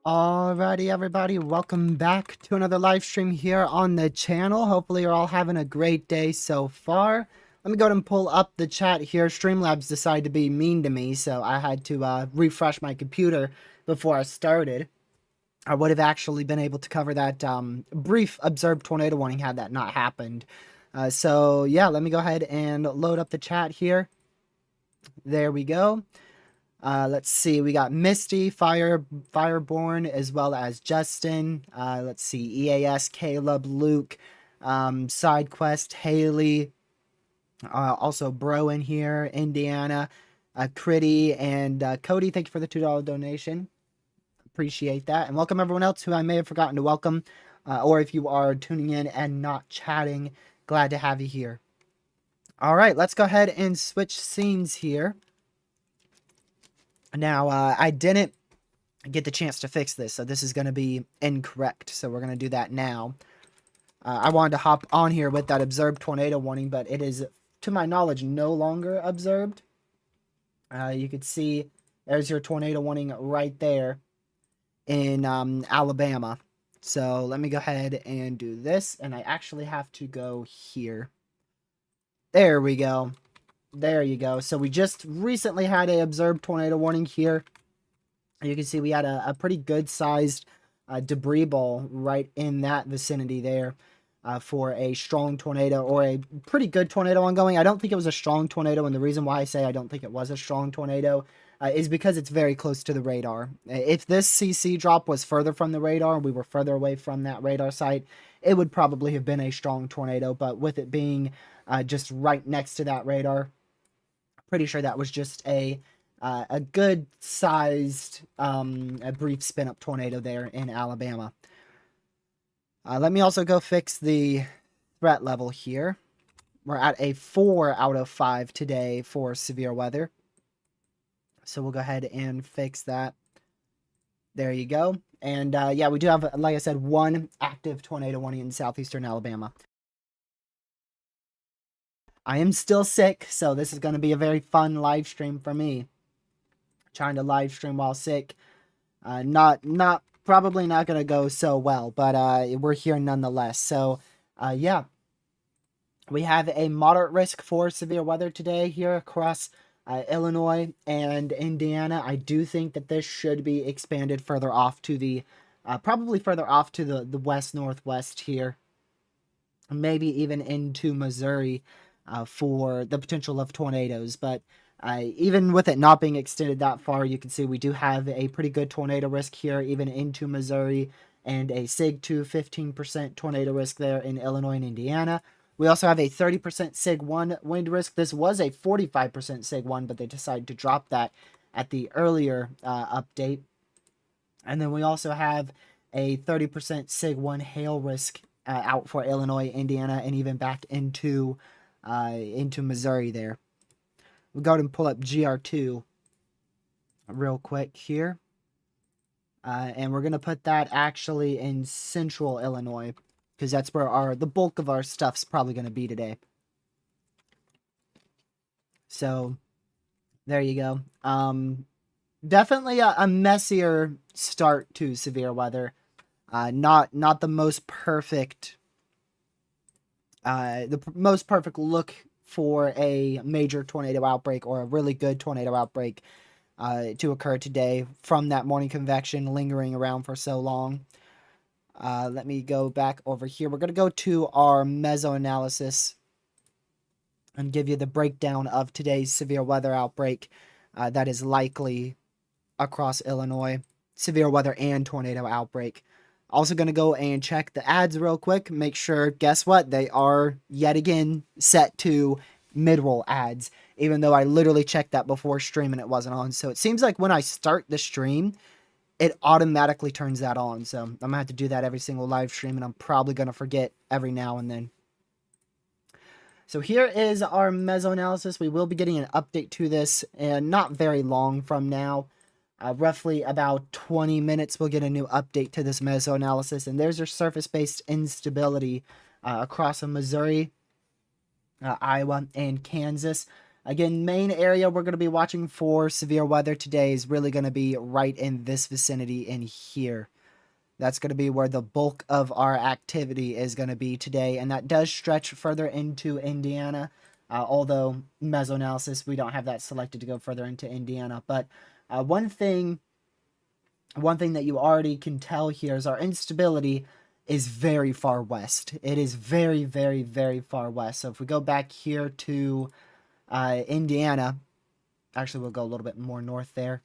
Alrighty, everybody, welcome back to another live stream here on the channel. Hopefully you're all having a great day so far. Let me go ahead and pull up the chat here. Streamlabs decided to be mean to me, so I had to refresh my computer before I started. I would have actually been able to cover that brief observed tornado warning had that not happened. So yeah, let me go ahead and load up the chat here. There we go. Let's see, we got Misty, Fireborn, as well as Justin. Let's see, EAS, Caleb, Luke, SideQuest, Haley, also Bro in here, Indiana, Critty, and Cody. Thank you for the $2 donation. Appreciate that. And welcome everyone else who I may have forgotten to welcome, or if you are tuning in and not chatting, glad to have you here. All right, let's go ahead and switch scenes here. Now, I didn't get the chance to fix this, so this is going to be incorrect. So we're going to do that now. I wanted to hop on here with that observed tornado warning, but it is, to my knowledge, no longer observed. You could see there's your tornado warning right there in Alabama. So let me go ahead and do this, and I actually have to go here. There we go. There you go. So we just recently had a observed tornado warning here. You can see we had a pretty good sized debris ball right in that vicinity there for a strong tornado, or a pretty good tornado ongoing. I don't think it was a strong tornado, and the reason why I say I don't think it was a strong tornado is because it's very close to the radar. If this CC drop was further from the radar and we were further away from that radar site, it would probably have been a strong tornado, but with it being just right next to that radar, pretty sure that was just a good sized a brief spin up tornado there in Alabama. Let me also go fix the threat level here. We're at a 4 out of 5 today for severe weather. So we'll go ahead and fix that. There you go. And yeah, we do have, like I said, one active tornado warning in southeastern Alabama. I am still sick, so this is going to be a very fun live stream for me. Trying to live stream while sick. Probably not going to go so well, but we're here nonetheless. So, yeah. We have a moderate risk for severe weather today here across Illinois and Indiana. I do think that this should be expanded further off to the, probably further off to the west-northwest here. Maybe even into Missouri. For the potential of tornadoes, but even with it not being extended that far, you can see we do have a pretty good tornado risk here, even into Missouri and a SIG 2 15% tornado risk there in Illinois and Indiana. We also have a 30% SIG 1 wind risk. This was a 45% SIG 1, but they decided to drop that at the earlier update. And then we also have a 30% SIG 1 hail risk out for Illinois, Indiana, and even back into Missouri there. We'll go ahead and pull up GR2 real quick here. And we're going to put that actually in central Illinois, because that's where the bulk of our stuff's probably going to be today. So there you go. Definitely a messier start to severe weather. Not the most perfect most perfect look for a major tornado outbreak or a really good tornado outbreak to occur today from that morning convection lingering around for so long. Let me go back over here. We're going to go to our meso analysis and give you the breakdown of today's severe weather outbreak that is likely across Illinois. Severe weather and tornado outbreak. Also going to go and check the ads real quick. Make sure, guess what? They are yet again set to mid-roll ads, even though I literally checked that before stream and it wasn't on. So it seems like when I start the stream, it automatically turns that on. So I'm going to have to do that every single live stream, and I'm probably going to forget every now and then. So here is our meso analysis. We will be getting an update to this not very long from now. Roughly about 20 minutes, we'll get a new update to this meso analysis. And there's your surface-based instability across Missouri, Iowa, and Kansas. Again, main area we're going to be watching for severe weather today is really going to be right in this vicinity in here. That's going to be where the bulk of our activity is going to be today. And that does stretch further into Indiana. Although meso analysis, we don't have that selected to go further into Indiana. But one thing that you already can tell here is our instability is very far west. It is very, very, very far west. So if we go back here to Indiana, actually we'll go a little bit more north there.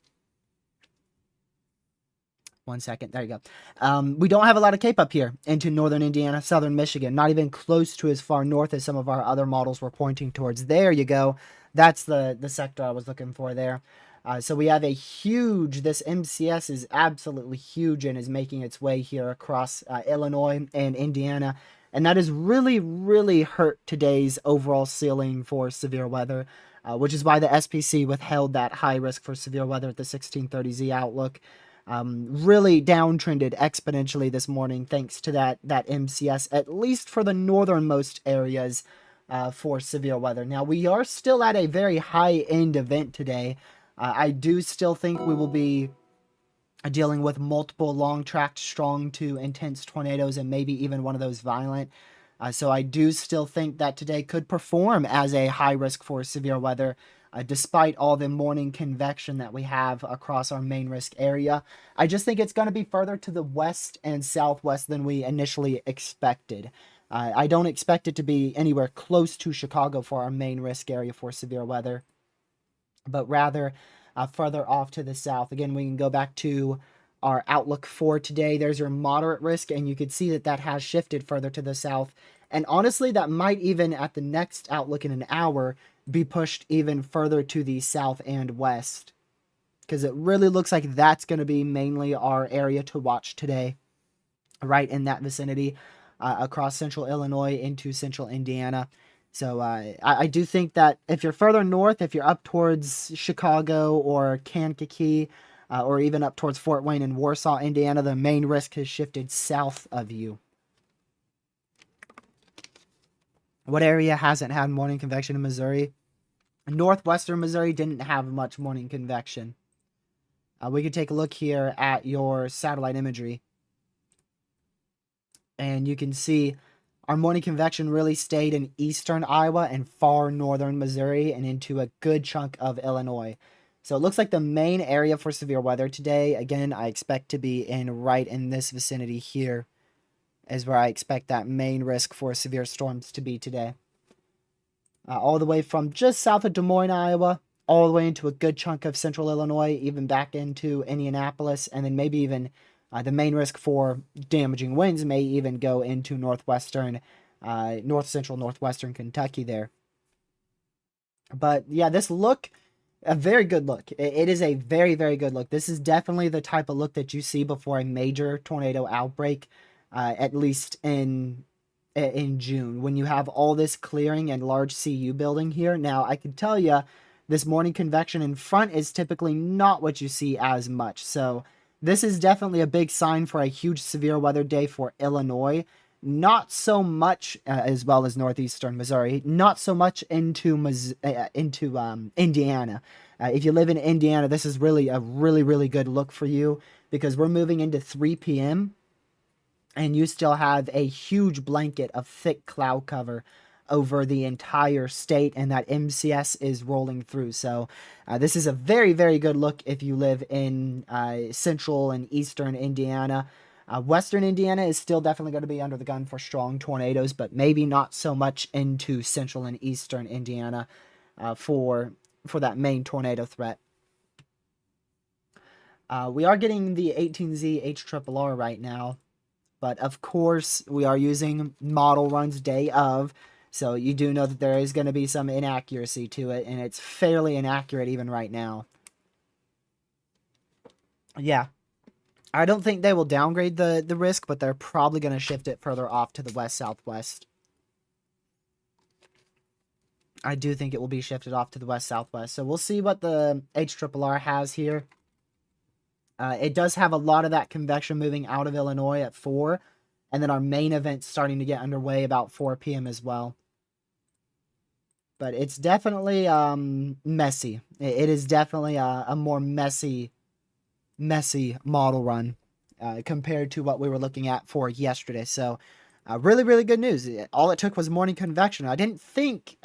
1 second. There you go. We don't have a lot of Cape up here into northern Indiana, southern Michigan. Not even close to as far north as some of our other models were pointing towards. There you go. That's the sector I was looking for there. So we have a huge, this MCS is absolutely huge and is making its way here across Illinois and Indiana. And that has really, really hurt today's overall ceiling for severe weather, which is why the SPC withheld that high risk for severe weather at the 1630Z outlook. Really downtrended exponentially this morning thanks to that MCS, at least for the northernmost areas for severe weather. Now, we are still at a very high-end event today. I do still think we will be dealing with multiple long-tracked, strong to intense tornadoes and maybe even one of those violent. So I do still think that today could perform as a high risk for severe weather, despite all the morning convection that we have across our main risk area. I just think it's going to be further to the west and southwest than we initially expected. I don't expect it to be anywhere close to Chicago for our main risk area for severe weather, but rather further off to the south. Again, we can go back to our outlook for today. There's your moderate risk, and you can see that has shifted further to the south. And honestly, that might even at the next outlook in an hour be pushed even further to the south and west, because it really looks like that's going to be mainly our area to watch today, right in that vicinity across central Illinois into central Indiana. So I do think that if you're further north, if you're up towards Chicago or Kankakee, or even up towards Fort Wayne and Warsaw, Indiana, the main risk has shifted south of you. What area hasn't had morning convection in Missouri? Northwestern Missouri didn't have much morning convection. We could take a look here at your satellite imagery. And you can see our morning convection really stayed in eastern Iowa and far northern Missouri and into a good chunk of Illinois. So it looks like the main area for severe weather today, again, I expect to be right in this vicinity here, is where I expect that main risk for severe storms to be today. All the way from just south of Des Moines, Iowa, all the way into a good chunk of central Illinois, even back into Indianapolis, and then maybe even The main risk for damaging winds may even go into northwestern, north central, northwestern Kentucky there. But yeah, this look, a very good look. It is a very, very good look. This is definitely the type of look that you see before a major tornado outbreak, at least in June, when you have all this clearing and large CU building here. Now, I can tell you, this morning convection in front is typically not what you see as much. So this is definitely a big sign for a huge severe weather day for Illinois. Not so much, as well as northeastern Missouri. Not so much into Indiana. If you live in Indiana, this is really a really good look for you, because we're moving into 3 p.m. and you still have a huge blanket of thick cloud cover over the entire state, and that MCS is rolling through. So this is a very good look if you live in central and eastern Indiana. Western Indiana is still definitely going to be under the gun for strong tornadoes, but maybe not so much into central and eastern Indiana for that main tornado threat. We are getting the 18Z HRRR right now, but of course we are using model runs day of, so you do know that there is going to be some inaccuracy to it, and it's fairly inaccurate even right now. Yeah. I don't think they will downgrade the risk, but they're probably going to shift it further off to the west-southwest. I do think it will be shifted off to the west-southwest. So we'll see what the HRRR has here. It does have a lot of that convection moving out of Illinois at 4. And then our main event starting to get underway about 4 p.m. as well. But it's definitely messy. It is definitely a more messy model run compared to what we were looking at for yesterday. So really good news. All it took was morning convection. I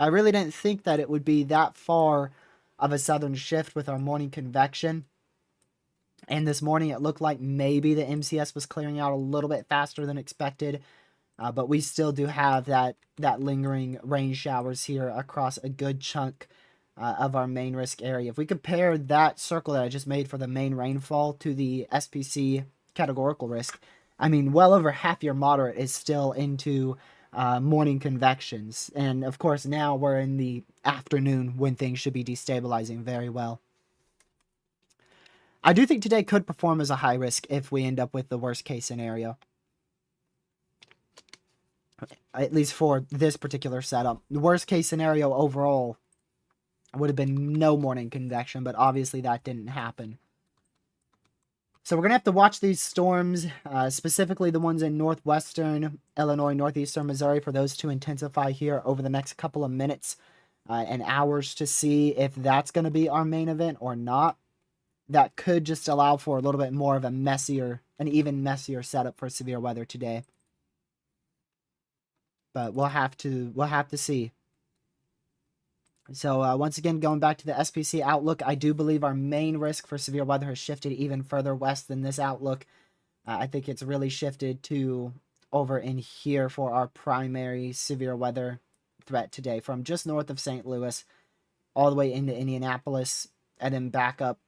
really didn't think that it would be that far of a southern shift with our morning convection. And this morning it looked like maybe the MCS was clearing out a little bit faster than expected. But we still do have that lingering rain showers here across a good chunk of our main risk area. If we compare that circle that I just made for the main rainfall to the SPC categorical risk, I mean, well over half your moderate is still into morning convections. And of course, now we're in the afternoon when things should be destabilizing very well. I do think today could perform as a high risk if we end up with the worst case scenario. At least for this particular setup. The worst case scenario overall would have been no morning convection, but obviously that didn't happen. So we're going to have to watch these storms, specifically the ones in northwestern Illinois, northeastern Missouri, for those to intensify here over the next couple of minutes and hours to see if that's going to be our main event or not. That could just allow for a little bit more of an even messier setup for severe weather today. But we'll have to see. So once again, going back to the SPC outlook, I do believe our main risk for severe weather has shifted even further west than this outlook. I think it's really shifted to over in here for our primary severe weather threat today, from just north of St. Louis all the way into Indianapolis, and then back up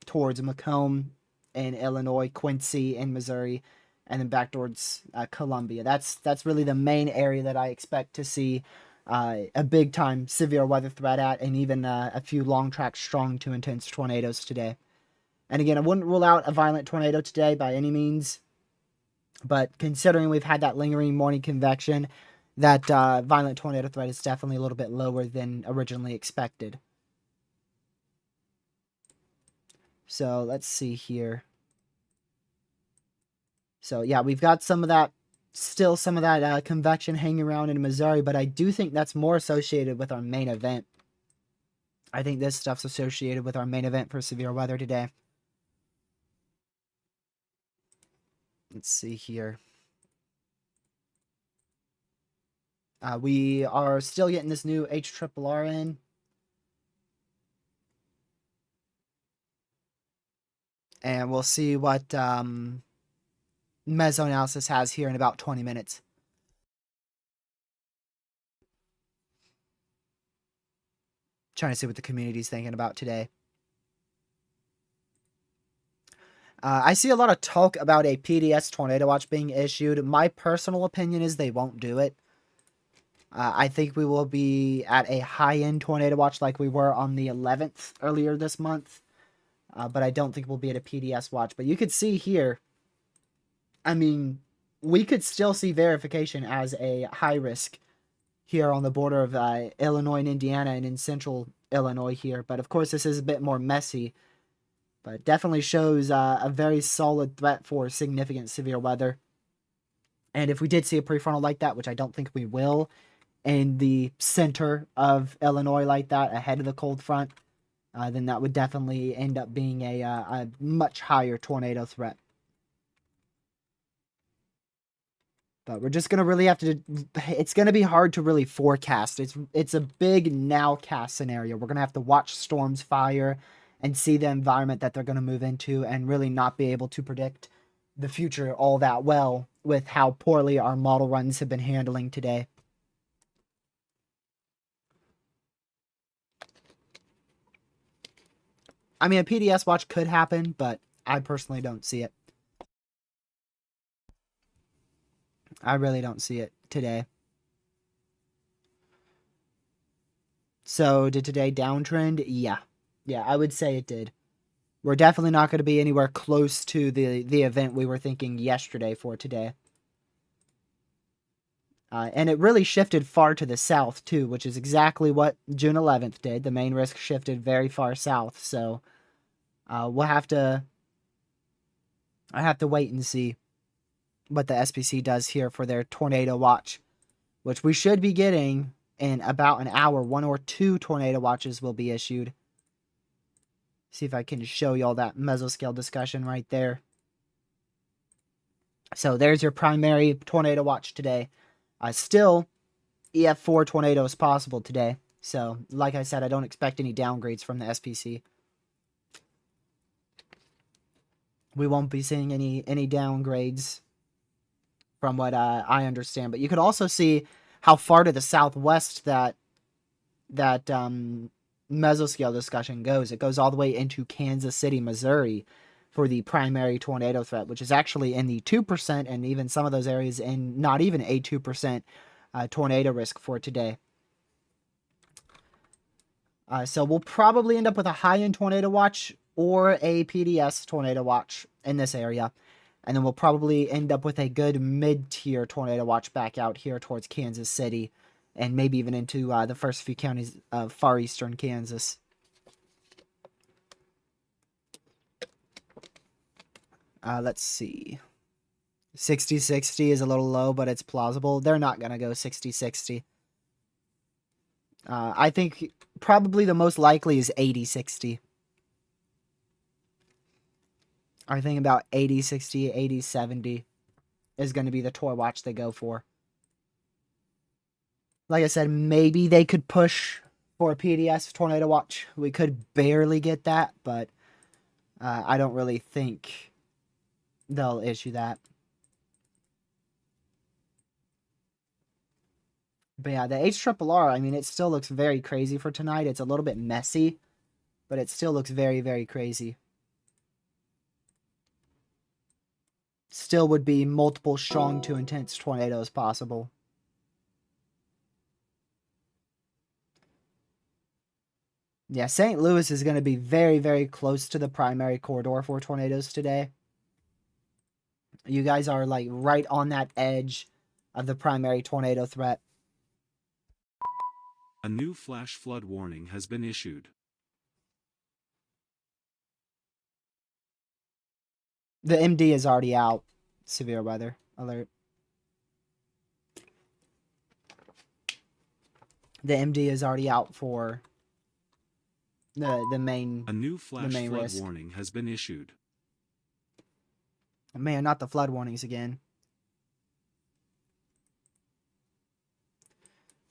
towards Macomb in Illinois, Quincy in Missouri, and then back towards Columbia. That's really the main area that I expect to see a big time severe weather threat at, and even a few long track strong to intense tornadoes today. And again, I wouldn't rule out a violent tornado today by any means, but considering we've had that lingering morning convection, that violent tornado threat is definitely a little bit lower than originally expected. So let's see here. So yeah, we've got some of that convection hanging around in Missouri, but I do think that's more associated with our main event. I think this stuff's associated with our main event for severe weather today. Let's see here. We are still getting this new HRRR in. And we'll see what mesoanalysis has here in about 20 minutes. Trying to see what the community's thinking about today. I see a lot of talk about a PDS tornado watch being issued. My personal opinion is they won't do it. I think we will be at a high-end tornado watch like we were on the 11th earlier this month. But I don't think we'll be at a PDS watch. But you could see here, I mean, we could still see verification as a high risk here on the border of Illinois and Indiana and in central Illinois here. But of course, this is a bit more messy. But it definitely shows a very solid threat for significant severe weather. And if we did see a prefrontal like that, which I don't think we will, in the center of Illinois like that, ahead of the cold front, then that would definitely end up being a much higher tornado threat. But we're just going to really have to, it's going to be hard to really forecast. It's a big nowcast scenario. We're going to have to watch storms fire and see the environment that they're going to move into and really not be able to predict the future all that well with how poorly our model runs have been handling today. I mean, a PDS watch could happen, but I personally don't see it. I really don't see it today. So, did today downtrend? Yeah. Yeah, I would say it did. We're definitely not going to be anywhere close to the event we were thinking yesterday for today. And it really shifted far to the south, too, which is exactly what June 11th did. The main risk shifted very far south, so we'll have to... I have to wait and see what the SPC does here for their tornado watch, which we should be getting in about an hour. 1 or 2 tornado watches will be issued. See if I can show you all that mesoscale discussion right there. So there's your primary tornado watch today. Still, EF4 tornadoes possible today. So, like I said, I don't expect any downgrades from the SPC. We won't be seeing any downgrades from what I understand. But you could also see how far to the southwest that mesoscale discussion goes. It goes all the way into Kansas City, Missouri for the primary tornado threat, which is actually in the 2% and even some of those areas in not even a 2% tornado risk for today. So we'll probably end up with a high-end tornado watch or a PDS tornado watch in this area. And then we'll probably end up with a good mid-tier tornado watch back out here towards Kansas City. And maybe even into the first few counties of far eastern Kansas. Let's see. 60-60 is a little low, but it's plausible. They're not going to go 60-60. I think probably the most likely is 80-60. I think about 80-60, 80-70 is going to be the tour watch they go for. Like I said, maybe they could push for a PDS tornado watch. We could barely get that, but I don't really think they'll issue that. But yeah, the HRRR, I mean, it still looks very crazy for tonight. It's a little bit messy, but it still looks very, very crazy. Still would be multiple strong to intense tornadoes possible. Yeah, St. Louis is going to be very, very close to the primary corridor for tornadoes today. You guys are like right on that edge of the primary tornado threat. A new flash flood warning has been issued. The MD is already out. Severe weather alert. The MD is already out for the main. A new flash flood risk. warning has been issued. Man, not the flood warnings again.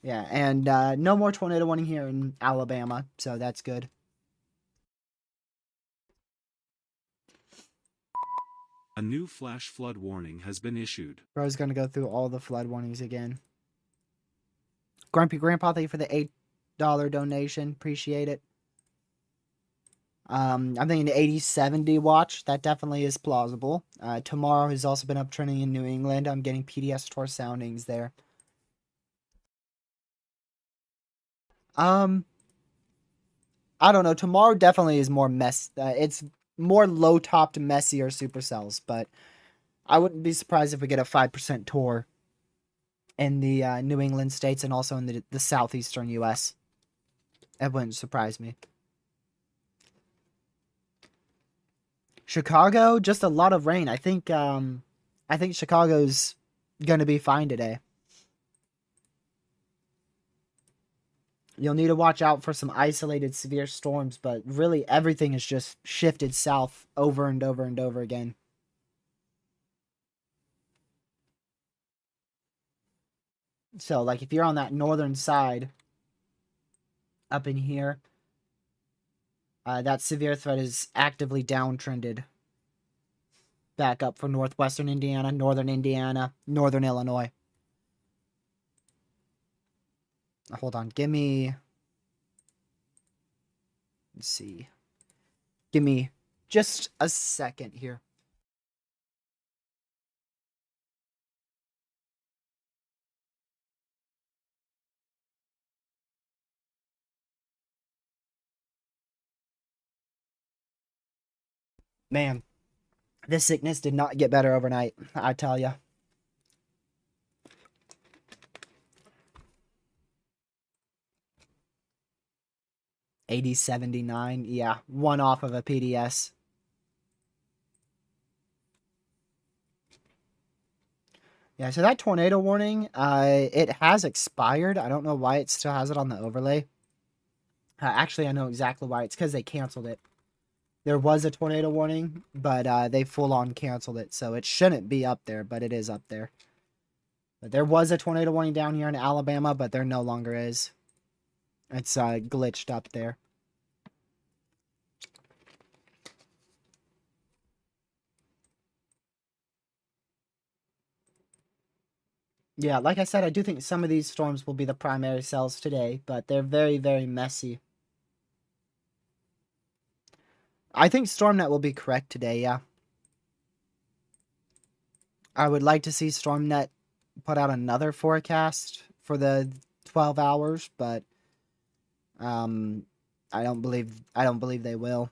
Yeah, and no more tornado warning here in Alabama, so that's good. A new flash flood warning has been issued. Bro's gonna go through all the flood warnings again. Grumpy Grandpa, thank you for the $8 donation. Appreciate it. I'm thinking the 80-70 watch. That definitely is plausible. Tomorrow has also been uptrending in New England. I'm getting PDS Tour soundings there. Um, I don't know. Tomorrow definitely is more it's more low-topped, messier supercells, but I wouldn't be surprised if we get a 5% tour in the New England states and also in the southeastern U.S. That wouldn't surprise me. Chicago, just a lot of rain. I think Chicago's gonna be fine today. You'll need to watch out for some isolated severe storms, but really everything is just shifted south over and over and over again. So, like, if you're on that northern side up in here, that severe threat is actively downtrended back up for northwestern Indiana, northern Illinois. Hold on, let's see. Give me just a second here. Man, this sickness did not get better overnight, I tell ya. $80.79, yeah, one off of a PDS. Yeah, so that tornado warning, it has expired. I don't know why it still has it on the overlay. Actually, I know exactly why. It's because they canceled it. There was a tornado warning, but they full on canceled it, so it shouldn't be up there, but it is up there. But there was a tornado warning down here in Alabama, but there no longer is. It's glitched up there. Yeah, like I said, I do think some of these storms will be the primary cells today, but they're very, very messy. I think StormNet will be correct today, yeah. I would like to see StormNet put out another forecast for the 12 hours, but I don't believe they will.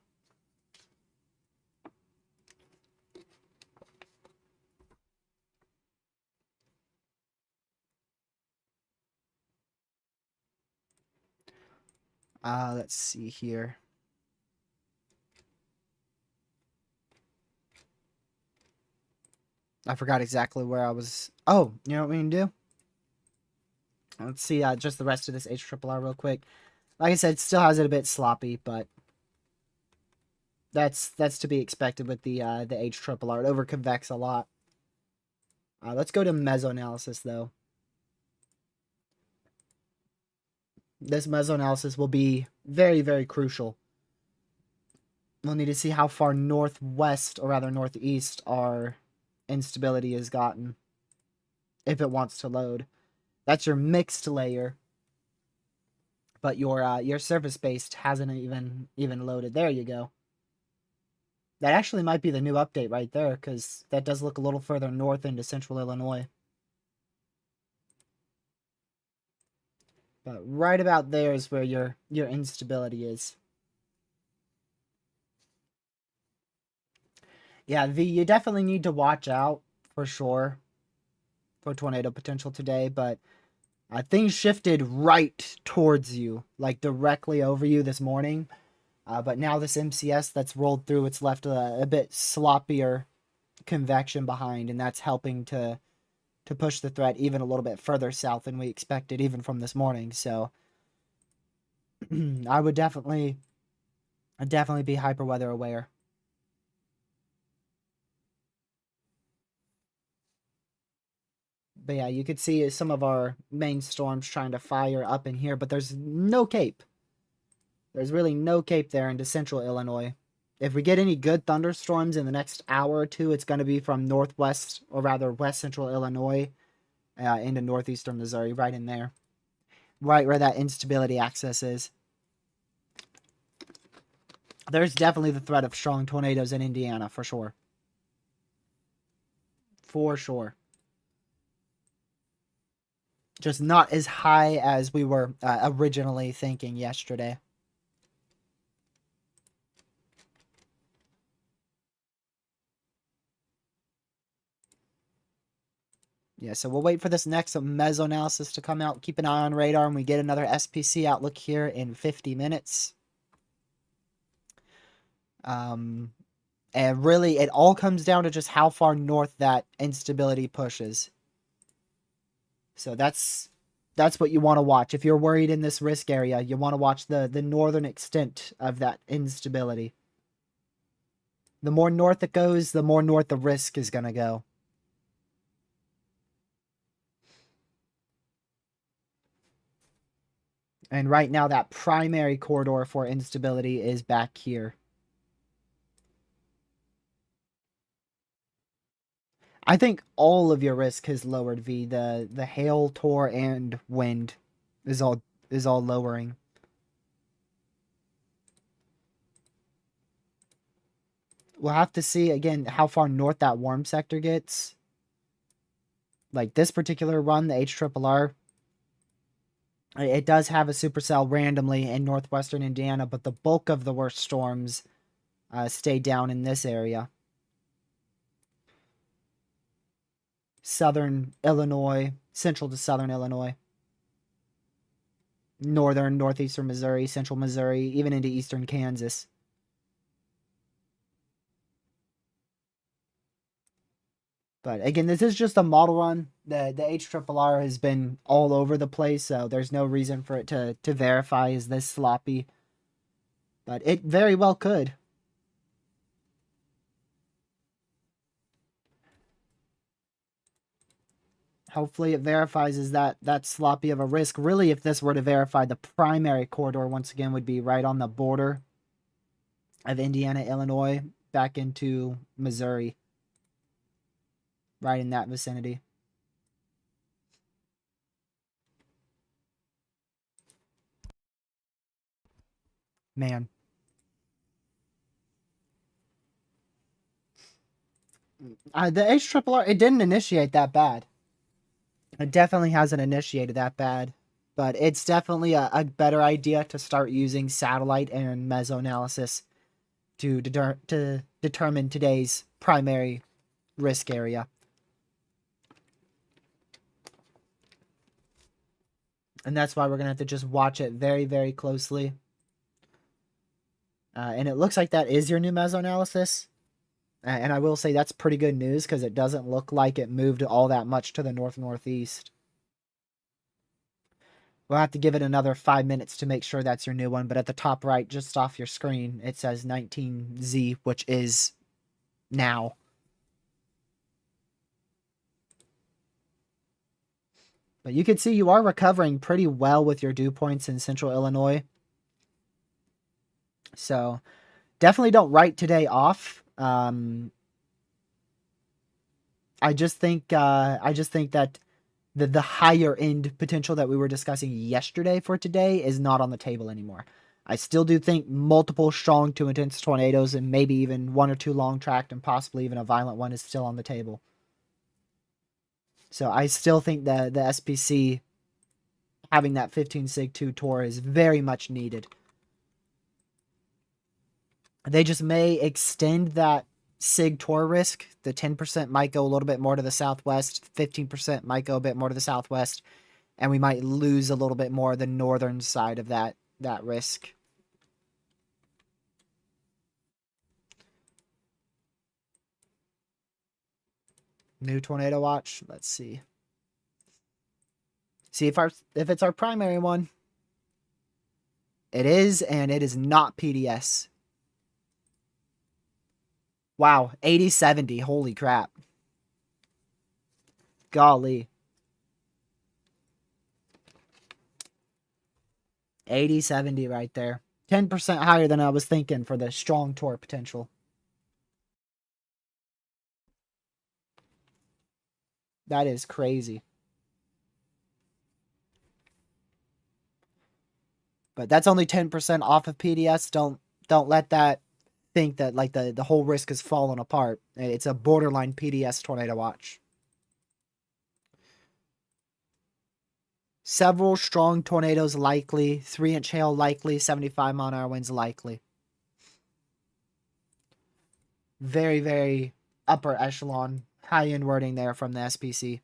Let's see here. I forgot exactly where I was. Oh, you know what we can do? Let's see just the rest of this HRRR real quick. Like I said, it still has it a bit sloppy, but that's to be expected with the HRRR. It overconvects a lot. Let's go to mesoanalysis though. This mesoanalysis will be very, very crucial. We'll need to see how far northwest, or rather northeast, our instability has gotten. If it wants to load. That's your mixed layer. But your surface-based hasn't even loaded. There you go. That actually might be the new update right there, because that does look a little further north into central Illinois. But right about there is where your instability is. Yeah, you definitely need to watch out for sure for tornado potential today, but things shifted right towards you, like directly over you this morning. But now this MCS that's rolled through, it's left a bit sloppier convection behind, and that's helping to push the threat even a little bit further south than we expected, even from this morning. So I would definitely be hyper weather aware. But yeah, you could see some of our main storms trying to fire up in here, but there's no cape. There's really no cape there into central Illinois. If we get any good thunderstorms in the next hour or two, it's going to be from northwest, or rather west central Illinois, into northeastern Missouri, right in there. Right where that instability axis is. there's definitely the threat of strong tornadoes in Indiana for sure. For sure. Just not as high as we were originally thinking yesterday. Yeah, so we'll wait for this next mesoanalysis to come out. Keep an eye on radar, and we get another SPC outlook here in 50 minutes. And really, it all comes down to just how far north that instability pushes. So that's what you want to watch. If you're worried in this risk area, you want to watch the northern extent of that instability. The more north it goes, the more north the risk is going to go. And right now, that primary corridor for instability is back here. I think all of your risk has lowered, V. The hail, tor, and wind is all lowering. We'll have to see again how far north that warm sector gets. Like this particular run, the HRRR, it does have a supercell randomly in northwestern Indiana, but the bulk of the worst storms stay down in this area. Southern Illinois, central to southern Illinois, northern, northeastern Missouri, central Missouri, even into eastern Kansas. But again, this is just a model run. The HRRR has been all over the place, so there's no reason for it to verify as this sloppy. But it very well could. Hopefully it verifies is that sloppy of a risk. Really, if this were to verify, the primary corridor once again would be right on the border of Indiana, Illinois, back into Missouri. Right in that vicinity. Man. The HRRR, it didn't initiate that bad. It definitely hasn't initiated that bad. But it's definitely a better idea to start using satellite and mesoanalysis to determine today's primary risk area. And that's why we're going to have to just watch it very, very closely. And it looks like that is your new mesoanalysis. And I will say that's pretty good news because it doesn't look like it moved all that much to the north-northeast. We'll have to give it another 5 minutes to make sure that's your new one. But at the top right, just off your screen, it says 19Z, which is now. But you can see you are recovering pretty well with your dew points in central Illinois. So definitely don't write today off. I just think that the higher end potential that we were discussing yesterday for today is not on the table anymore. I still do think multiple strong to intense tornadoes and maybe even one or two long tracked and possibly even a violent one is still on the table. So I still think that the SPC having that 15 sig 2 tor is very much needed. They just may extend that sig tor risk. The 10% might go a little bit more to the southwest, 15% might go a bit more to the southwest, and we might lose a little bit more the northern side of that risk. New tornado watch. Let's see. See if it's our primary one. It is, and it is not PDS. Wow, 8070. Holy crap. Golly. 8070 right there. 10% higher than I was thinking for the strong tor potential. That is crazy. But that's only 10% off of PDS. Don't let that think that like the whole risk is falling apart. It's a borderline PDS tornado watch. Several strong tornadoes likely, 3-inch hail likely, 75-mile-an-hour winds likely. Very, very upper echelon, high-end wording there from the SPC.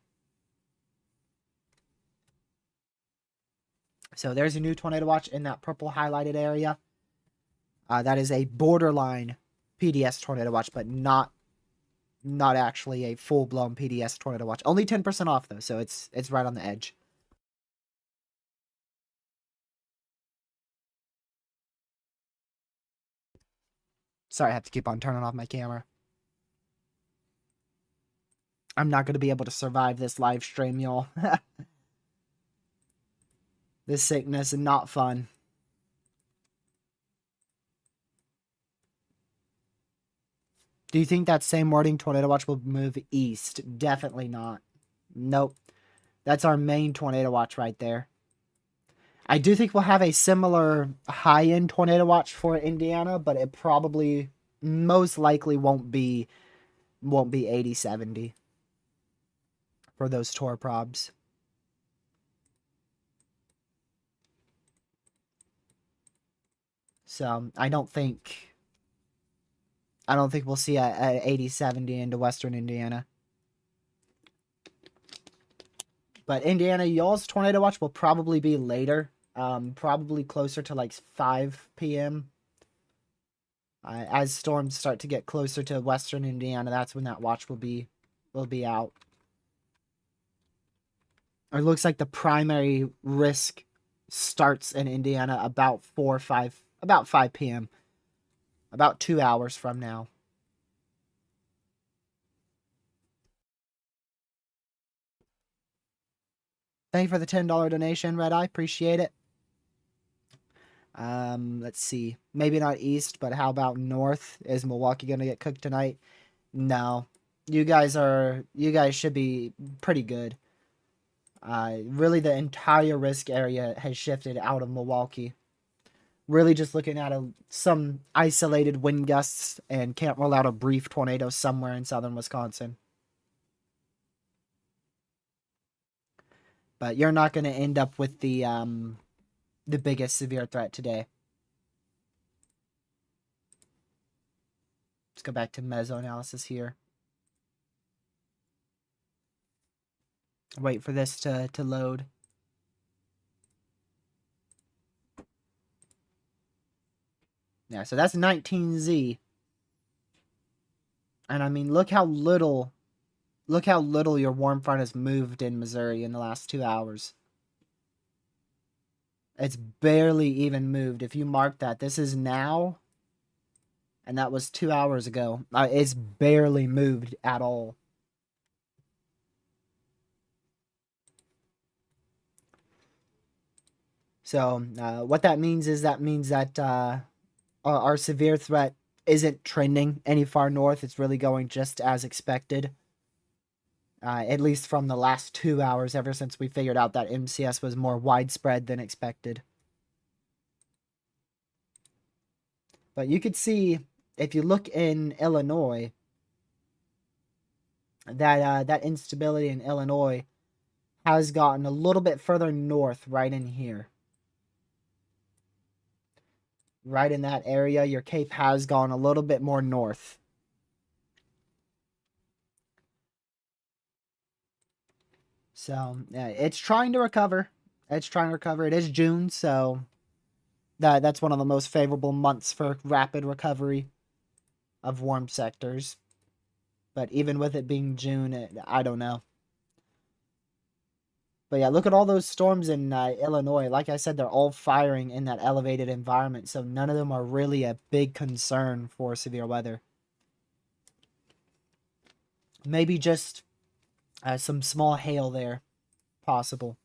So there's a new tornado watch in that purple highlighted area. That is a borderline PDS tornado watch, but not actually a full-blown PDS tornado watch. Only 10% off though, so it's right on the edge. Sorry, I have to keep on turning off my camera. I'm not going to be able to survive this live stream, y'all. This sickness is not fun. Do you think that same wording tornado watch will move east? Definitely not. Nope. That's our main tornado watch right there. I do think we'll have a similar high-end tornado watch for Indiana, but it probably most likely won't be 80-70 for those Tor probs. So I don't think we'll see a 80-70 into Western Indiana. But Indiana, y'all's tornado watch will probably be later. Probably closer to like 5 p.m. As storms start to get closer to Western Indiana, that's when that watch will be out. It looks like the primary risk starts in Indiana about 5 p.m. About 2 hours from now. Thank you for the $10 donation, Red Eye. Appreciate it. Let's see. Maybe not east, but how about north? Is Milwaukee gonna get cooked tonight? No. You guys should be pretty good. Really the entire risk area has shifted out of Milwaukee. Really just looking at some isolated wind gusts and can't rule out a brief tornado somewhere in southern Wisconsin. But you're not going to end up with the biggest severe threat today. Let's go back to meso analysis here. Wait for this to load. Yeah, so that's 19Z. And I mean, look how little your warm front has moved in Missouri in the last 2 hours. It's barely even moved. If you mark that, this is now, and that was 2 hours ago. It's barely moved at all. So what that means is that our severe threat isn't trending any far north. It's really going just as expected. At least from the last 2 hours, ever since we figured out that MCS was more widespread than expected. But you could see, if you look in Illinois, that instability in Illinois has gotten a little bit further north right in here. Right in that area, your cape has gone a little bit more north. So, yeah, it's trying to recover. It's trying to recover. It is June, so that's one of the most favorable months for rapid recovery of warm sectors. But even with it being June, I don't know. But yeah, look at all those storms in Illinois. Like I said, they're all firing in that elevated environment, so none of them are really a big concern for severe weather. Maybe just some small hail there, possible.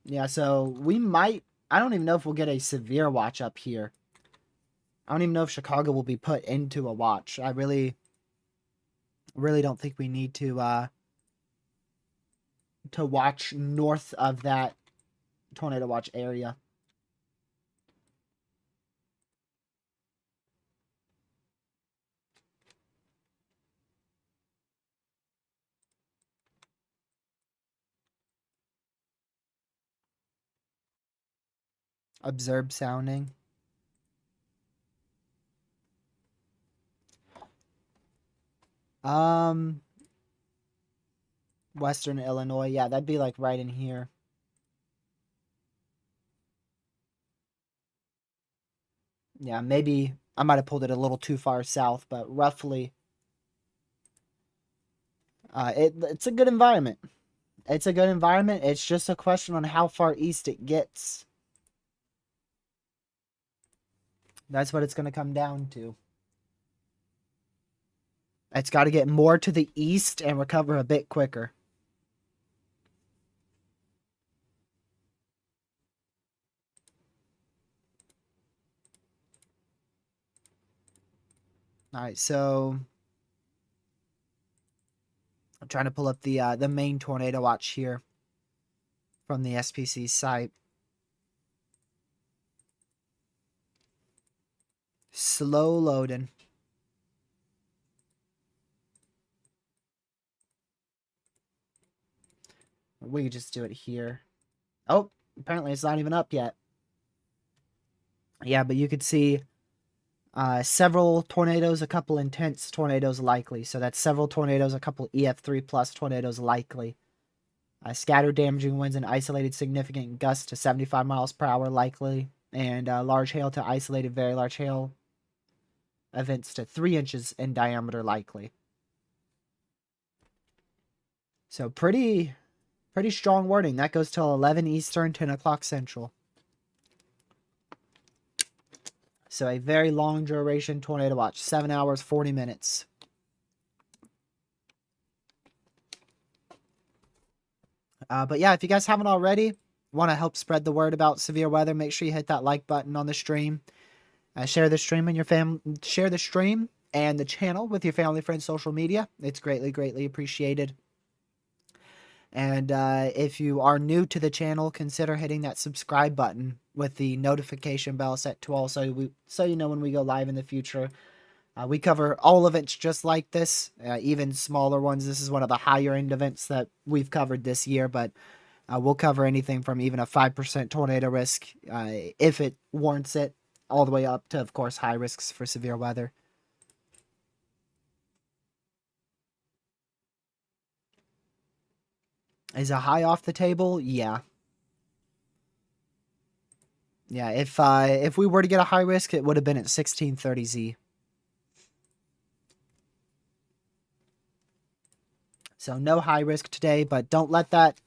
Yeah, so we might... I don't even know if we'll get a severe watch up here. I don't even know if Chicago will be put into a watch. I Really don't think we need to watch north of that tornado watch area. Observed sounding. Um, Western Illinois. Yeah, that'd be like right in here. Yeah, maybe I might have pulled it a little too far south, but roughly, it's a good environment. It's a good environment. It's just a question on how far east it gets. That's what it's going to come down to. It's got to get more to the east and recover a bit quicker. All right, so I'm trying to pull up the main tornado watch here from the SPC site. Slow loading. We could just do it here. Oh, apparently it's not even up yet. Yeah, but you could see several tornadoes, a couple intense tornadoes likely. So that's several tornadoes, a couple EF3 plus tornadoes likely. Scattered damaging winds and isolated significant gusts to 75 miles per hour likely. And large hail to isolated very large hail events to 3 inches in diameter likely. So pretty strong wording. That goes till 11 Eastern, 10 o'clock Central. So a very long duration tornado watch. 7 hours, 40 minutes. But yeah, if you guys haven't already, want to help spread the word about severe weather, make sure you hit that like button on the stream. Share the stream and share the stream and the channel with your family, friends, social media. It's greatly appreciated. And if you are new to the channel, consider hitting that subscribe button with the notification bell set to all, so you know when we go live in the future. We cover all events just like this, even smaller ones. This is one of the higher end events that we've covered this year, but we'll cover anything from even a 5% tornado risk, if it warrants it, all the way up to, of course, high risks for severe weather. Is a high off the table? Yeah. Yeah, if we were to get a high risk, it would have been at 1630Z. So no high risk today, but don't let that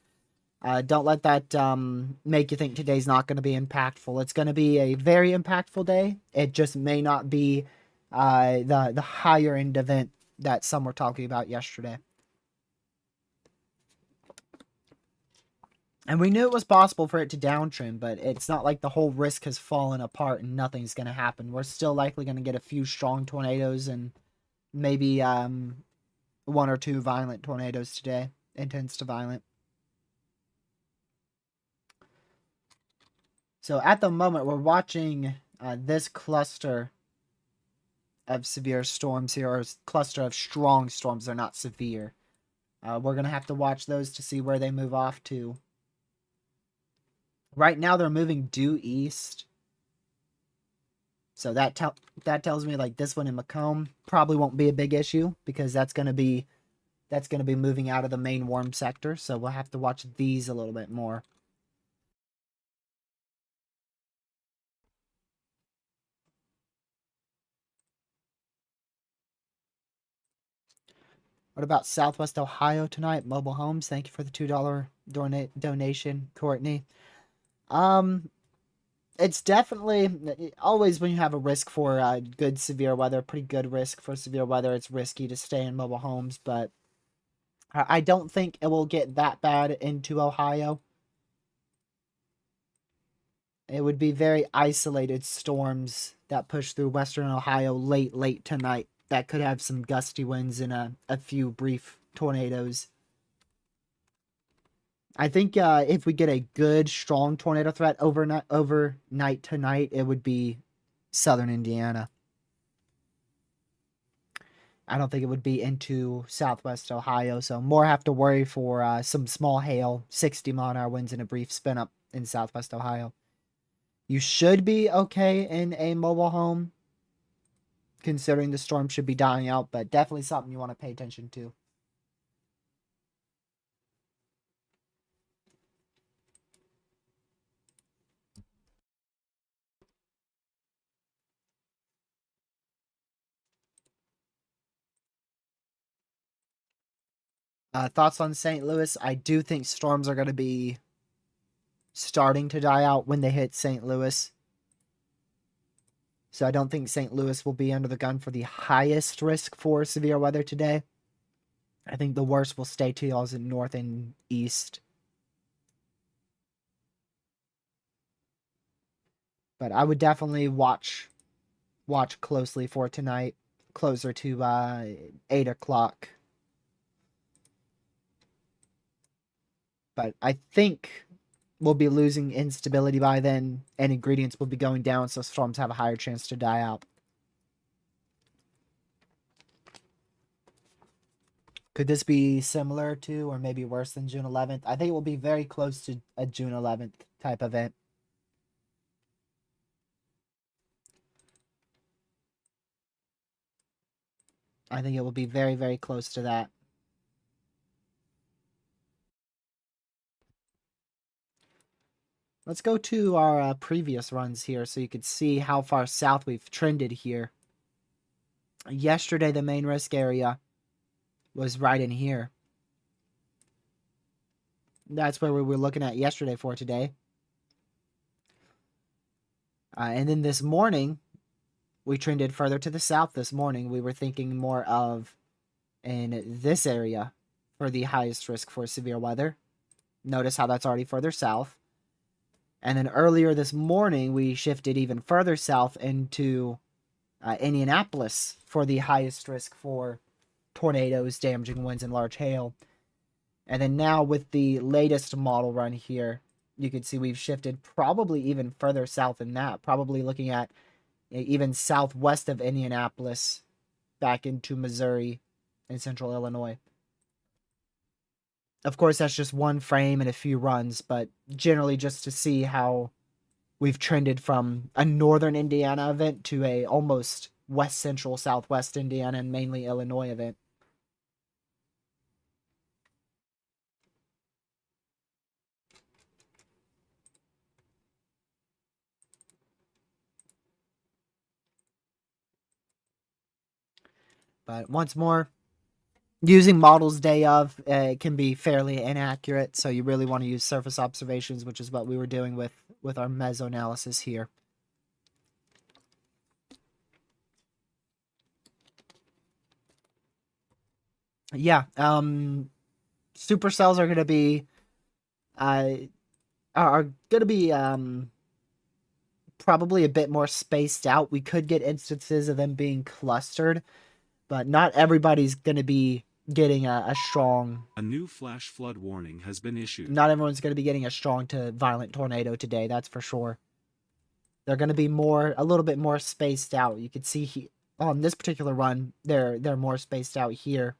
make you think today's not going to be impactful. It's going to be a very impactful day. It just may not be the higher end event that some were talking about yesterday. And we knew it was possible for it to downtrend, but it's not like the whole risk has fallen apart and nothing's going to happen. We're still likely going to get a few strong tornadoes and maybe 1 or 2 violent tornadoes today. Intense to violent. So at the moment, we're watching this cluster of severe storms here, or cluster of strong storms. They're not severe. We're going to have to watch those to see where they move off to. Right now, they're moving due east. So that tells me like this one in Macomb probably won't be a big issue, because that's going to be moving out of the main warm sector. So we'll have to watch these a little bit more. What about Southwest Ohio tonight? Mobile homes. Thank you for the $2 donation, Courtney. It's definitely always, when you have a risk for good severe weather, pretty good risk for severe weather, it's risky to stay in mobile homes, but I don't think it will get that bad into Ohio. It would be very isolated storms that push through western Ohio late tonight. that could have some gusty winds and a few brief tornadoes. I think if we get a good, strong tornado threat overnight tonight, it would be southern Indiana. I don't think it would be into southwest Ohio, so more have to worry for some small hail, 60-mile-an-hour winds, and a brief spin up in southwest Ohio. You should be okay in a mobile home, considering the storm should be dying out, but definitely something you want to pay attention to. Thoughts on St. Louis? I do think storms are going to be starting to die out when they hit St. Louis. So I don't think St. Louis will be under the gun for the highest risk for severe weather today. I think the worst will stay to y'all's in north and east. But I would definitely watch closely for tonight, closer to 8 o'clock. But I think we'll be losing instability by then, and ingredients will be going down, so storms have a higher chance to die out. Could this be similar to, or maybe worse than June 11th? I think it will be very close to a June 11th type event. I think it will be very, very close to that. Let's go to our previous runs here so you could see how far south we've trended here. Yesterday, the main risk area was right in here. That's where we were looking at yesterday for today. And then this morning, we trended further to the south this morning. We were thinking more of in this area for the highest risk for severe weather. Notice how that's already further south. And then earlier this morning, we shifted even further south into Indianapolis for the highest risk for tornadoes, damaging winds, and large hail. And then now with the latest model run here, you can see we've shifted probably even further south than that, probably looking at even southwest of Indianapolis back into Missouri and central Illinois. Of course, that's just one frame and a few runs, but generally just to see how we've trended from a northern Indiana event to a almost west central southwest Indiana and mainly Illinois event. But once more, using models day of can be fairly inaccurate, so you really want to use surface observations, which is what we were doing with our meso analysis here. Yeah, supercells are going to be probably a bit more spaced out. We could get instances of them being clustered, but not everybody's going to be getting a strong... A new flash flood warning has been issued. Not everyone's going to be getting a strong to violent tornado today, that's for sure. They're going to be a little bit more spaced out. You can see on this particular run, they're more spaced out here.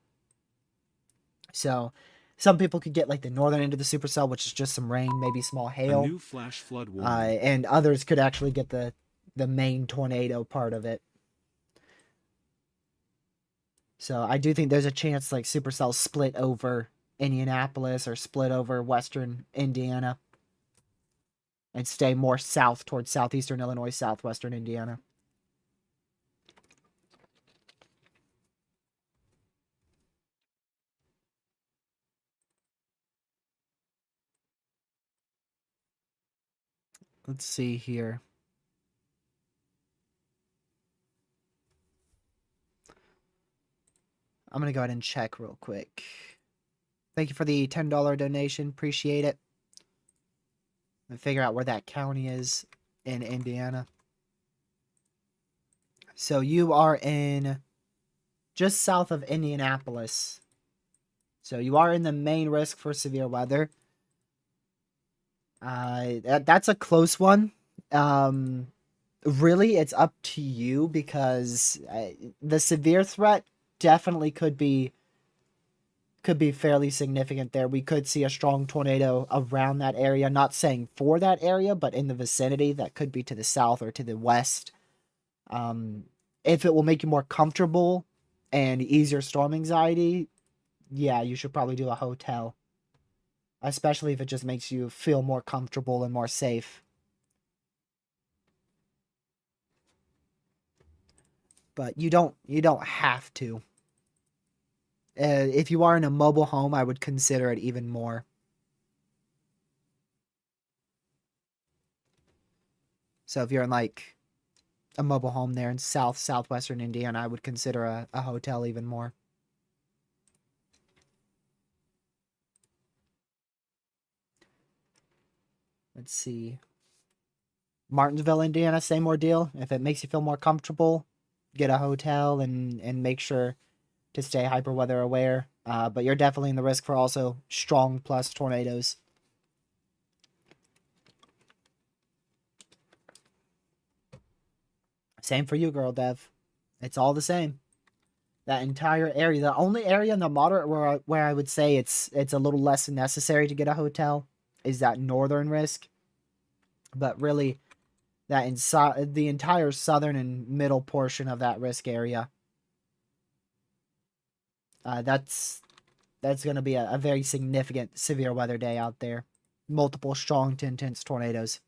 So some people could get like the northern end of the supercell, which is just some rain, maybe small hail. A new flash flood warning. And others could actually get the main tornado part of it. So I do think there's a chance like supercells split over Indianapolis or split over western Indiana and stay more south towards southeastern Illinois, southwestern Indiana. Let's see here. I'm going to go ahead and check real quick. Thank you for the $10 donation. Appreciate it. And figure out where that county is in Indiana. So you are in just south of Indianapolis. So you are in the main risk for severe weather. That's a close one. Really, it's up to you because the severe threat definitely could be fairly significant there. We could see a strong tornado around that area. Not saying for that area, but in the vicinity. That could be to the south or to the west. If it will make you more comfortable and ease your storm anxiety, yeah, you should probably do a hotel. Especially if it just makes you feel more comfortable and more safe. But you don't have to. If you are in a mobile home, I would consider it even more. So if you're in like a mobile home there in southwestern Indiana, I would consider a hotel even more. Let's see. Martinsville, Indiana, same ordeal. If it makes you feel more comfortable, get a hotel and make sure to stay hyper weather aware. But you're definitely in the risk for also strong plus tornadoes. Same for you, girl Dev. It's all the same. That entire area. The only area in the moderate where I would say it's a little less necessary to get a hotel is that northern risk. But really, that inside the entire southern and middle portion of that risk area, that's going to be a very significant severe weather day out there. Multiple strong to intense tornadoes.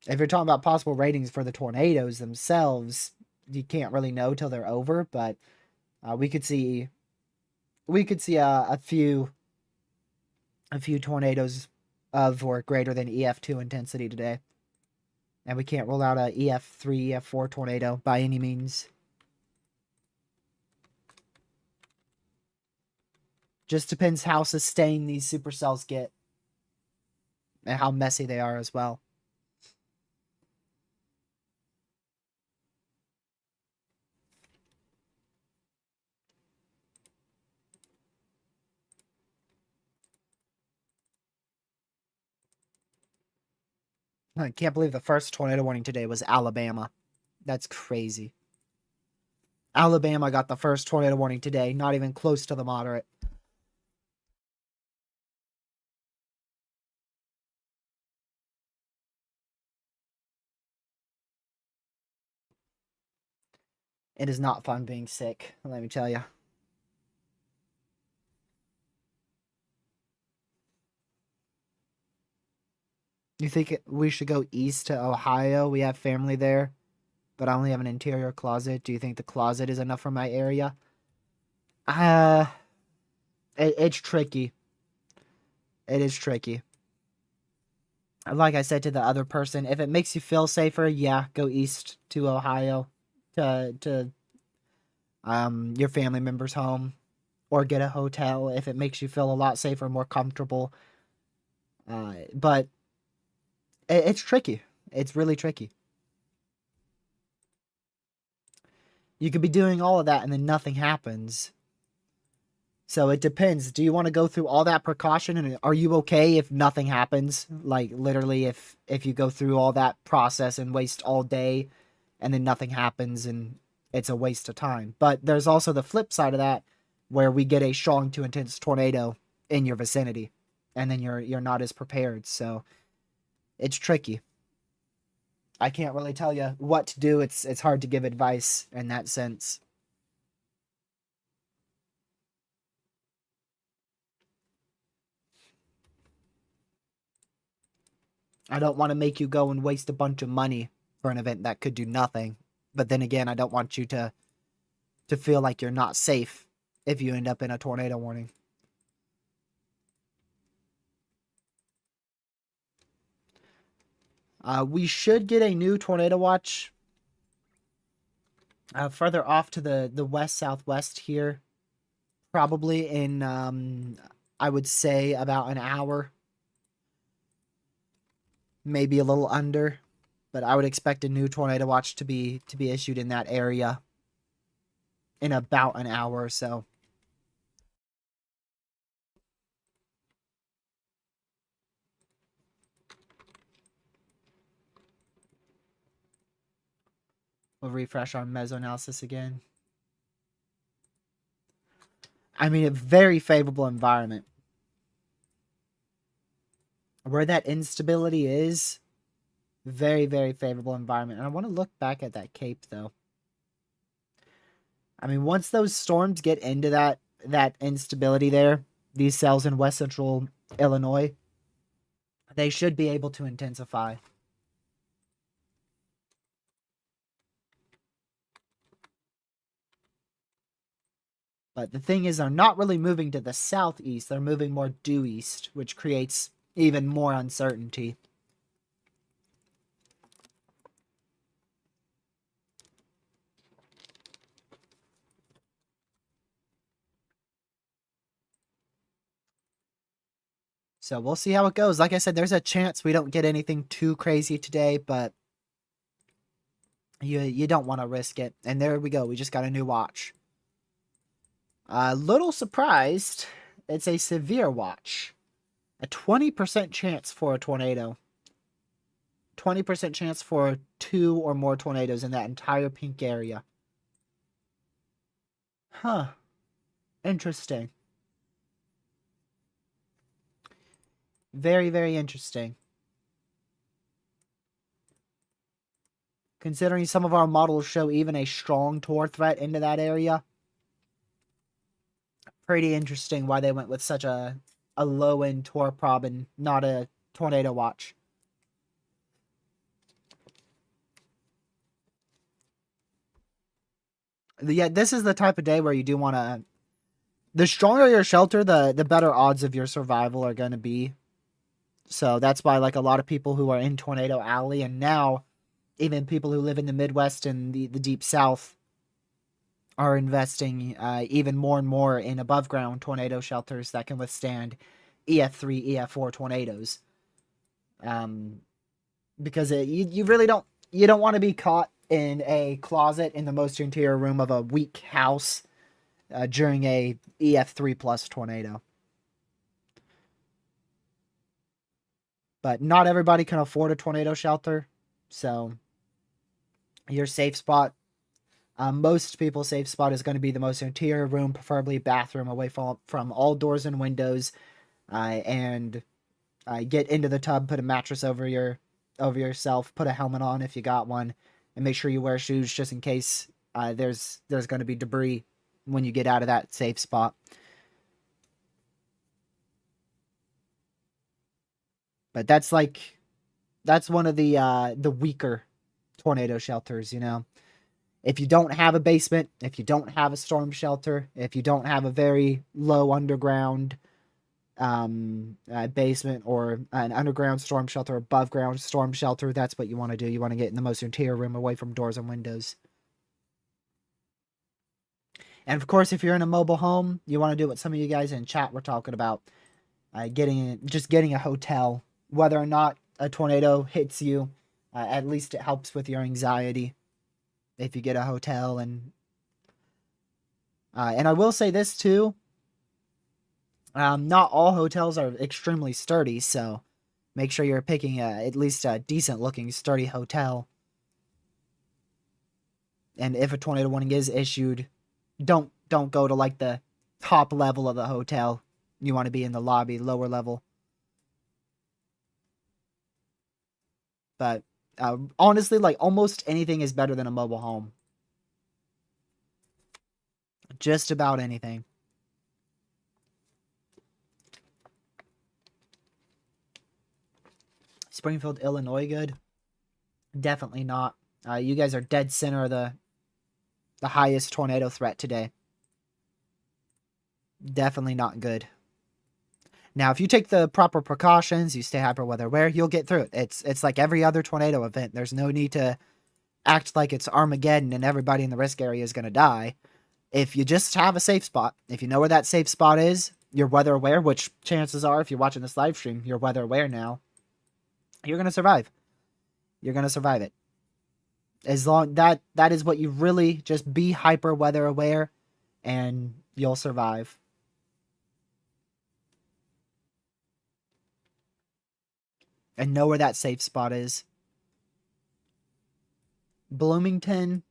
If you're talking about possible ratings for the tornadoes themselves, you can't really know till they're over. But we could see a few tornadoes of or greater than EF2 intensity today, and we can't rule out a EF3, EF4 tornado by any means. Just depends how sustained these supercells get and how messy they are as well. I can't believe the first tornado warning today was Alabama. That's crazy. Alabama got the first tornado warning today, not even close to the moderate. It is not fun being sick, let me tell you. You think we should go east to Ohio? We have family there, but I only have an interior closet. Do you think the closet is enough for my area? Uh, it's tricky. It is tricky. Like I said to the other person, if it makes you feel safer, yeah, go east to Ohio to your family member's home, or get a hotel if it makes you feel a lot safer, more comfortable. But it's tricky. It's really tricky. You could be doing all of that and then nothing happens. So it depends. Do you want to go through all that precaution, and are you okay if nothing happens? Like literally if you go through all that process and waste all day and then nothing happens and it's a waste of time. But there's also the flip side of that where we get a strong to intense tornado in your vicinity and then you're not as prepared. So it's tricky. I can't really tell you what to do. It's hard to give advice in that sense. I don't want to make you go and waste a bunch of money for an event that could do nothing. But then again, I don't want you to feel like you're not safe if you end up in a tornado warning. We should get a new tornado watch further off to the west southwest here, probably in I would say about an hour, maybe a little under. But I would expect a new tornado watch to be issued in that area in about an hour or so. We'll refresh our mesoanalysis again. I mean, a very favorable environment. Where that instability is, very, very favorable environment. And I want to look back at that cape, though. I mean, once those storms get into that instability there, these cells in west central Illinois, they should be able to intensify. But the thing is, they're not really moving to the southeast. They're moving more due east, which creates even more uncertainty. So we'll see how it goes. Like I said, there's a chance we don't get anything too crazy today, but you don't want to risk it. And there we go. We just got a new watch. A little surprised. It's a severe watch. A 20% chance for a tornado. 20% chance for 2 or more tornadoes in that entire pink area. Huh. Interesting. Very, very interesting. Considering some of our models show even a strong tor threat into that area. Pretty interesting why they went with such a low-end tor prob and not a tornado watch. Yeah, this is the type of day where you do want to... The stronger your shelter, the better odds of your survival are going to be. So that's why, like, a lot of people who are in Tornado Alley, and now even people who live in the Midwest and the Deep South are investing even more and more in above-ground tornado shelters that can withstand EF3, EF4 tornadoes. Because you really don't... You don't want to be caught in a closet in the most interior room of a weak house during a EF3 plus tornado. But not everybody can afford a tornado shelter, so your safe spot, most people's safe spot is going to be the most interior room, preferably bathroom, away from all doors and windows, and get into the tub, put a mattress over yourself, put a helmet on if you got one, and make sure you wear shoes just in case there's going to be debris when you get out of that safe spot. But that's one of the weaker tornado shelters, you know. If you don't have a basement, if you don't have a storm shelter, if you don't have a very low underground basement or an underground storm shelter, above ground storm shelter, that's what you want to do. You want to get in the most interior room away from doors and windows. And of course, if you're in a mobile home, you want to do what some of you guys in chat were talking about, getting a hotel. Whether or not a tornado hits you, at least it helps with your anxiety if you get a hotel. And I will say this too, not all hotels are extremely sturdy, so make sure you're picking at least a decent looking sturdy hotel. And if a tornado warning is issued, don't go to like the top level of the hotel. You want to be in the lobby, lower level. But honestly, like, almost anything is better than a mobile home. Just about anything. Springfield, Illinois, good? Definitely not. You guys are dead center of the highest tornado threat today. Definitely not good. Now, if you take the proper precautions, you stay hyper weather aware, you'll get through it. It's like every other tornado event. There's no need to act like it's Armageddon and everybody in the risk area is going to die. If you just have a safe spot, if you know where that safe spot is, you're weather aware, which chances are, if you're watching this live stream, you're weather aware now, you're going to survive. You're going to survive it. As long that is what you really just be hyper weather aware and you'll survive. And know where that safe spot is. Bloomington,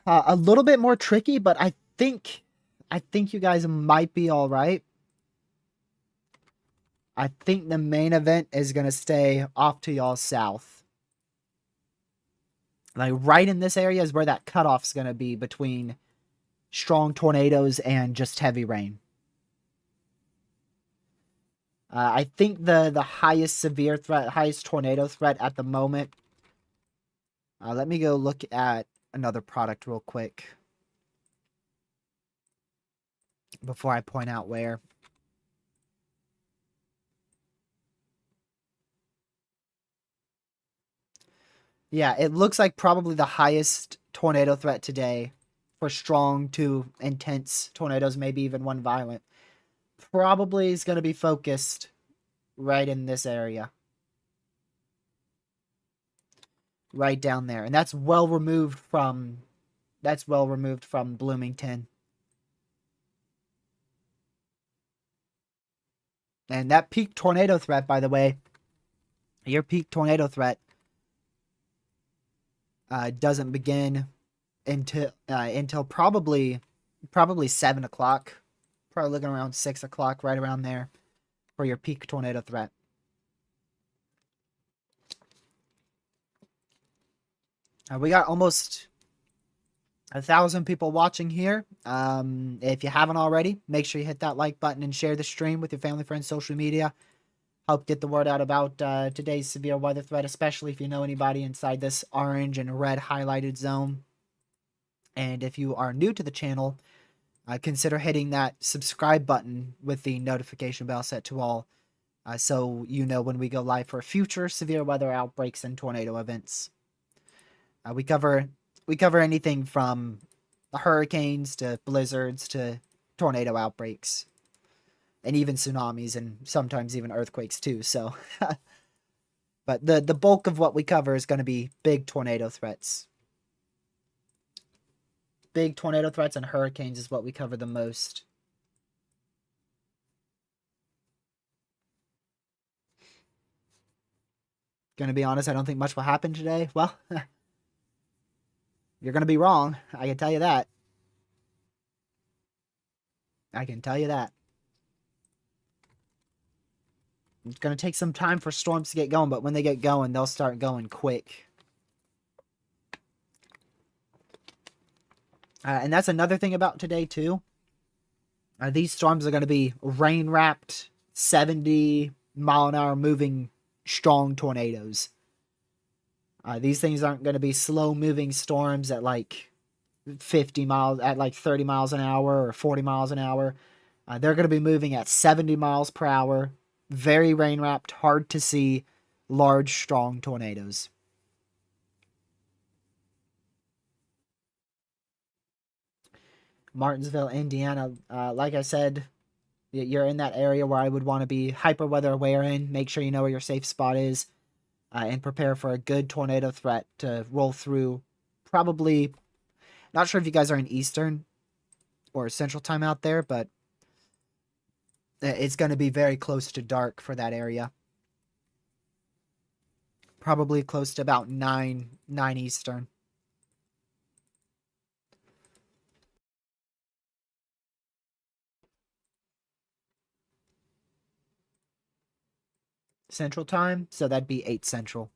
a little bit more tricky, but I think you guys might be all right. I think the main event is going to stay off to y'all south. Like right in this area is where that cutoff's going to be between strong tornadoes and just heavy rain. I think the highest severe threat, highest tornado threat at the moment. Let me go look at another product real quick before I point out where. Yeah, it looks like probably the highest tornado threat today for strong to intense tornadoes, maybe even one violent, probably is going to be focused right in this area. Right down there. And that's well removed from Bloomington. And that peak tornado threat, by the way, your peak tornado threat doesn't begin until probably 7 o'clock. Probably looking around 6 o'clock, right around there, for your peak tornado threat. We got almost 1,000 people watching here. If you haven't already, make sure you hit that like button and share the stream with your family, friends, social media. Help get the word out about today's severe weather threat, especially if you know anybody inside this orange and red highlighted zone. And if you are new to the channel, consider hitting that subscribe button with the notification bell set to all, so you know when we go live for future severe weather outbreaks and tornado events. We cover anything from hurricanes to blizzards to tornado outbreaks, and even tsunamis, and sometimes even earthquakes too. So, but the bulk of what we cover is going to be big tornado threats. Big tornado threats and hurricanes is what we cover the most. Gonna be honest, I don't think much will happen today. Well, you're gonna be wrong. I can tell you that. I can tell you that. It's gonna take some time for storms to get going, but when they get going, they'll start going quick. And that's another thing about today, too. These storms are going to be rain-wrapped, 70-mile-an-hour moving strong tornadoes. These things aren't going to be slow-moving storms at like 50 miles, at like 30 miles an hour or 40 miles an hour. They're going to be moving at 70 miles per hour, very rain-wrapped, hard to see, large, strong tornadoes. Martinsville, Indiana. Like I said, you're in that area where I would want to be hyper weather aware in. Make sure you know where your safe spot is, and prepare for a good tornado threat to roll through. Probably, not sure if you guys are in Eastern or Central Time out there, but it's going to be very close to dark for that area. Probably close to about 9 Eastern. Central Time, so that'd be 8 Central.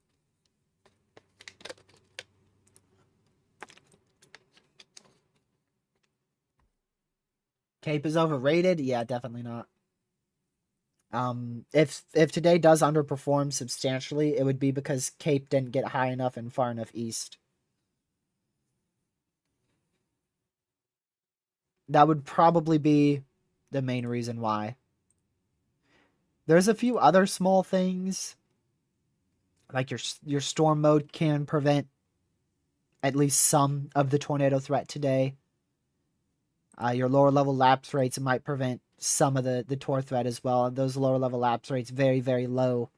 Cape is overrated? Yeah, definitely not. If today does underperform substantially, it would be because Cape didn't get high enough and far enough east. That would probably be the main reason why. There's a few other small things, like your storm mode can prevent at least some of the tornado threat today. Your lower level lapse rates might prevent some of the tor threat as well. Those lower level lapse rates very, very low.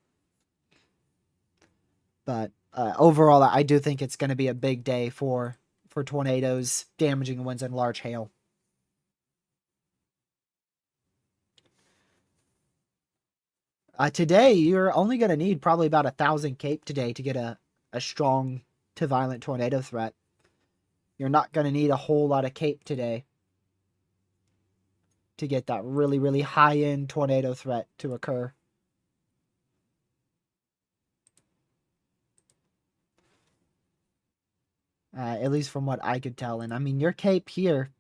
But overall, I do think it's going to be a big day for tornadoes, damaging winds, and large hail. Today, you're only going to need probably about 1,000 cape today to get a strong to violent tornado threat. You're not going to need a whole lot of cape today to get that really, really high-end tornado threat to occur. At least from what I could tell. And I mean, your cape here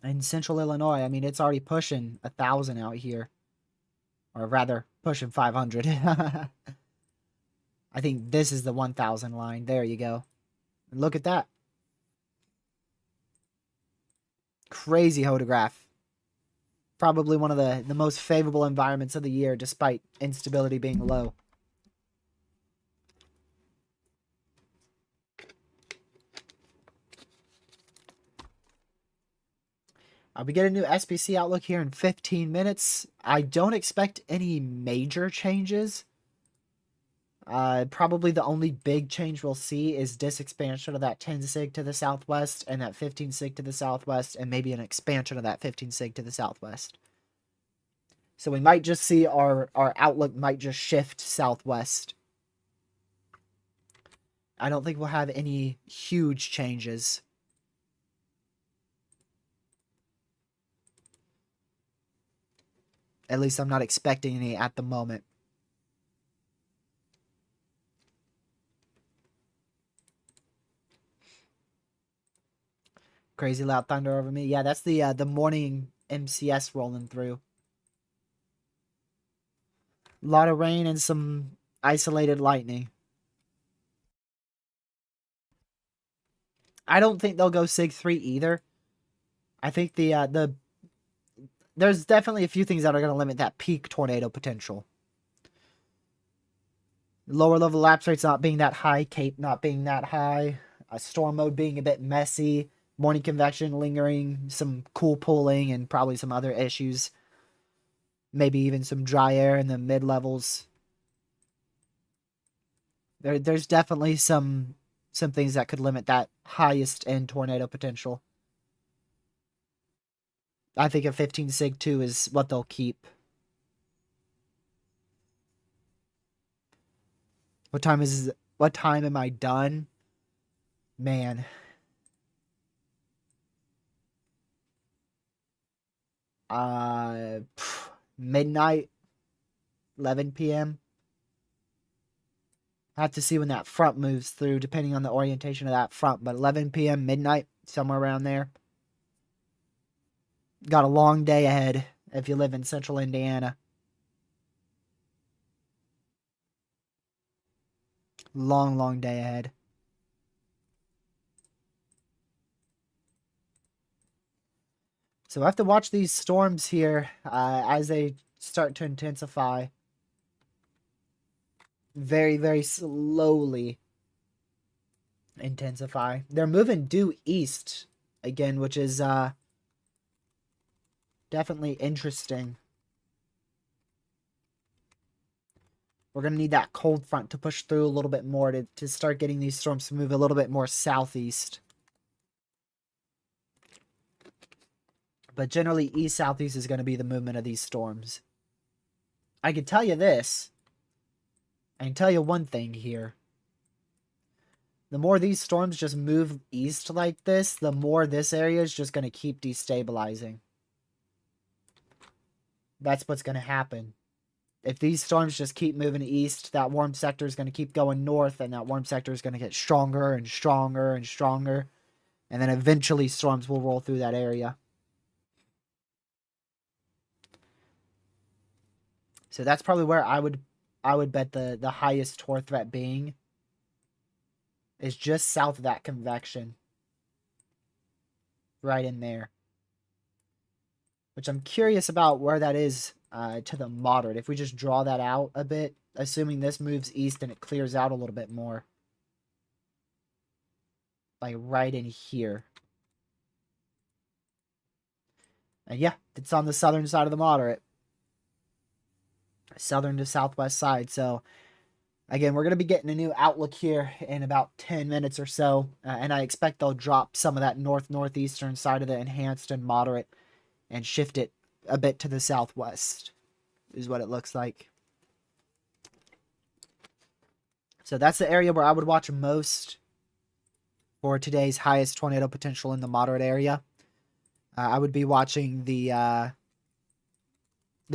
in central Illinois, I mean, it's already pushing 1,000 out here. Or rather, pushing 500. I think this is the 1,000 line. There you go. And look at that. Crazy photograph. Probably one of the most favorable environments of the year, despite instability being low. We get a new SPC outlook here in 15 minutes. I don't expect any major changes. Probably the only big change we'll see is this expansion of that 10 sig to the southwest and that 15 sig to the southwest, and maybe an expansion of that 15 sig to the southwest. So we might just see our outlook might just shift southwest. I don't think we'll have any huge changes. At least I'm not expecting any at the moment. Crazy loud thunder over me. Yeah, that's the morning MCS rolling through. A lot of rain and some isolated lightning. I don't think they'll go Sig 3 either. I think there's definitely a few things that are going to limit that peak tornado potential. Lower level lapse rates not being that high, cape not being that high, storm mode being a bit messy, morning convection lingering, some cool pooling, and probably some other issues. Maybe even some dry air in the mid levels. There's definitely some things that could limit that highest end tornado potential. I think a 15 sig 2 is what they'll keep. What time am I done? Man. Midnight, 11 p.m. I have to see when that front moves through, depending on the orientation of that front. But 11 p.m., midnight, somewhere around there. Got a long day ahead if you live in central Indiana. Long, long day ahead. So I have to watch these storms here as they start to intensify. Very, very slowly intensify. They're moving due east again, which is definitely interesting. We're going to need that cold front to push through a little bit more to start getting these storms to move a little bit more southeast. But generally, east-southeast is going to be the movement of these storms. I can tell you this. I can tell you one thing here. The more these storms just move east like this, the more this area is just going to keep destabilizing. That's what's going to happen. If these storms just keep moving east, that warm sector is going to keep going north, and that warm sector is going to get stronger and stronger and stronger. And then eventually storms will roll through that area. So that's probably where I would bet the highest tor threat being is just south of that convection. Right in there. Which I'm curious about where that is to the moderate. If we just draw that out a bit, assuming this moves east and it clears out a little bit more. Like right in here. And yeah, it's on the southern side of the moderate. Southern to southwest side. So Again, we're going to be getting a new outlook here in about 10 minutes or so, and I expect they'll drop some of that northeastern side of the enhanced and moderate and shift it a bit to the southwest, is what it looks like. So that's the area where I would watch most for today's highest tornado potential in the moderate area. I would be watching the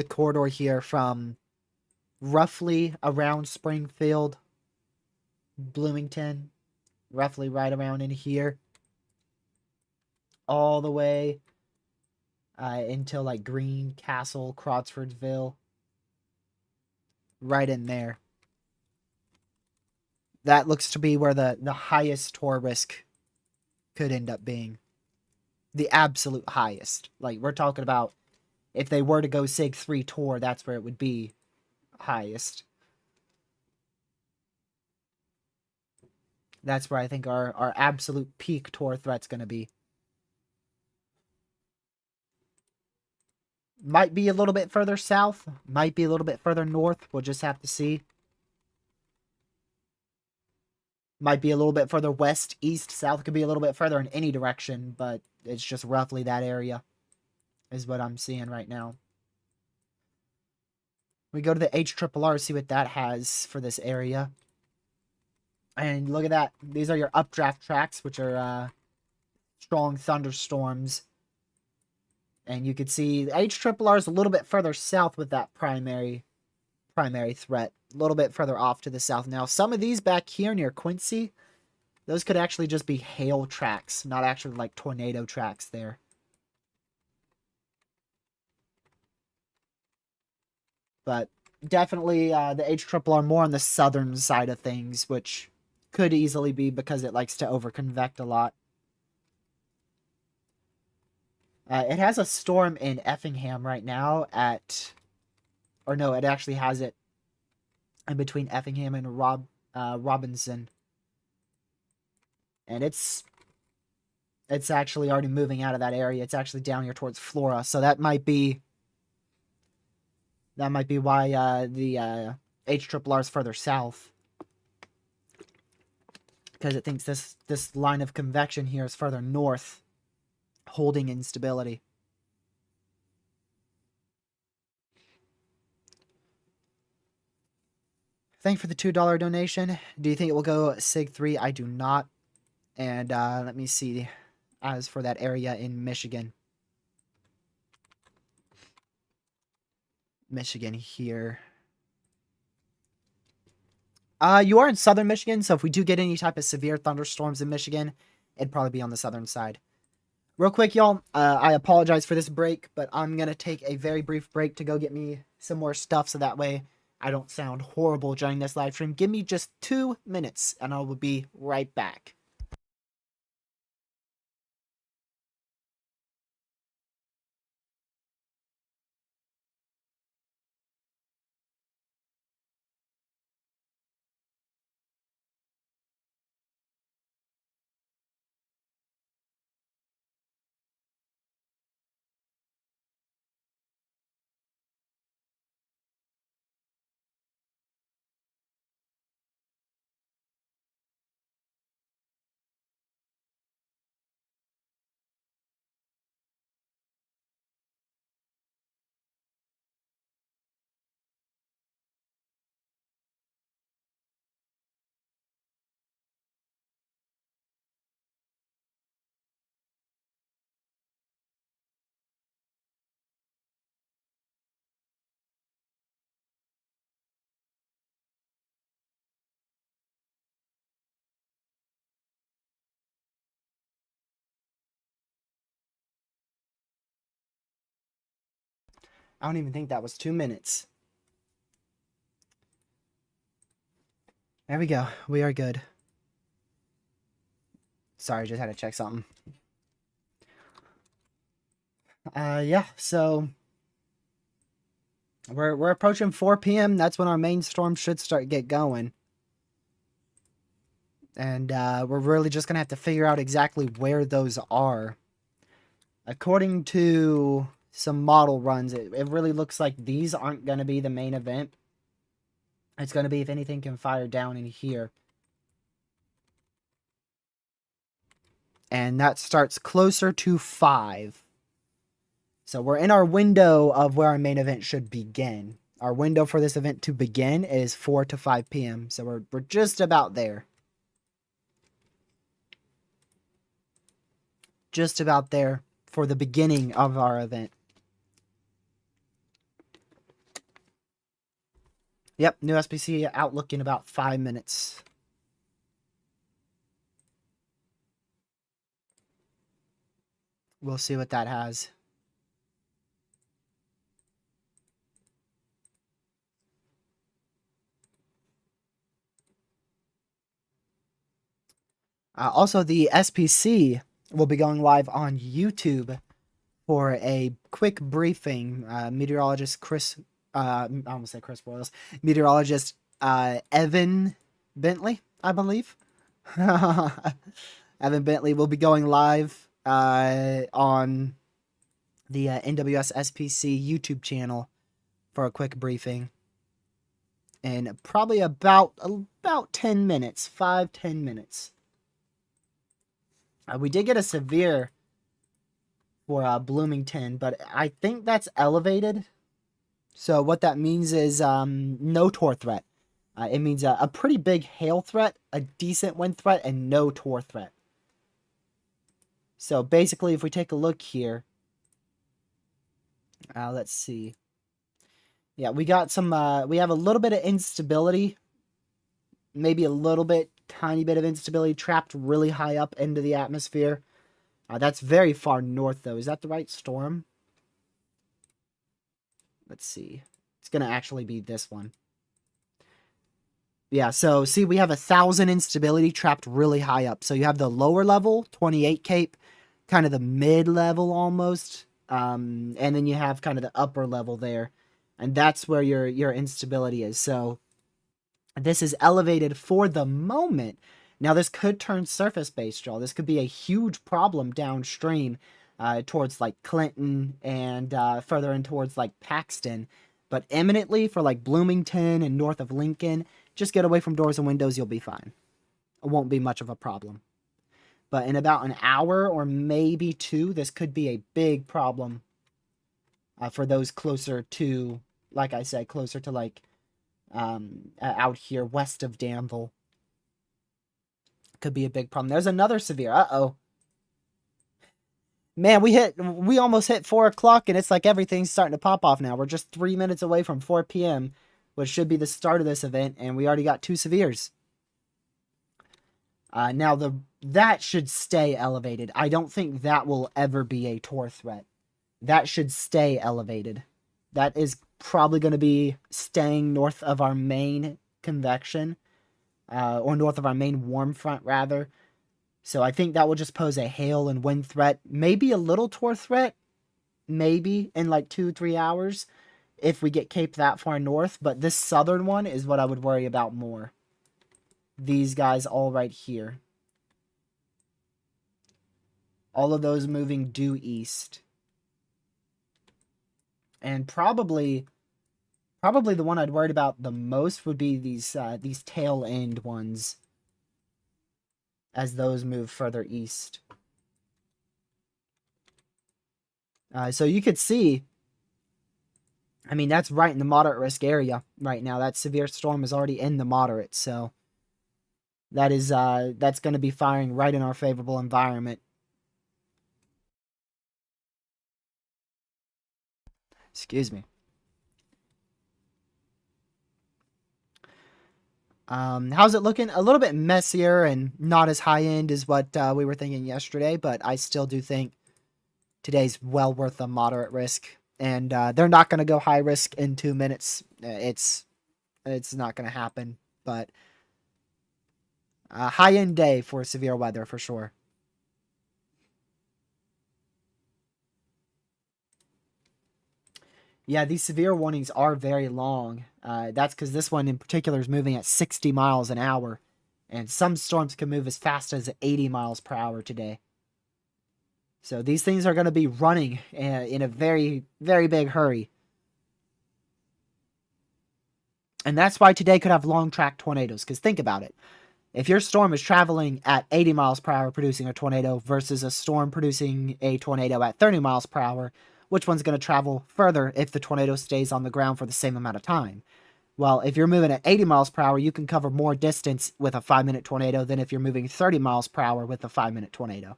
corridor here from roughly around Springfield, Bloomington, roughly right around in here, all the way until like Greencastle, Crawfordsville, right in there. That looks to be where the highest tor risk could end up being. The absolute highest. Like, we're talking about if they were to go Sig 3 tor, that's where it would be highest. That's where I think our absolute peak tor threat's going to be. Might be a little bit further south. Might be a little bit further north. We'll just have to see. Might be a little bit further west, east, south. Could be a little bit further in any direction, but it's just roughly that area is what I'm seeing right now. We go to the HRRR, see what that has for this area. And look at that. These are your updraft tracks, which are strong thunderstorms. And you can see the HRRR is a little bit further south with that primary threat. A little bit further off to the south. Now, some of these back here near Quincy, those could actually just be hail tracks, not actually like tornado tracks there. But definitely the HRRR more on the southern side of things, which could easily be because it likes to overconvect a lot. It has a storm in Effingham right now or no, it actually has it in between Effingham and Robinson. And it's actually already moving out of that area. It's actually down here towards Flora. So that might be why the HRRR is further south. Because it thinks this line of convection here is further north, holding instability. Thank you for the $2 donation. Do you think it will go Sig 3? I do not. And let me see. As for that area in Michigan. Michigan here. You are in southern Michigan, so if we do get any type of severe thunderstorms in Michigan, it'd probably be on the southern side. Real quick, y'all, I apologize for this break, but I'm going to take a very brief break to go get me some more stuff so that way I don't sound horrible during this live stream. Give me just 2 minutes, and I will be right back. I don't even think that was 2 minutes. There we go. We are good. Sorry, just had to check something. Yeah, so we're approaching 4 p.m. That's when our main storm should get going. And we're really just going to have to figure out exactly where those are. According to some model runs, it really looks like these aren't going to be the main event. It's going to be if anything can fire down in here. And that starts closer to 5. So we're in our window of where our main event should begin. Our window for this event to begin is 4 to 5 p.m. So we're just about there. Just about there for the beginning of our event. Yep, new SPC outlook in about 5 minutes. We'll see what that has. Also, the SPC will be going live on YouTube for a quick briefing. Meteorologist Chris, I almost say Chris Boyles, meteorologist Evan Bentley, I believe. Evan Bentley will be going live on the NWS SPC YouTube channel for a quick briefing. In probably about 10 minutes, 5-10 minutes. We did get a severe for Bloomington, but I think that's elevated. So what that means is no Tor threat. It means a pretty big hail threat, a decent wind threat, and no Tor threat. So basically, if we take a look here, let's see. Yeah, we got some, we have a little bit of instability, maybe a little bit, tiny bit of instability trapped really high up into the atmosphere. That's very far north, though. Is that the right storm? Let's see. It's going to actually be this one. Yeah, so see, we have 1,000 instability trapped really high up. So you have the lower level, 28 Cape, kind of the mid-level almost. And then you have kind of the upper level there. And that's where your instability is. So this is elevated for the moment. Now, this could turn surface-based, y'all. This could be a huge problem downstream towards, like, Clinton and further in towards, like, Paxton. But imminently for, like, Bloomington and north of Lincoln, just get away from doors and windows, you'll be fine. It won't be much of a problem. But in about an hour or maybe 2, this could be a big problem for those closer to, like I said, closer to, like, out here west of Danville. Could be a big problem. There's another severe. Uh-oh. Man, we almost hit 4 o'clock, and it's like everything's starting to pop off now. We're just 3 minutes away from 4 p.m., which should be the start of this event, and we already got 2 severes. Now, that should stay elevated. I don't think that will ever be a Tor threat. That should stay elevated. That is probably going to be staying north of our main convection. Or north of our main warm front, rather. So I think that will just pose a hail and wind threat. Maybe a little Tor threat. Maybe in like 2-3 hours. If we get Cape that far north. But this southern one is what I would worry about more. These guys all right here. All of those moving due east. And probably the one I'd worried about the most would be these tail end ones as those move further east. So you could see, I mean, that's right in the moderate risk area right now. That severe storm is already in the moderate, so that is that's going to be firing right in our favorable environment. Excuse me. How's it looking? A little bit messier and not as high end as what we were thinking yesterday, but I still do think today's well worth a moderate risk. And they're not going to go high risk in 2 minutes. It's not going to happen, but a high end day for severe weather for sure. Yeah, these severe warnings are very long. That's because this one in particular is moving at 60 miles an hour. And some storms can move as fast as 80 miles per hour today. So these things are going to be running in a very, very big hurry. And that's why today could have long track tornadoes. Because think about it. If your storm is traveling at 80 miles per hour producing a tornado versus a storm producing a tornado at 30 miles per hour, which one's going to travel further if the tornado stays on the ground for the same amount of time? Well, if you're moving at 80 miles per hour, you can cover more distance with a 5-minute tornado than if you're moving 30 miles per hour with a 5-minute tornado.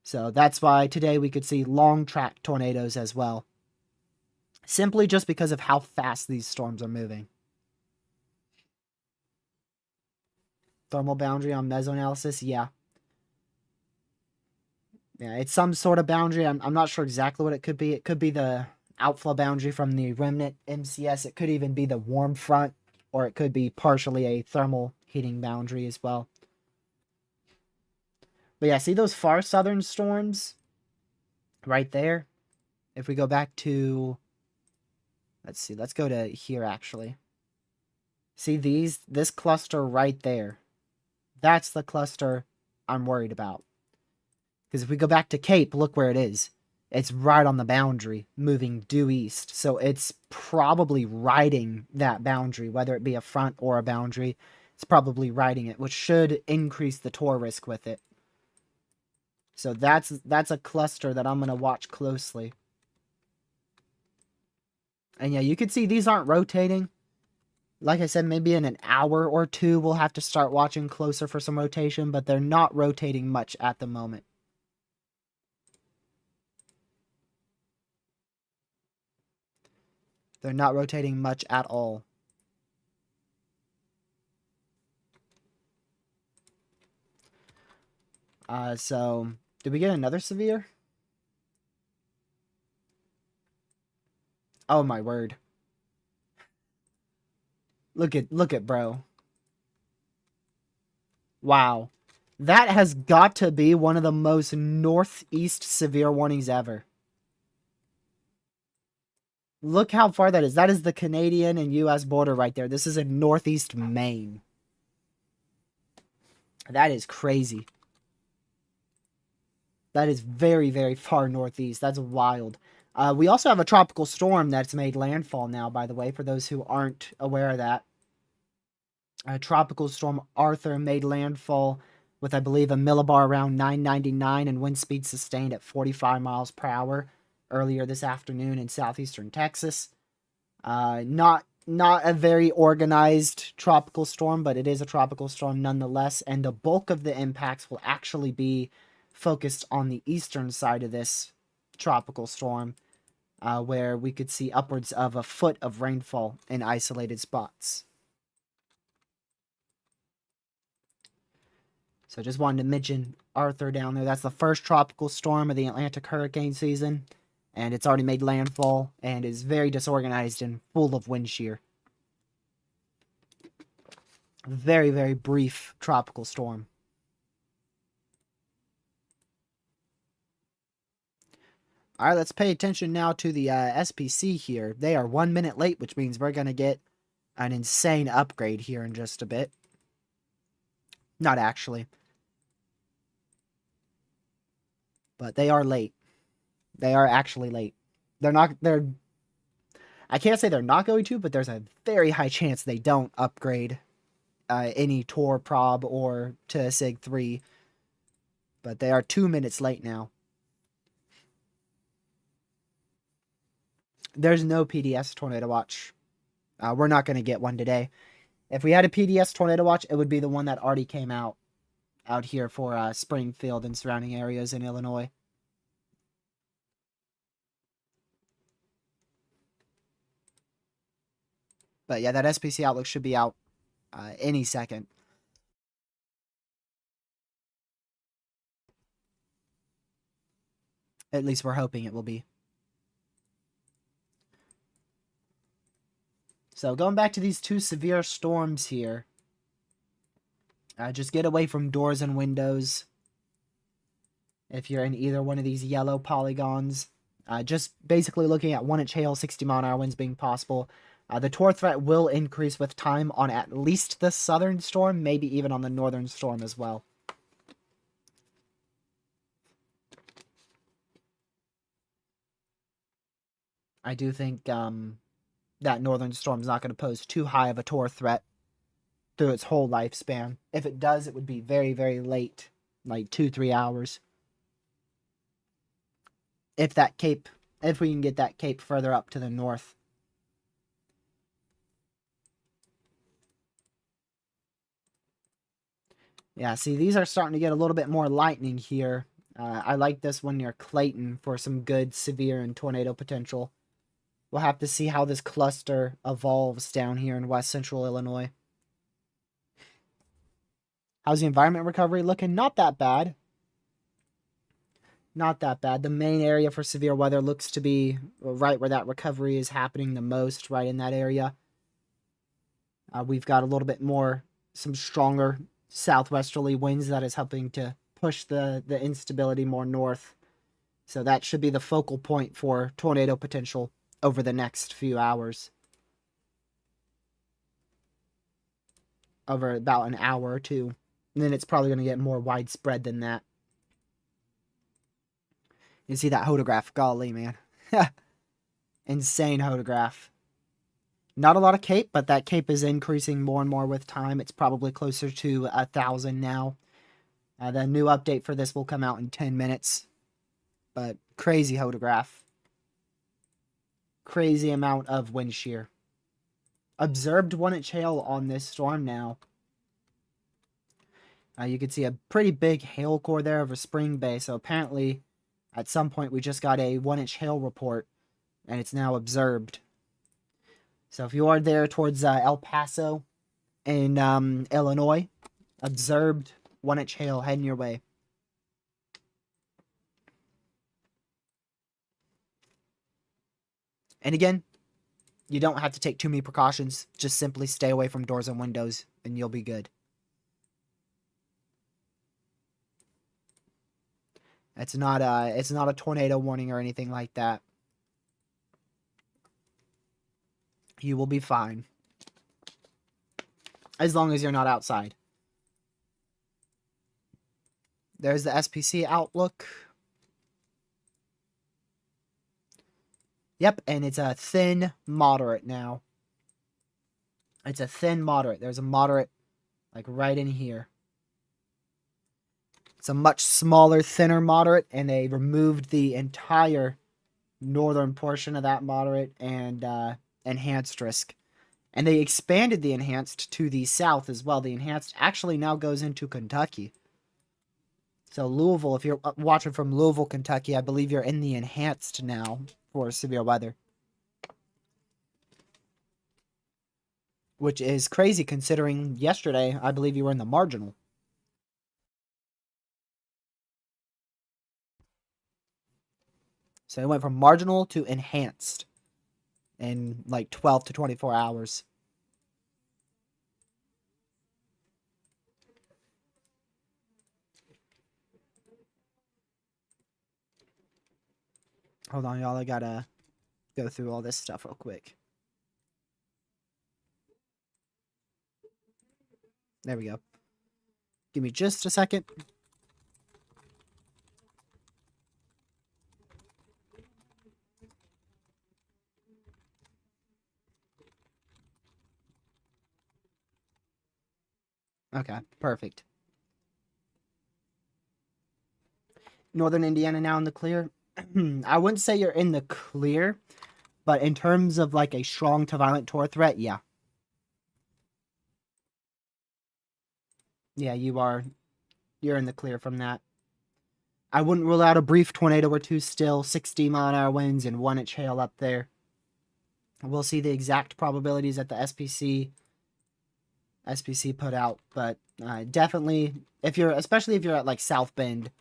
So that's why today we could see long track tornadoes as well. Simply just because of how fast these storms are moving. Thermal boundary on mesoanalysis, yeah. Yeah, it's some sort of boundary. I'm not sure exactly what it could be. It could be the outflow boundary from the remnant MCS. It could even be the warm front, or it could be partially a thermal heating boundary as well. But yeah, see those far southern storms right there? If we go back to, let's see, let's go to here actually. See this cluster right there. That's the cluster I'm worried about. Because if we go back to Cape, look where it is. It's right on the boundary, moving due east. So it's probably riding that boundary, whether it be a front or a boundary. It's probably riding it, which should increase the tour risk with it. So that's a cluster that I'm going to watch closely. And yeah, you can see these aren't rotating. Like I said, maybe in an hour or two, we'll have to start watching closer for some rotation, but they're not rotating much at the moment. They're not rotating much at all. So, did we get another severe? Oh my word. Look at bro. Wow. That has got to be one of the most northeast severe warnings ever. Look how far that is. That is the Canadian and US border right there. This is in northeast Maine. That is crazy. That is very, very far northeast. That's wild. We also have a tropical storm that's made landfall now, by the way, for those who aren't aware of that. Tropical storm Arthur made landfall with, I believe, a millibar around 999 and wind speed sustained at 45 miles per hour earlier this afternoon in southeastern Texas. Not a very organized tropical storm, but it is a tropical storm nonetheless, and the bulk of the impacts will actually be focused on the eastern side of this tropical storm, where we could see upwards of a foot of rainfall in isolated spots. So just wanted to mention Arthur down there. That's the first tropical storm of the Atlantic hurricane season, and it's already made landfall and is very disorganized and full of wind shear. Very, very brief tropical storm. All right, let's pay attention now to the SPC here. They are 1 minute late, which means we're going to get an insane upgrade here in just a bit. Not actually. But they are late. They are actually late. I can't say they're not going to, but there's a very high chance they don't upgrade any Tor prob or to SIG 3. But they are 2 minutes late now. There's no PDS Tornado Watch. We're not going to get one today. If we had a PDS Tornado Watch, it would be the one that already came out here for Springfield and surrounding areas in Illinois. But yeah, that SPC Outlook should be out any second. At least we're hoping it will be. So going back to these two severe storms here. Just get away from doors and windows if you're in either one of these yellow polygons. Just basically looking at 1-inch hail, 60-mile-an-hour winds being possible. The Tor threat will increase with time on at least the southern storm, maybe even on the northern storm as well. I do think that northern storm's not going to pose too high of a tor threat through its whole lifespan. If it does, it would be very, very late, like 2-3 hours. If we can get that cape further up to the north. Yeah, see, these are starting to get a little bit more lightning here. I like this one near Clayton for some good severe and tornado potential. We'll have to see how this cluster evolves down here in west central Illinois. How's the environment recovery looking? Not that bad. Not that bad. The main area for severe weather looks to be right where that recovery is happening the most, right in that area. We've got a little bit more, some stronger southwesterly winds that is helping to push the instability more north. So that should be the focal point for tornado potential over the next few hours. Over about an hour or two. And then it's probably going to get more widespread than that. You see that photograph? Golly, man. Insane photograph. Not a lot of cape, but that cape is increasing more and more with time. It's probably closer to 1,000 now. The new update for this will come out in 10 minutes. But crazy photograph. Crazy amount of wind shear. Observed 1-inch hail on this storm now. You can see a pretty big hail core there over Spring Bay. So apparently, at some point, we just got a 1-inch hail report. And it's now observed. So if you are there towards El Paso in Illinois, observed 1-inch hail heading your way. And again, you don't have to take too many precautions. Just simply stay away from doors and windows, and you'll be good. It's not a tornado warning or anything like that. You will be fine. As long as you're not outside. There's the SPC outlook. Yep, and it's a thin moderate now. It's a thin moderate. There's a moderate like right in here. It's a much smaller, thinner moderate, and they removed the entire northern portion of that moderate and enhanced risk. And they expanded the enhanced to the south as well. The enhanced actually now goes into Kentucky. So Louisville, if you're watching from Louisville, Kentucky, I believe you're in the enhanced now for severe weather. Which is crazy considering yesterday, I believe you were in the marginal. So it went from marginal to enhanced in like 12 to 24 hours. Hold on, y'all. I gotta go through all this stuff real quick. There we go. Give me just a second. Okay, perfect. Northern Indiana now in the clear. I wouldn't say you're in the clear, but in terms of like a strong to violent tor threat, yeah. Yeah, you are. You're in the clear from that. I wouldn't rule out a brief tornado or two still. 60-mile-an-hour winds and 1-inch hail up there. We'll see the exact probabilities that the SPC put out, but definitely, especially if you're at like South Bend,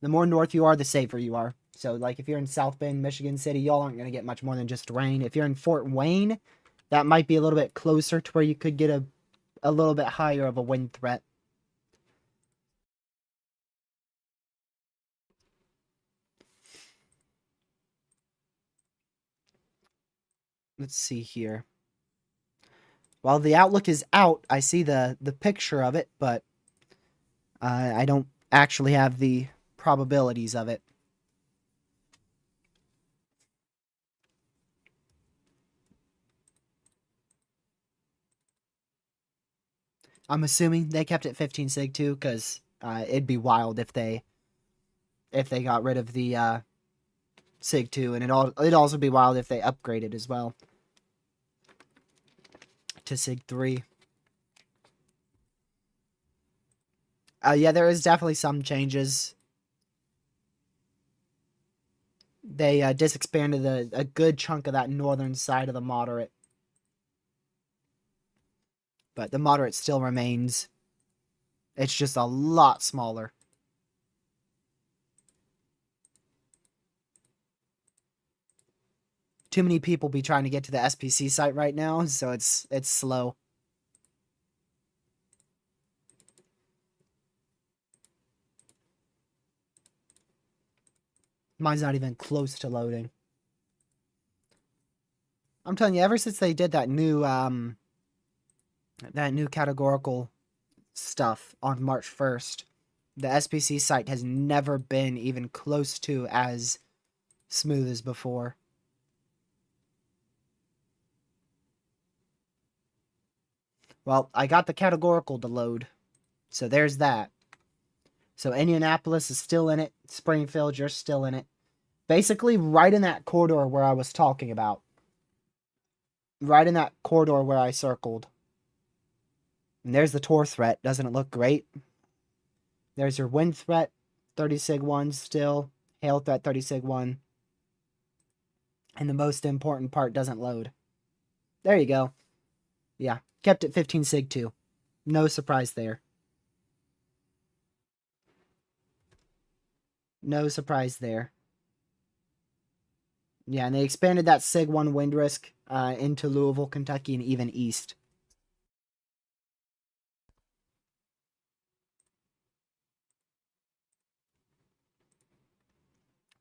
the more north you are, the safer you are. So like if you're in South Bend, Michigan City, y'all aren't going to get much more than just rain. If you're in Fort Wayne, that might be a little bit closer to where you could get a little bit higher of a wind threat. Let's see here. While the outlook is out, I see the picture of it, but I don't actually have the probabilities of it. I'm assuming they kept it 15 sig too, because it'd be wild if they got rid of the sig 2, and it'd also be wild if they upgraded as well to sig 3. Yeah, there is definitely some changes. They disexpanded a good chunk of that northern side of the moderate. But the moderate still remains. It's just a lot smaller. Too many people be trying to get to the SPC site right now, so it's slow. Mine's not even close to loading. I'm telling you, ever since they did that new categorical stuff on March 1st, the SPC site has never been even close to as smooth as before. Well, I got the categorical to load, so there's that. So Indianapolis is still in it. Springfield, you're still in it. Basically, right in that corridor where I was talking about. Right in that corridor where I circled. And there's the Tor threat. Doesn't it look great? There's your wind threat, 30 sig 1 still. Hail threat, 30 sig 1. And the most important part doesn't load. There you go. Yeah, kept it 15 sig 2. No surprise there. No surprise there. Yeah, and they expanded that sig 1 wind risk into Louisville, Kentucky, and even east.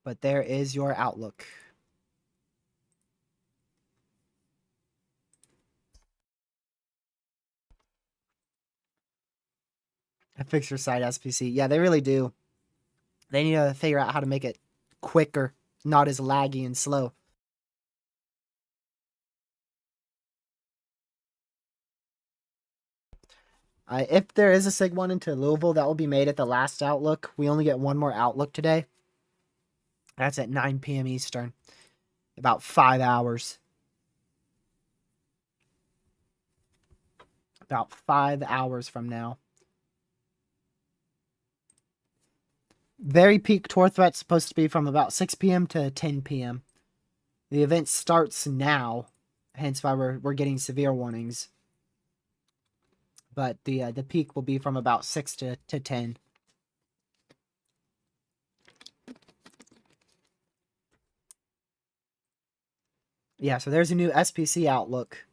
But there is your outlook. A fixer side SPC. Yeah, they really do. They need to figure out how to make it quicker, not as laggy and slow. If there is a SIG 1 into Louisville, that will be made at the last outlook. We only get one more outlook today. That's at 9 p.m. Eastern. About 5 hours. About 5 hours from now. Very peak Tor threat supposed to be from about 6 p.m. to 10 p.m. The event starts now, hence why we're getting severe warnings. But the peak will be from about 6 to 10. Yeah, so there's a new SPC outlook.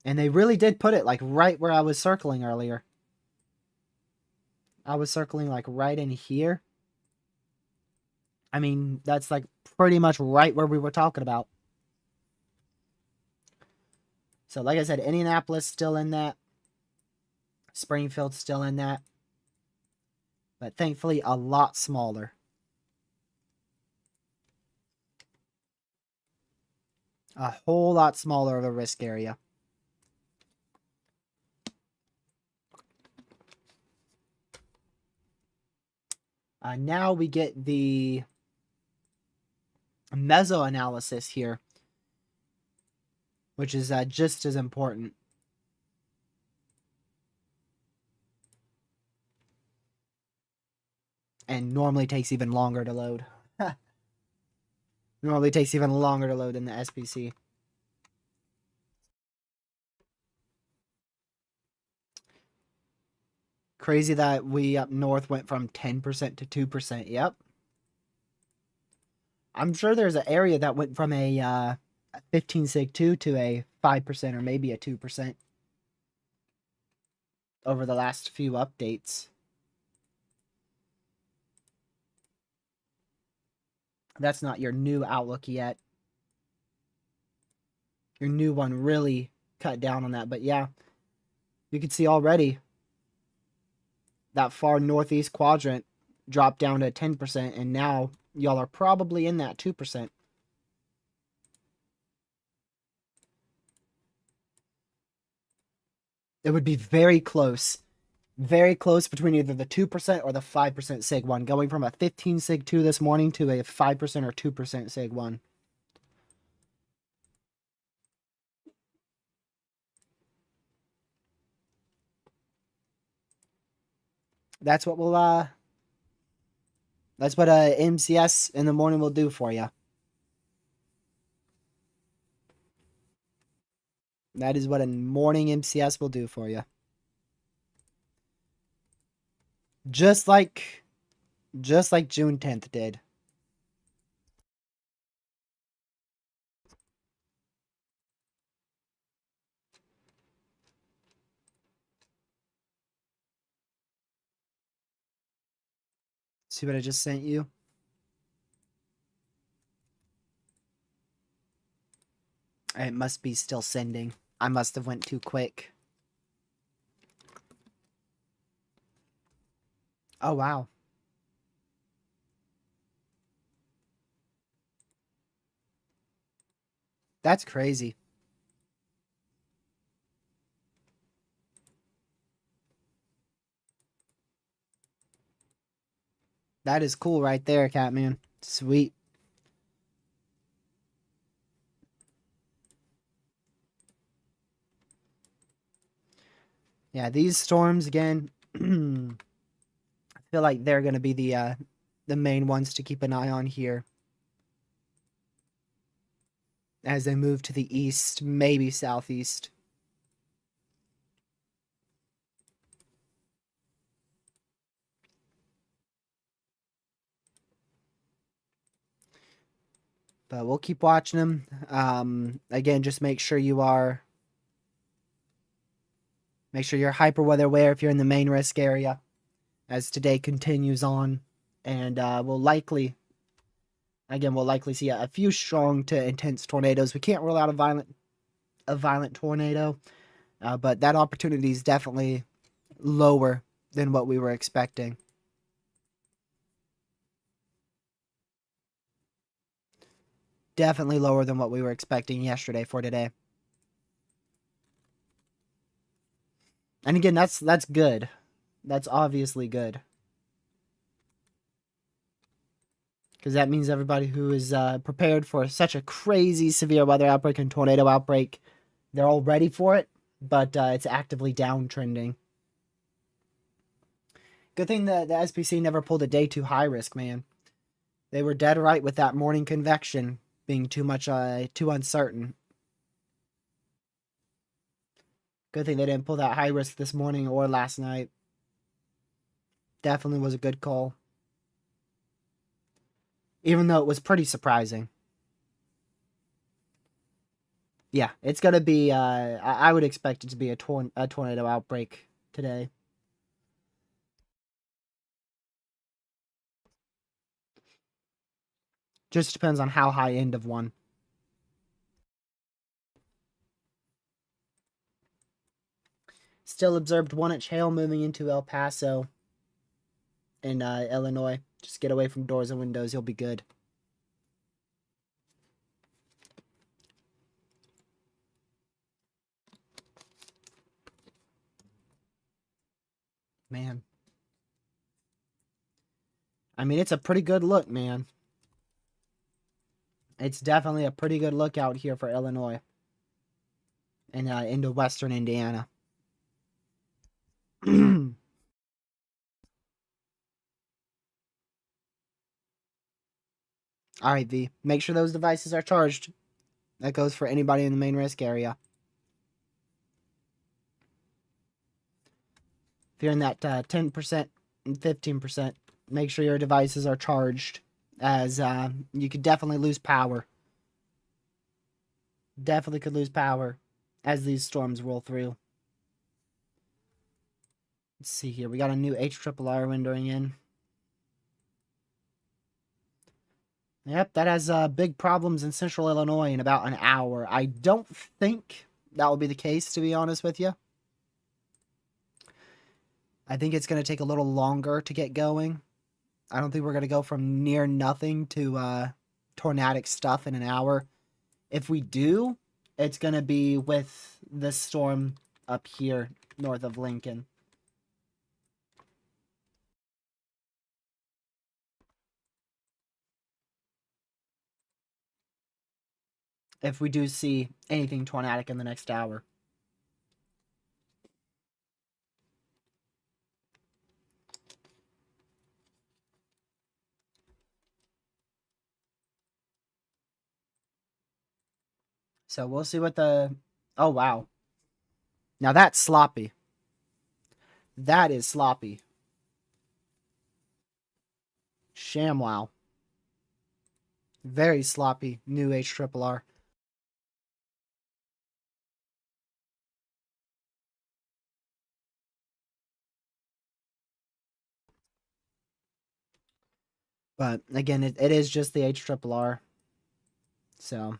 And they really did put it like right where I was circling earlier. I was circling like right in here. I mean, that's like pretty much right where we were talking about. So like I said, Indianapolis still in that. Springfield still in that. But thankfully a lot smaller. A whole lot smaller of a risk area. Now we get the meso analysis here, which is just as important. And normally takes even longer to load. Normally takes even longer to load than the SPC. Crazy that we up north went from 10% to 2%. Yep. I'm sure there's an area that went from a 15 sig 2 to a 5% or maybe a 2% over the last few updates. That's not your new outlook yet. Your new one really cut down on that. But yeah, you can see already that far northeast quadrant dropped down to 10%, and now y'all are probably in that 2%. It would be very close. Very close between either the 2% or the 5% SIG one, going from a 15 SIG 2 this morning to a 5% or 2% SIG 1. That's what that's what MCS in the morning will do for you. That is what a morning MCS will do for you. Just like June 10th did. See what I just sent you? It must be still sending. I must have went too quick. Oh, wow. That's crazy. That is cool right there, Catman. Sweet. Yeah, these storms again. I feel like they're gonna be the main ones to keep an eye on here as they move to the east, maybe southeast. But we'll keep watching them. Again, just make sure you're hyper weather aware if you're in the main risk area as today continues on, and we'll likely see a few strong to intense tornadoes. We can't rule out a violent tornado, but that opportunity is definitely lower than what we were expecting. Definitely lower than what we were expecting yesterday for today. And again, that's good. That's obviously good. Because that means everybody who is prepared for such a crazy severe weather outbreak and tornado outbreak, they're all ready for it, but it's actively downtrending. Good thing that the SPC never pulled a day 2 high risk, man. They were dead right with that morning convection being too uncertain. Good thing they didn't pull that high risk this morning or last night. Definitely was a good call. Even though it was pretty surprising. Yeah, it's going to be, I would expect it to be a tornado outbreak today. Just depends on how high end of one. Still observed 1-inch hail moving into El Paso in Illinois. Just get away from doors and windows. You'll be good. Man. I mean, it's a pretty good look, man. It's definitely a pretty good look out here for Illinois. And into western Indiana. Alright, V. Make sure those devices are charged. That goes for anybody in the main risk area. If you're in that 10% and 15%, make sure your devices are charged, as you could definitely lose power. Definitely could lose power as these storms roll through. Let's see here. We got a new HRRR windowing in. Yep, that has big problems in central Illinois in about an hour. I don't think that will be the case, to be honest with you. I think it's going to take a little longer to get going. I don't think we're going to go from near nothing to tornadic stuff in an hour. If we do, it's going to be with this storm up here north of Lincoln. If we do see anything tornadic in the next hour. So we'll see what the... Oh, wow. Now that's sloppy. That is sloppy. ShamWow. Very sloppy new HRRR. But again, it is just the HRRR. So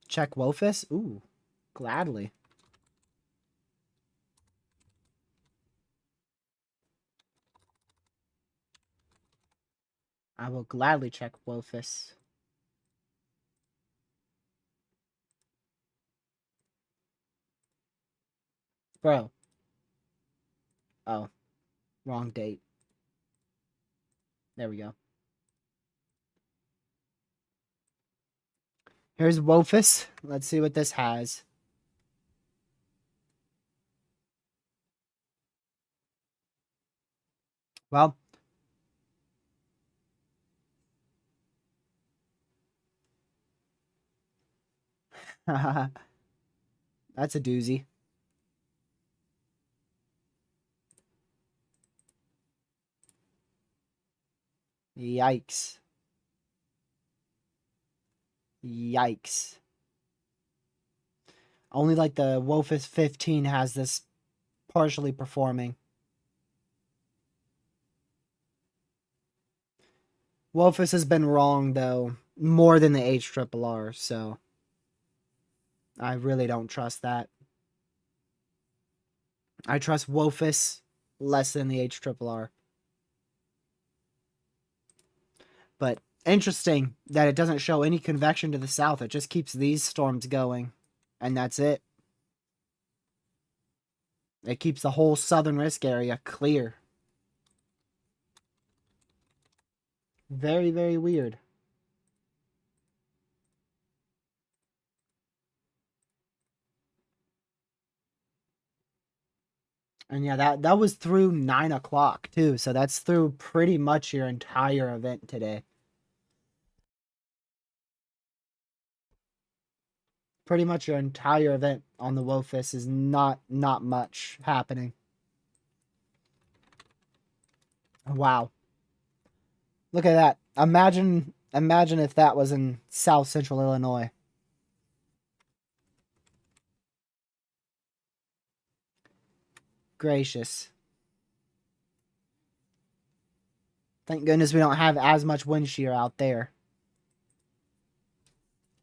check WOFIS. Ooh, gladly. I will gladly check WOFIS. Bro. Oh, wrong date. There we go. Here's WOFIS. Let's see what this has. Well, that's a doozy. Yikes. Yikes. Only like the WOFIS 15 has this partially performing. WOFIS has been wrong, though, more than the HRRR, so I really don't trust that. I trust WOFIS less than the HRRR. But interesting that it doesn't show any convection to the south. It just keeps these storms going, and that's it. It keeps the whole southern risk area clear. Very, very weird. And yeah, that was through 9 o'clock too. So that's through pretty much your entire event today. Pretty much your entire event on the WOFIS is not much happening. Wow. Look at that. Imagine if that was in South Central Illinois. Gracious. Thank goodness we don't have as much wind shear out there.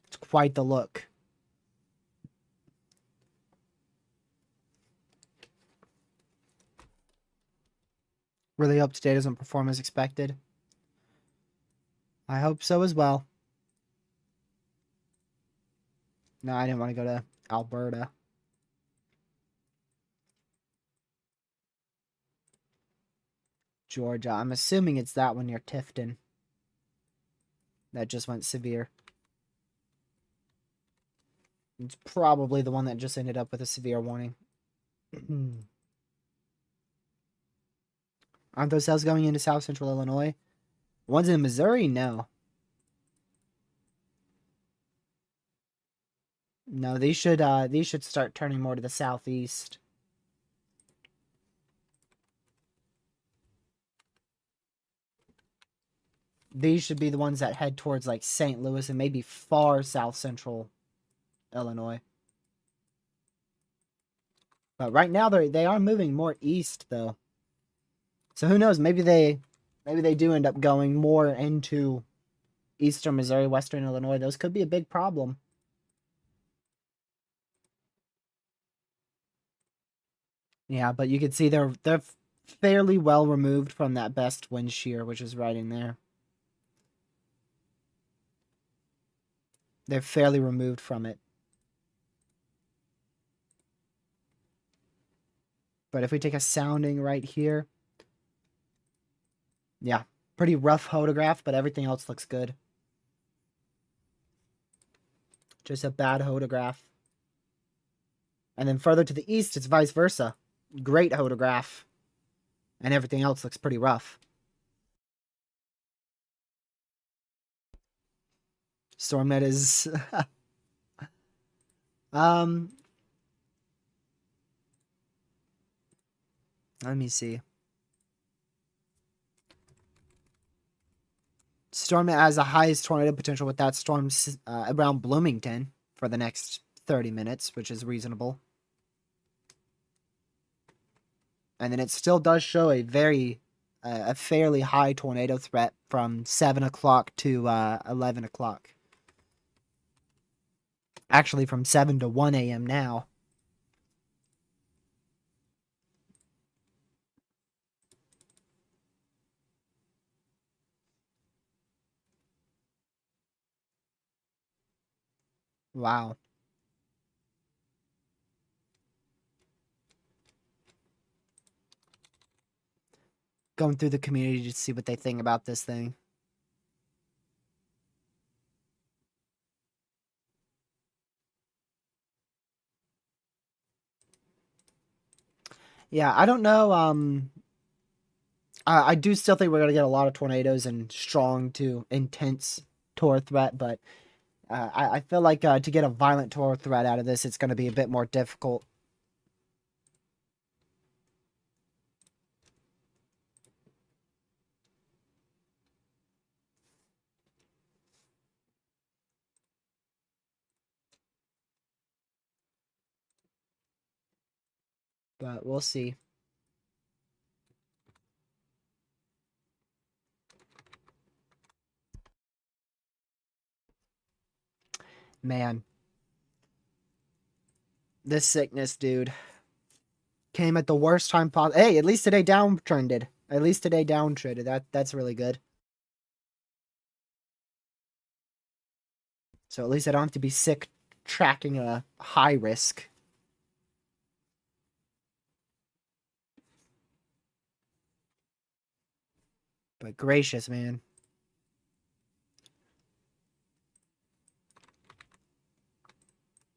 It's quite the look. Really hope today doesn't perform as expected. I hope so as well. No, I didn't want to go to Alberta. Georgia. I'm assuming it's that one near Tifton. That just went severe. It's probably the one that just ended up with a severe warning. Aren't those cells going into South Central Illinois? One's in Missouri? No. No, these should start turning more to the southeast. These should be the ones that head towards like St. Louis and maybe far South Central Illinois. But right now they are moving more east though. So who knows? Maybe they do end up going more into eastern Missouri, western Illinois. Those could be a big problem. Yeah, but you can see they're fairly well removed from that best wind shear, which is right in there. They're fairly removed from it. But if we take a sounding right here, yeah, pretty rough photograph, but everything else looks good. Just a bad photograph. And then further to the east, it's vice versa. Great photograph. And everything else looks pretty rough. StormNet is... let me see. StormNet has the highest tornado potential with that storm around Bloomington for the next 30 minutes, which is reasonable. And then it still does show a fairly high tornado threat from 7 o'clock to 11 o'clock. Actually, from 7 to 1 a.m. now. Wow. Going through the community to see what they think about this thing. Yeah, I don't know. I do still think we're going to get a lot of tornadoes and strong to intense tor threat, but I feel like to get a violent tor threat out of this, it's going to be a bit more difficult. But we'll see. Man. This sickness, dude, came at the worst time possible. Hey, at least today downtrended. At least today downtrended. That's really good. So at least I don't have to be sick tracking a high risk. But gracious, man.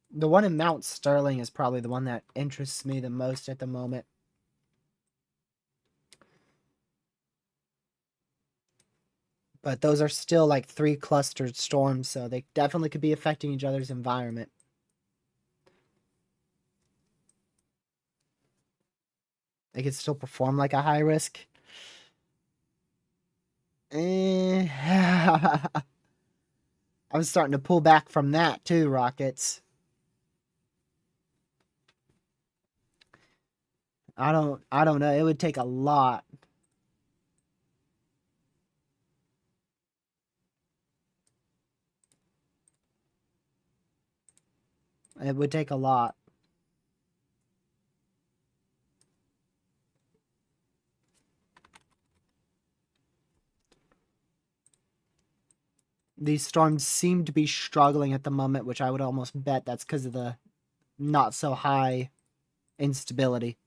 The one in Mount Sterling is probably the one that interests me the most at the moment. But those are still like 3 clustered storms, so they definitely could be affecting each other's environment. They could still perform like a high risk. I'm starting to pull back from that too, Rockets. I don't know. It would take a lot. It would take a lot. These storms seem to be struggling at the moment, which I would almost bet that's because of the not so high instability.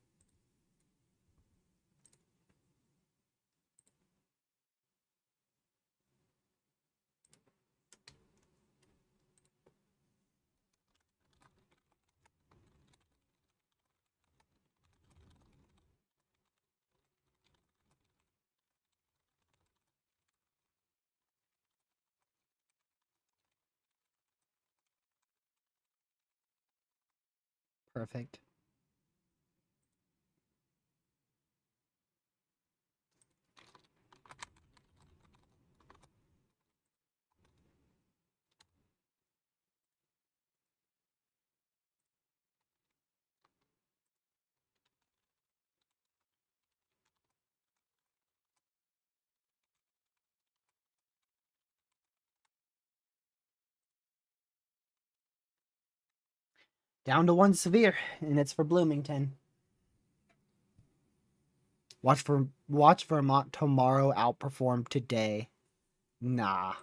Perfect. Down to 1 severe, and it's for Bloomington. Watch Vermont tomorrow outperform today. Nah.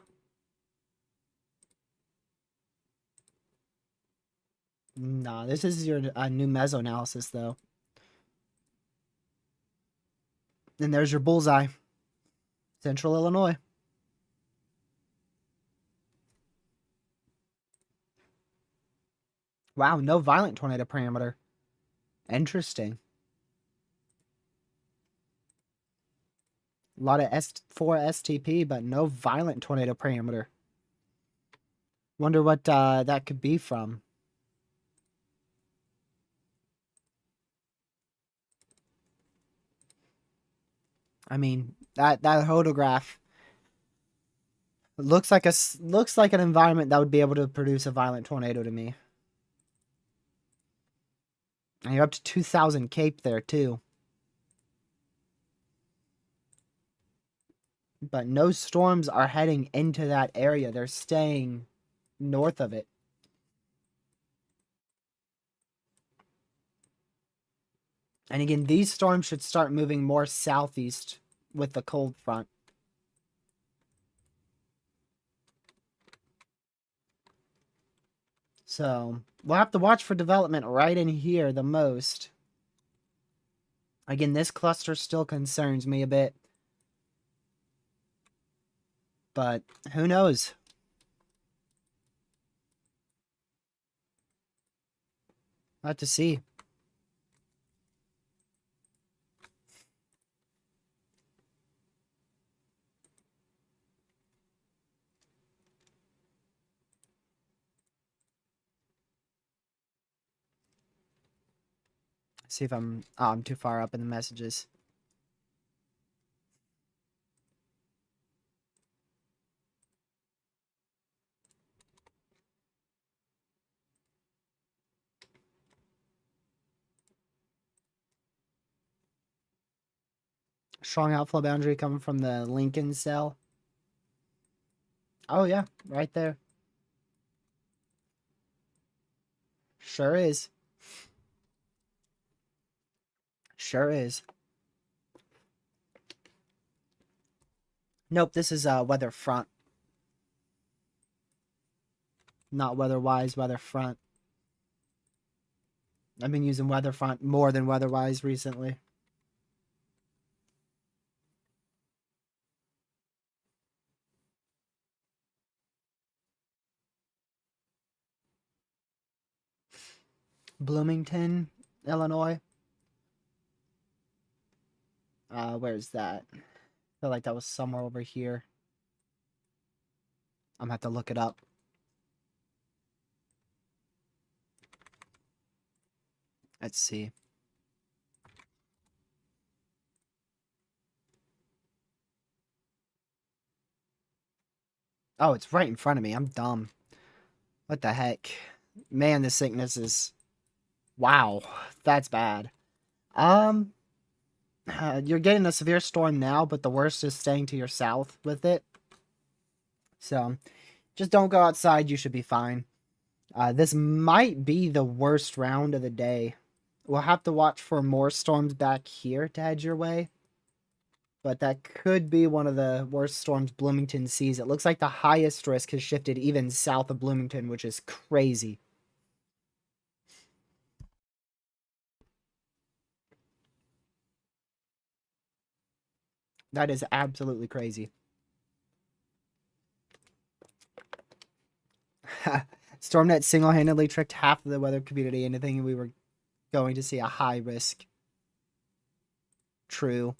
Nah, this is your new meso analysis, though. And there's your bullseye. Central Illinois. Wow, no violent tornado parameter. Interesting. A lot of S4 STP, but no violent tornado parameter. Wonder what that could be from. I mean, that photograph looks like an environment that would be able to produce a violent tornado to me. And you're up to 2,000 Cape there too. But no storms are heading into that area. They're staying north of it. And again, these storms should start moving more southeast with the cold front. So we'll have to watch for development right in here the most. Again, this cluster still concerns me a bit. But who knows? We'll have to see. See if I'm too far up in the messages. Strong outflow boundary coming from the Lincoln cell. Oh yeah, right there. Sure is. Sure is. Nope, this is weather front. Not weather-wise, weather front. I've been using weather front more than weather-wise recently. Bloomington, Illinois. Where's that? I feel like that was somewhere over here. I'm gonna have to look it up. Let's see. Oh, it's right in front of me. I'm dumb. What the heck? Man, this sickness is... Wow, that's bad. You're getting a severe storm now, but the worst is staying to your south with it. So, just don't go outside. You should be fine. This might be the worst round of the day. We'll have to watch for more storms back here to head your way. But that could be one of the worst storms Bloomington sees. It looks like the highest risk has shifted even south of Bloomington, which is crazy. That is absolutely crazy. StormNet single-handedly tricked half of the weather community into thinking we were going to see a high risk. True.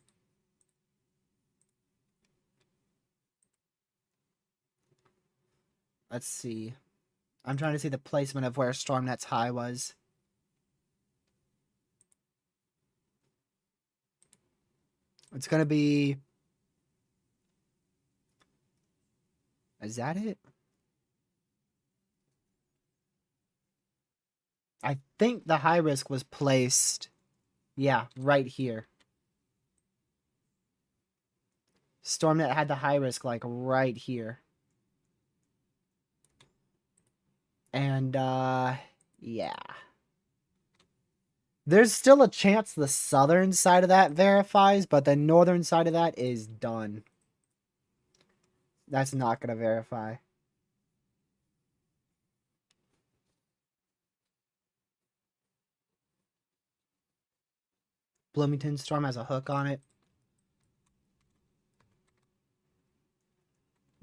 Let's see. I'm trying to see the placement of where StormNet's high was. It's going to be... Is that it? I think the high risk was placed... Yeah, right here. StormNet had the high risk, like, right here. And, yeah. There's still a chance the southern side of that verifies, but the northern side of that is done. That's not going to verify. Bloomington storm has a hook on it.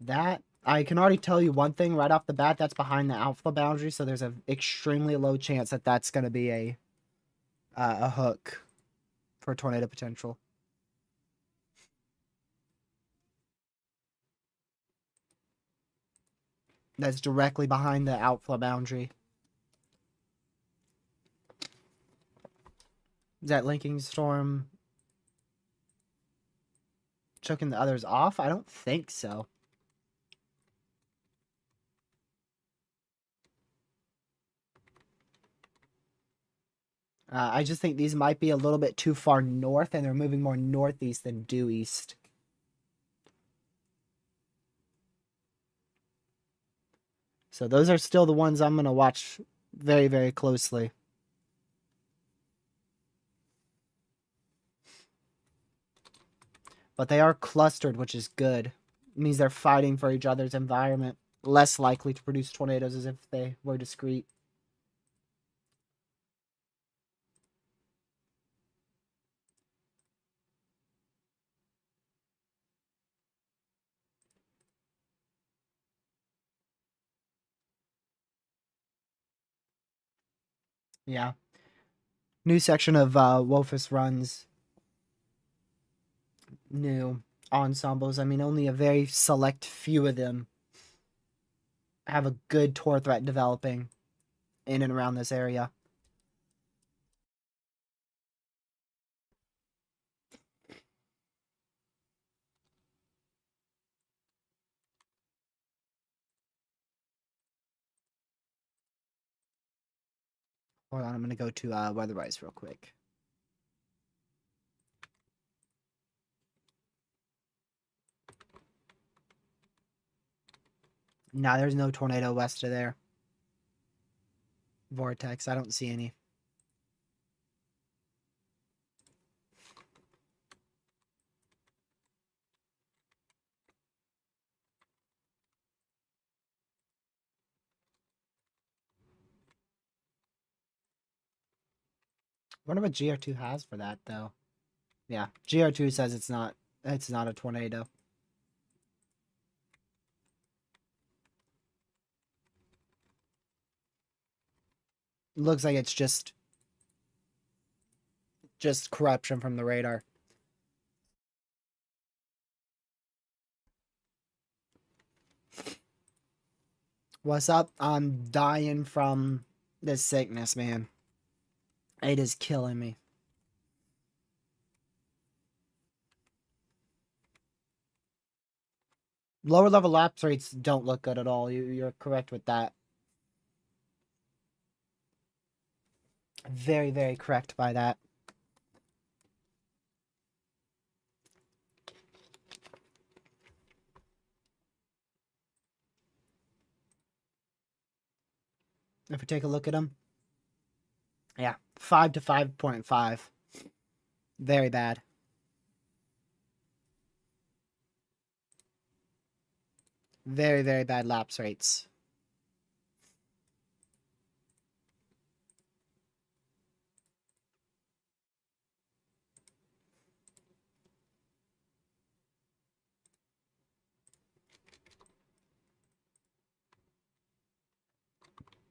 That I can already tell you one thing right off the bat. That's behind the alpha boundary, so there's an extremely low chance that that's going to be a hook for tornado potential. That's directly behind the alpha boundary. Is that linking storm choking the others off? I don't think so. I just think these might be a little bit too far north, and they're moving more northeast than due east. So those are still the ones I'm going to watch very, very closely. But they are clustered, which is good. It means they're fighting for each other's environment. Less likely to produce tornadoes as if they were discrete. Yeah. New section of Wolfus runs new ensembles. I mean, only a very select few of them have a good tor threat developing in and around this area. Hold on, I'm going to go to Weatherwise real quick. Nah, there's no tornado west of there. Vortex, I don't see any. Wonder what GR2 has for that though. Yeah, GR2 says it's not a tornado. Looks like it's just corruption from the radar. What's up? I'm dying from this sickness, man. It is killing me. Lower level lapse rates don't look good at all. You're correct with that. Very, very correct by that. If we take a look at them, yeah, 5 to 5.5. Very bad. Very, very bad lapse rates.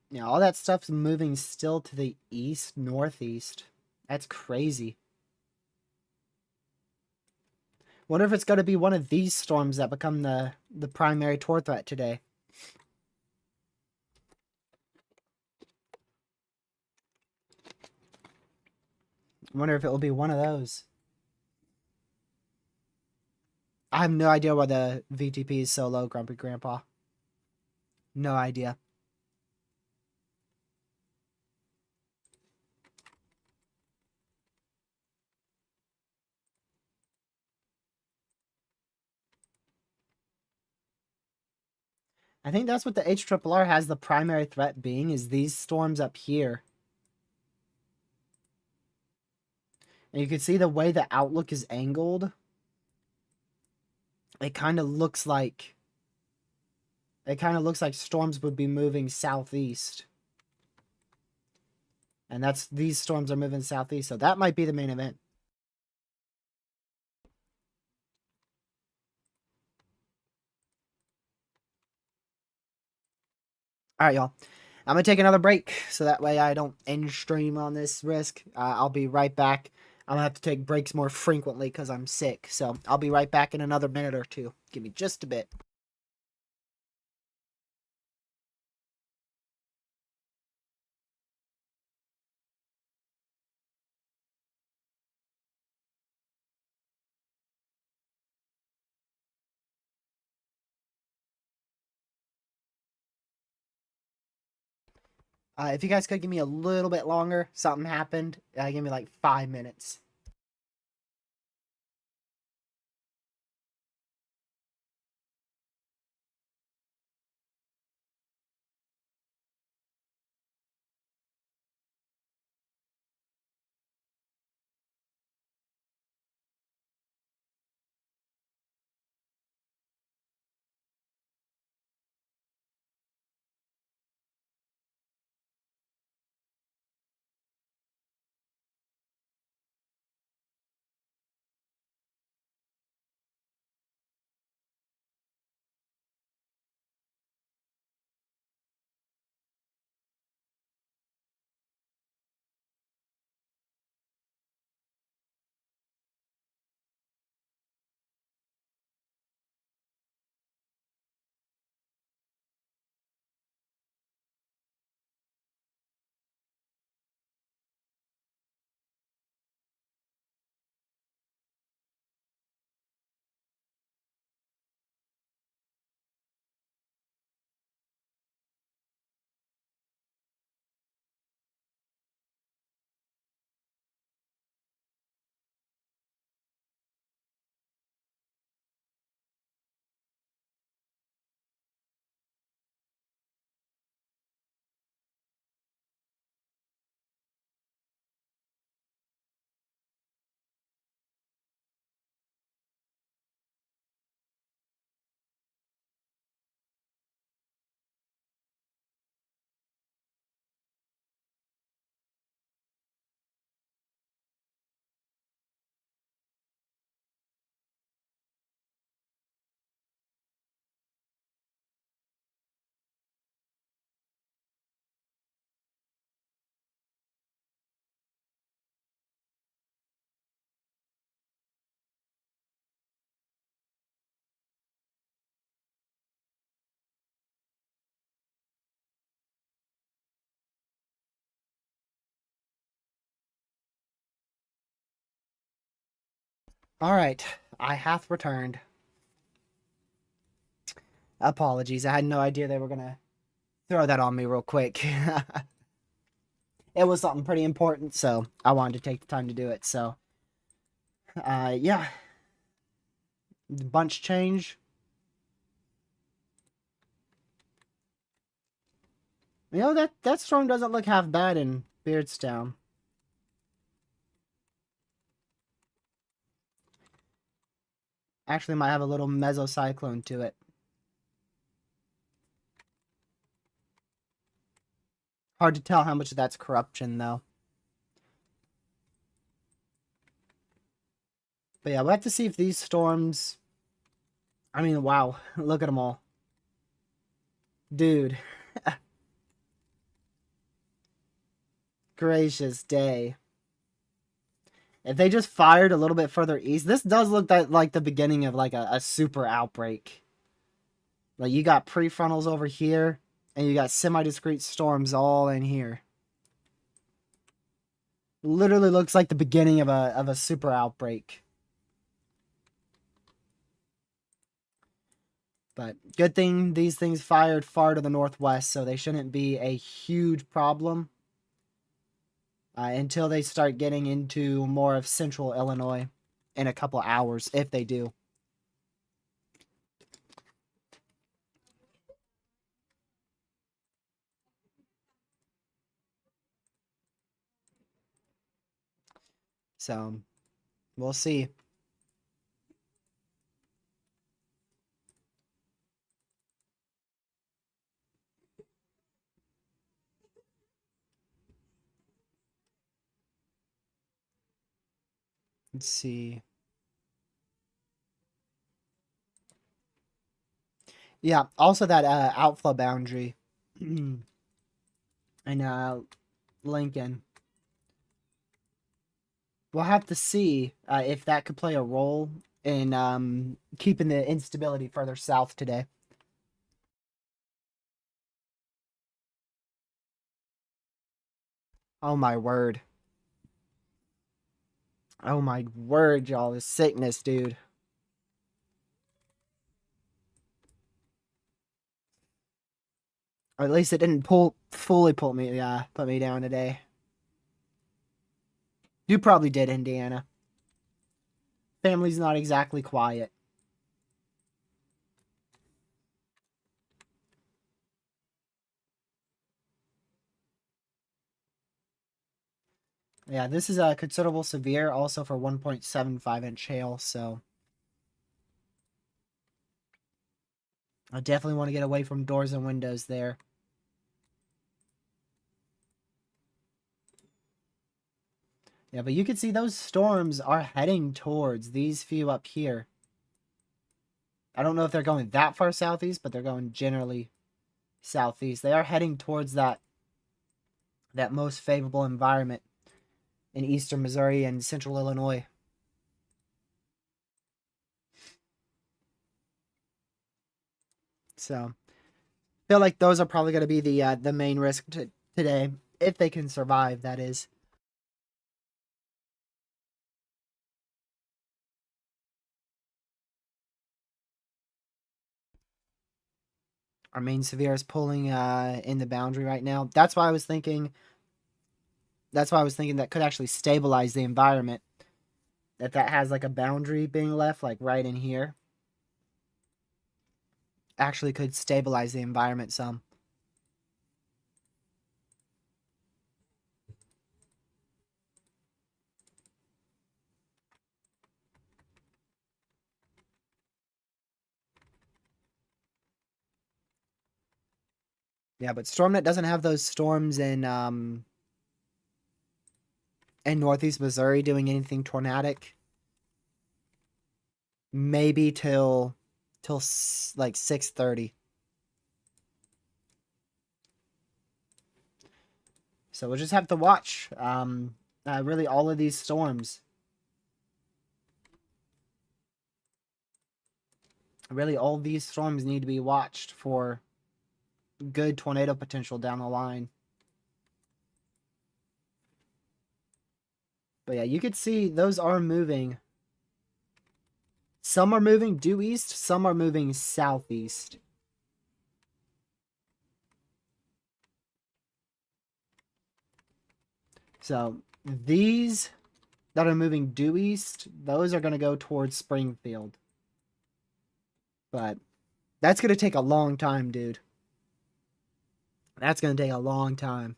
Yeah, all that stuff's moving still to the east, northeast. That's crazy. Wonder if it's going to be one of these storms that become the primary tor threat today. Wonder if it will be one of those. I have no idea why the VTP is so low, Grumpy Grandpa. No idea. I think that's what the HRRR has the primary threat being, is these storms up here. And you can see the way the outlook is angled. It kind of looks like storms would be moving southeast. And these storms are moving southeast, so that might be the main event. All right, y'all. I'm gonna take another break so that way I don't end stream on this risk. I'll be right back. I'm gonna have to take breaks more frequently because I'm sick. So I'll be right back in another minute or two. Give me just a bit. If you guys could give me a little bit longer, something happened. Give me like 5 minutes. All right, I hath returned. Apologies, I had no idea they were gonna throw that on me real quick. It was something pretty important, so I wanted to take the time to do it. So, yeah, bunch change. You know that storm doesn't look half bad in Beardstown. Actually, might have a little mesocyclone to it. Hard to tell how much of that's corruption, though. But yeah, we'll have to see if these storms. I mean, wow, look at them all. Dude, gracious day. If they just fired a little bit further east, this does look like the beginning of like a super outbreak. Like you got prefrontals over here, and you got semi-discrete storms all in here. Literally looks like the beginning of a super outbreak. But good thing these things fired far to the northwest, so they shouldn't be a huge problem until they start getting into more of central Illinois in a couple hours, if they do. So we'll see. Let's see. Yeah, also that outflow boundary. and Lincoln. We'll have to see if that could play a role in keeping the instability further south today. Oh my word. Oh my word, y'all. This sickness, dude. Or at least it didn't fully put me down today. You probably did, Indiana. Family's not exactly quiet. Yeah, this is a considerable severe also for 1.75-inch hail, so I definitely want to get away from doors and windows there. Yeah, but you can see those storms are heading towards these few up here. I don't know if they're going that far southeast, but they're going generally southeast. They are heading towards that most favorable environment in eastern Missouri and central Illinois. So, I feel like those are probably going to be the main risk today, if they can survive, that is. Our main severe is pulling in the boundary right now. That's why I was thinking. That's why I was thinking that could actually stabilize the environment. That has like a boundary being left, like right in here. Actually, could stabilize the environment some. Yeah, but StormNet doesn't have those storms in northeast Missouri doing anything tornadic. Maybe till like 6:30. So we'll just have to watch. Really, all of these storms. Really, all these storms need to be watched for good tornado potential down the line. But yeah, you could see those are moving. Some are moving due east, some are moving southeast. So these that are moving due east, those are going to go towards Springfield. But that's going to take a long time, dude. That's going to take a long time.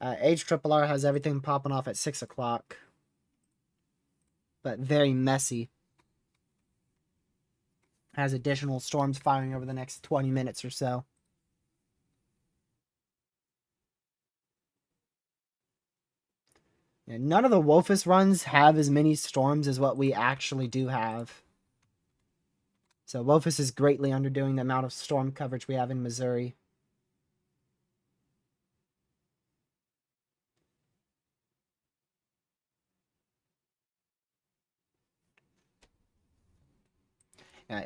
HRRR has everything popping off at 6 o'clock. But very messy. Has additional storms firing over the next 20 minutes or so. And none of the Wolfus runs have as many storms as what we actually do have. So Wolfus is greatly underdoing the amount of storm coverage we have in Missouri.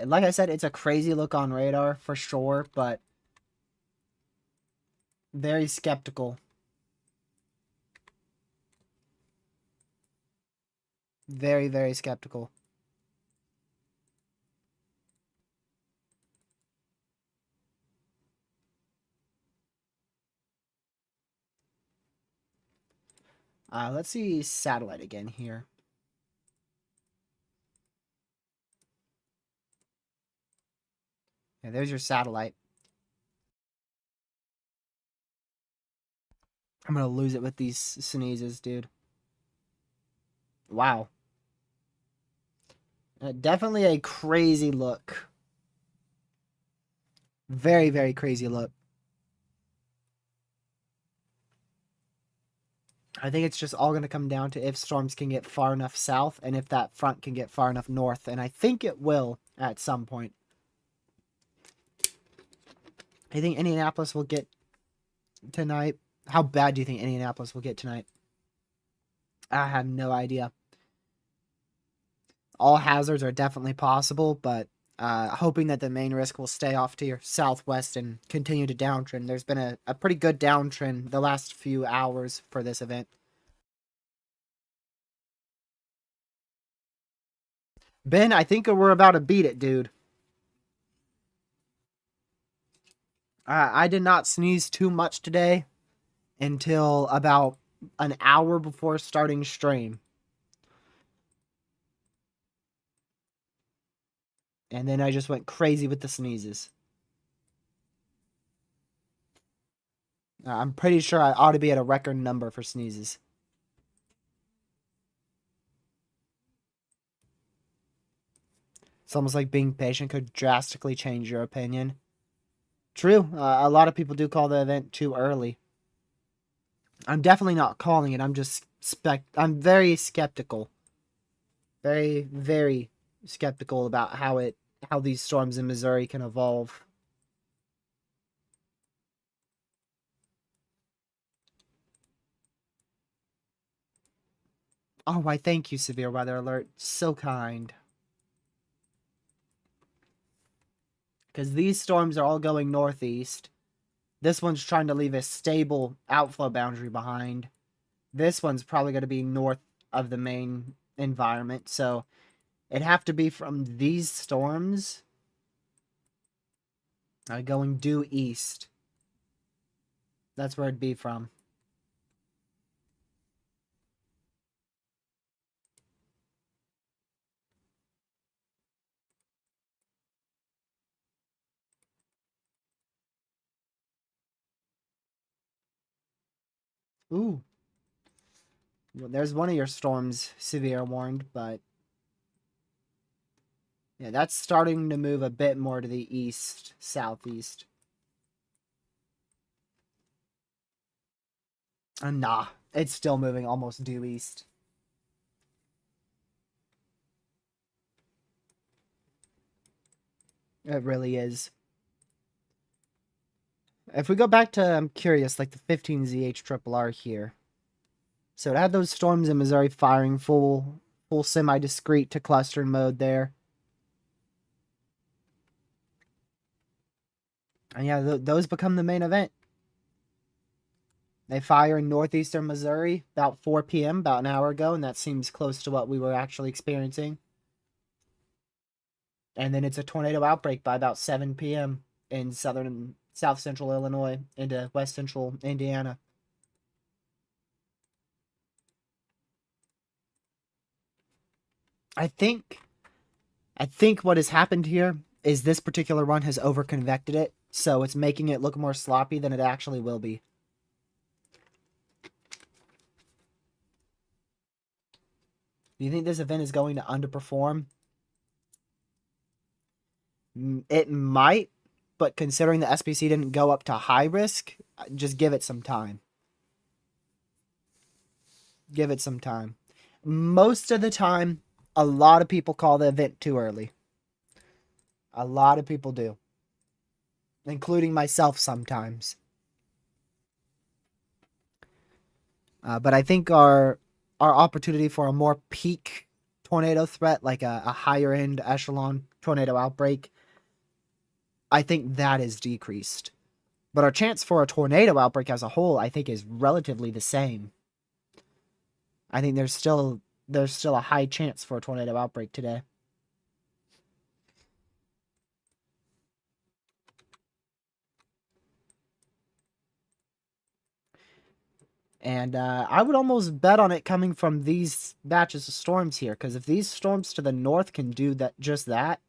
Like I said, it's a crazy look on radar for sure, but very skeptical. Very, very skeptical. Let's see satellite again here. Yeah, there's your satellite. I'm gonna lose it with these sneezes, dude. Wow. Definitely a crazy look. Very, very crazy look. I think it's just all going to come down to if storms can get far enough south and if that front can get far enough north. And I think it will at some point. I think Indianapolis will get tonight. How bad do you think Indianapolis will get tonight? I have no idea. All hazards are definitely possible, but hoping that the main risk will stay off to your southwest and continue to downtrend. There's been a pretty good downtrend the last few hours for this event. Ben, I think we're about to beat it, dude. I did not sneeze too much today until about an hour before starting stream. And then I just went crazy with the sneezes. I'm pretty sure I ought to be at a record number for sneezes. It's almost like being patient could drastically change your opinion. True, a lot of people do call the event too early. I'm definitely not calling it. I'm very skeptical. Very, very skeptical about how these storms in Missouri can evolve. Oh, why thank you, Severe Weather Alert. So kind. Because these storms are all going northeast. This one's trying to leave a stable outflow boundary behind. This one's probably going to be north of the main environment. So it'd have to be from these storms going due east. That's where it'd be from. Ooh. Well, there's one of your storms, Severe warned, but yeah, that's starting to move a bit more to the east, southeast. Nah, it's still moving almost due east. It really is. If we go back to, I'm curious, like the 15ZH here. So it had those storms in Missouri firing full semi-discrete to cluster mode there. And yeah, those become the main event. They fire in northeastern Missouri about 4 p.m., about an hour ago, and that seems close to what we were actually experiencing. And then it's a tornado outbreak by about 7 p.m. in southern and south central Illinois into west central Indiana. I think what has happened here is this particular run has overconvected it, so it's making it look more sloppy than it actually will be. Do you think this event is going to underperform? It might, but considering the SPC didn't go up to high risk, just give it some time. Give it some time. Most of the time, a lot of people call the event too early. A lot of people do. Including myself sometimes. But I think our opportunity for a more peak tornado threat, like a higher end echelon tornado outbreak, I think that is decreased. But our chance for a tornado outbreak as a whole, I think, is relatively the same. I think there's still a high chance for a tornado outbreak today. And I would almost bet on it coming from these batches of storms here, because if these storms to the north can do just that,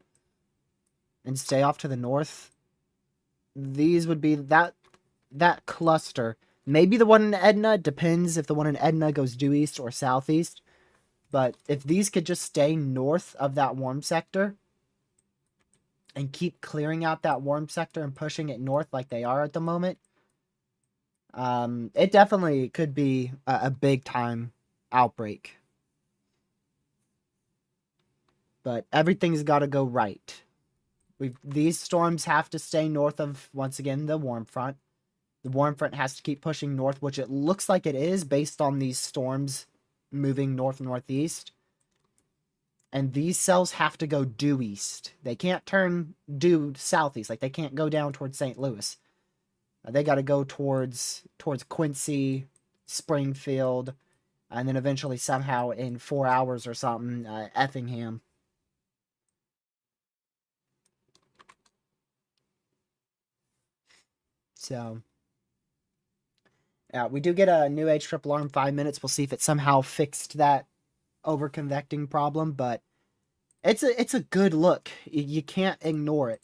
and stay off to the north, these would be that cluster. Maybe the one in Edna, depends if the one in Edna goes due east or southeast. But if these could just stay north of that warm sector and keep clearing out that warm sector and pushing it north like they are at the moment, it definitely could be a big time outbreak. But everything's got to go right. These storms have to stay north of, once again, the warm front. The warm front has to keep pushing north, which it looks like it is based on these storms moving north-northeast. And these cells have to go due east. They can't turn due southeast. Like, they can't go down towards St. Louis. They got to go towards Quincy, Springfield, and then eventually somehow in 4 hours or something, Effingham. So, yeah, we do get a new age triple arm 5 minutes. We'll see if it somehow fixed that over-convecting problem, but it's a good look. You can't ignore it.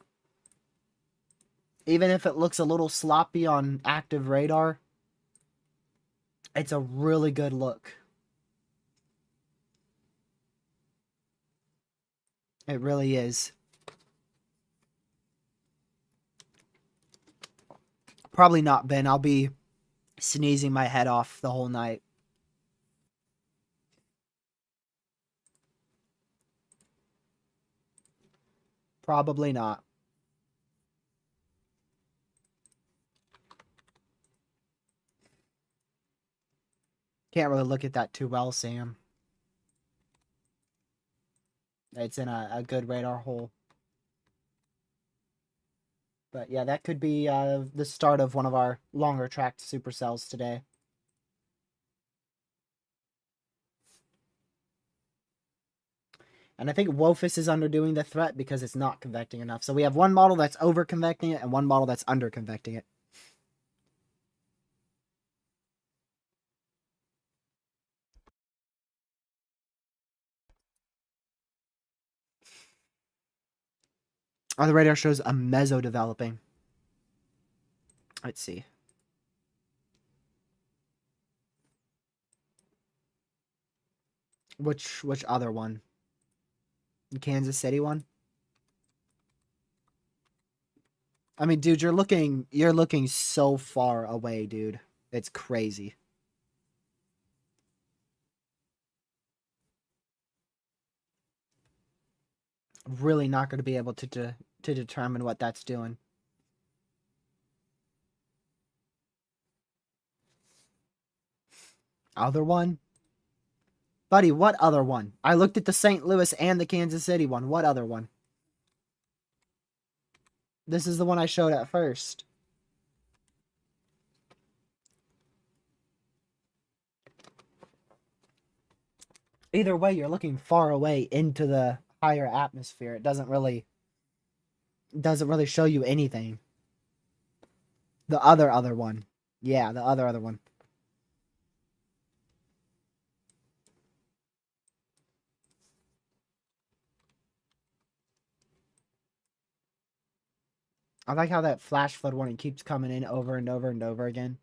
Even if it looks a little sloppy on active radar, it's a really good look. It really is. Probably not, Ben. I'll be sneezing my head off the whole night. Probably not. Can't really look at that too well, Sam. It's in a good radar hole. But yeah, that could be the start of one of our longer tracked supercells today. And I think Wophus is underdoing the threat because it's not convecting enough. So we have one model that's over convecting it and one model that's under convecting it. Oh, the radar shows a meso developing. Let's see. Which other one? The Kansas City one? I mean, dude, you're looking so far away, dude. It's crazy. Really not going to be able to determine what that's doing. Other one? Buddy, what other one? I looked at the St. Louis and the Kansas City one. What other one? This is the one I showed at first. Either way, you're looking far away into the higher atmosphere. It doesn't really show you anything. The other one. Yeah, the other one. I like how that flash flood warning keeps coming in over and over and over again.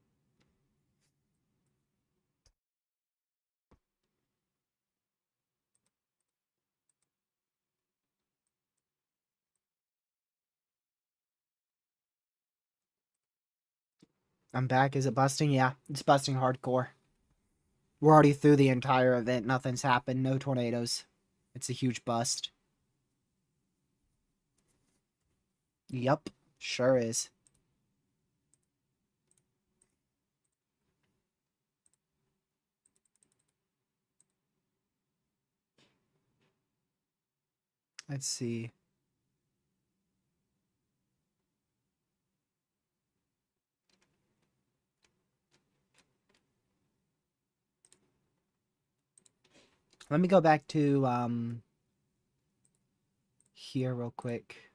I'm back. Is it busting? Yeah, it's busting hardcore. We're already through the entire event. Nothing's happened. No tornadoes. It's a huge bust. Yup, sure is. Let's see. Let me go back to here real quick.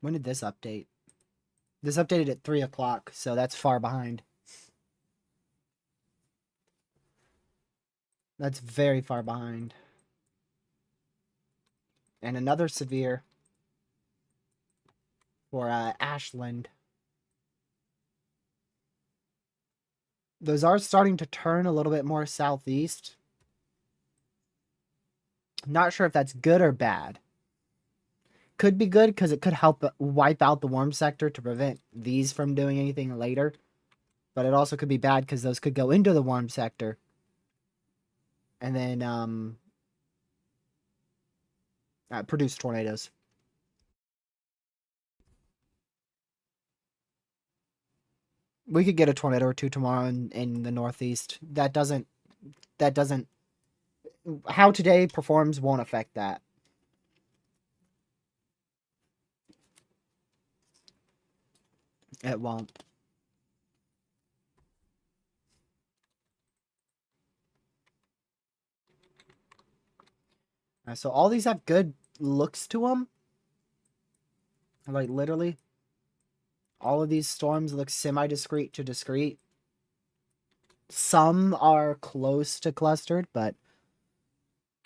When did this update? This updated at 3 o'clock, so that's far behind. That's very far behind. And another severe for Ashland. Those are starting to turn a little bit more southeast. Not sure if that's good or bad. Could be good because it could help wipe out the warm sector to prevent these from doing anything later. But it also could be bad because those could go into the warm sector. and then produce tornadoes. We could get a tornado or two tomorrow in the Northeast. That doesn't how today performs won't affect that. It won't. So all these have good looks to them. Like literally, all of these storms look semi-discrete to discrete. Some are close to clustered, but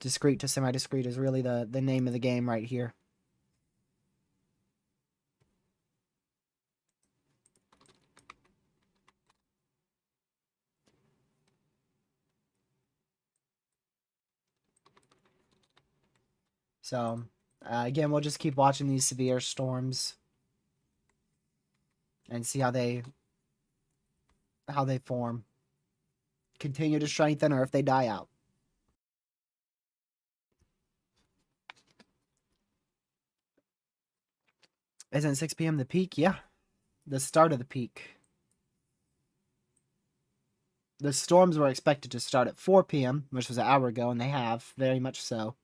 discrete to semi-discrete is really the name of the game right here. So, again, we'll just keep watching these severe storms and see how they form. Continue to strengthen or if they die out. Isn't 6 p.m. the peak? Yeah. The start of the peak. The storms were expected to start at 4 p.m., which was an hour ago, and they have, very much so.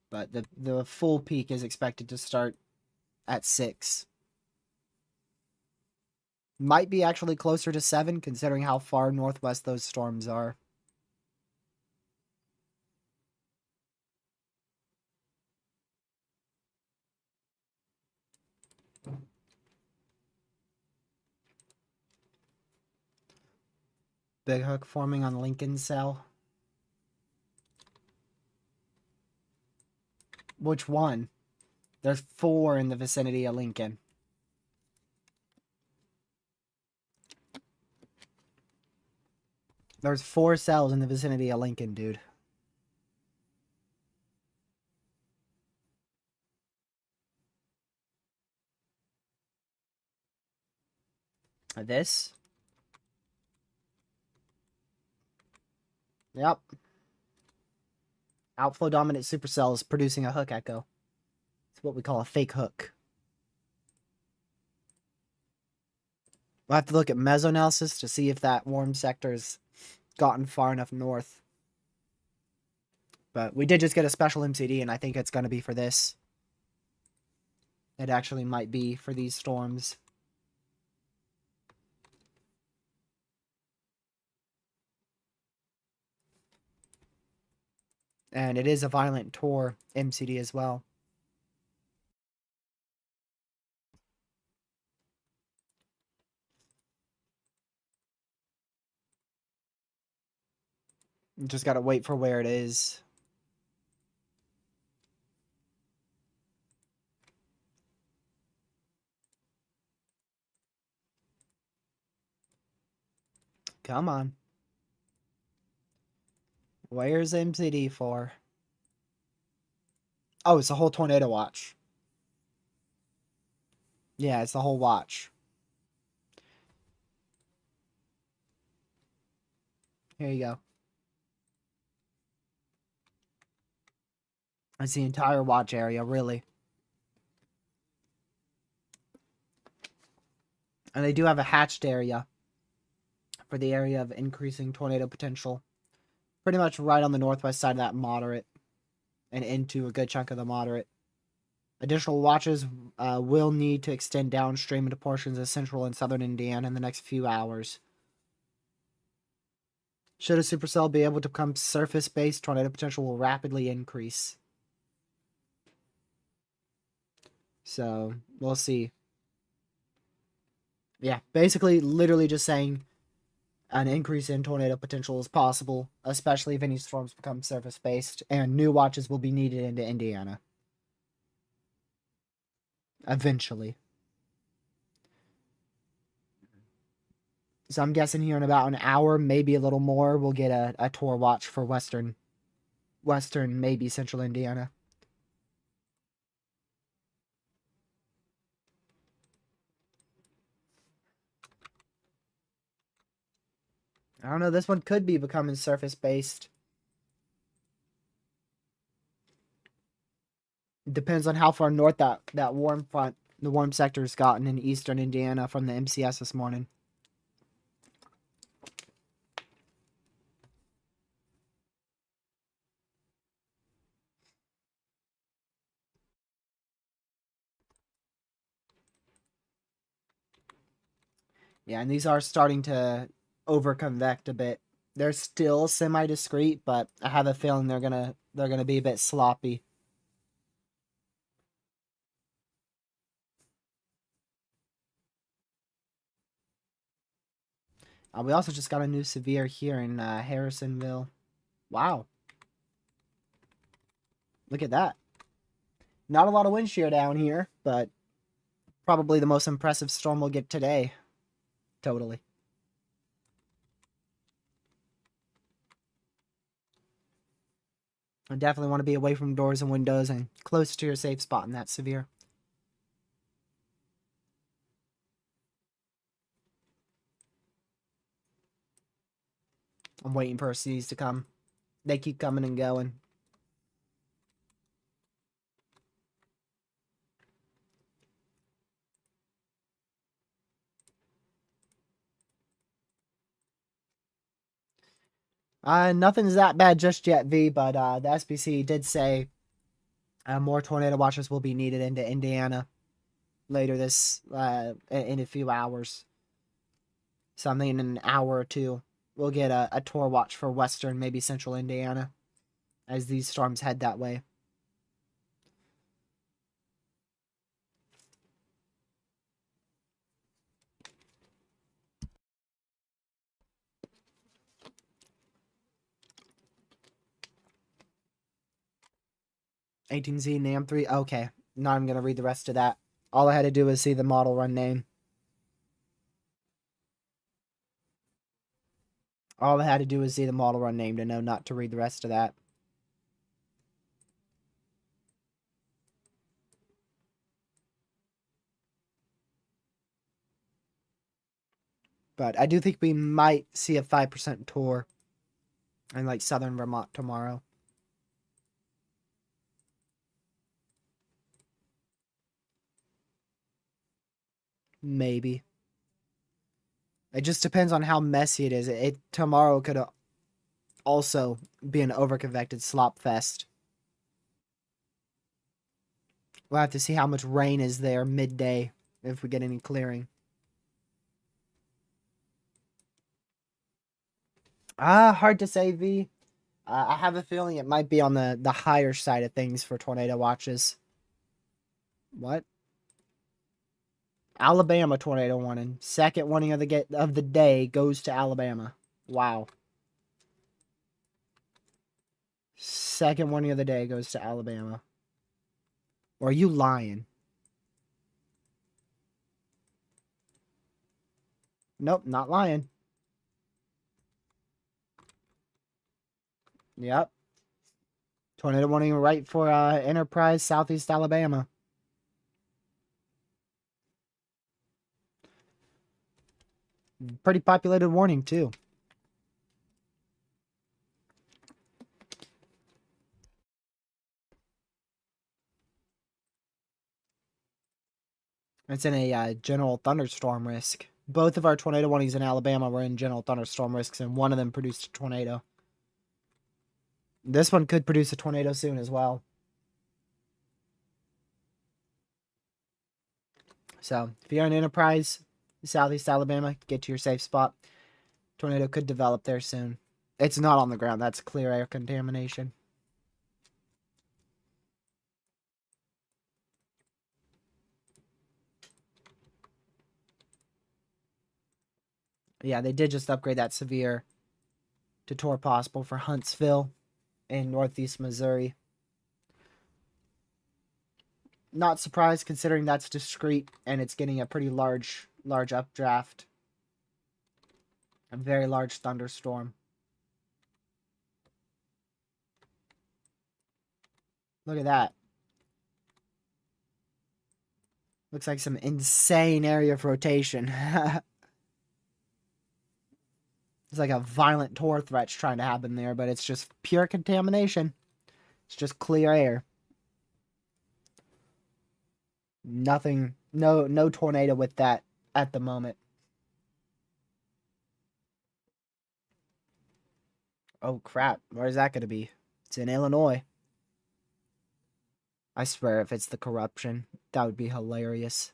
But the full peak is expected to start at 6. Might be actually closer to 7, considering how far northwest those storms are. Big hook forming on Lincoln cell. Which one? There's 4 in the vicinity of Lincoln. There's 4 cells in the vicinity of Lincoln, dude. This? Yep. Outflow dominant supercell is producing a hook echo. It's what we call a fake hook. We'll have to look at mesoanalysis to see if that warm sector's gotten far enough north. But we did just get a special MCD, and I think it's going to be for this. It actually might be for these storms. And it is a violent tour MCD as well. Just gotta wait for where it is. Come on. Where's MCD for? Oh, it's the whole tornado watch. Yeah, it's the whole watch. Here you go. It's the entire watch area, really. And they do have a hatched area for the area of increasing tornado potential. Pretty much right on the northwest side of that moderate and into a good chunk of the moderate. Additional watches will need to extend downstream into portions of central and southern Indiana in the next few hours. Should a supercell be able to become surface-based, tornado potential will rapidly increase. So, we'll see. Yeah, basically, literally just saying an increase in tornado potential is possible, especially if any storms become surface-based, and new watches will be needed into Indiana. Eventually. So I'm guessing here in about an hour, maybe a little more, we'll get a tour watch for western, maybe central Indiana. I don't know. This one could be becoming surface based. Depends on how far north that warm front, the warm sector has gotten in eastern Indiana from the MCS this morning. Yeah, and these are starting to over-convect a bit. They're still semi-discrete, but I have a feeling they're gonna be a bit sloppy. We also just got a new severe here in Harrisonville. Wow, look at that. Not a lot of wind shear down here, but probably the most impressive storm we'll get today. Totally. I definitely want to be away from doors and windows and close to your safe spot in that severe. I'm waiting for seas to come. They keep coming and going. Nothing's that bad just yet, V, but the SPC did say more tornado watches will be needed into Indiana later this in a few hours. Something in an hour or two. We'll get a tour watch for western, maybe central Indiana, as these storms head that way. (18Z NAM3). Okay, not even gonna read the rest of that. All I had to do was see the model run name. All I had to do was see the model run name to know not to read the rest of that. But I do think we might see a 5% tour in like southern Vermont tomorrow. Maybe. It just depends on how messy it is. It tomorrow could also be an overconvected slop fest. We'll have to see how much rain is there midday if we get any clearing. Hard to say, V. I have a feeling it might be on the higher side of things for tornado watches. What? Alabama tornado warning. Second warning of the day goes to Alabama. Wow. Second warning of the day goes to Alabama. Or are you lying? Nope, not lying. Yep. Tornado warning right for Enterprise, Southeast Alabama. Pretty populated warning, too. It's in a general thunderstorm risk. Both of our tornado warnings in Alabama were in general thunderstorm risks, and one of them produced a tornado. This one could produce a tornado soon as well. So, if you're in Enterprise, Southeast Alabama, get to your safe spot. Tornado could develop there soon. It's not on the ground. That's clear air contamination. Yeah, they did just upgrade that severe to tour possible for Huntsville in northeast Missouri. Not surprised considering that's discrete and it's getting a pretty large updraft. A very large thunderstorm. Look at that. Looks like some insane area of rotation. It's like a violent torr threat trying to happen there, but it's just pure contamination. It's just clear air. Nothing, no tornado with that at the moment. Oh crap, where's that gonna be? It's in Illinois. I swear if it's the corruption, that would be hilarious.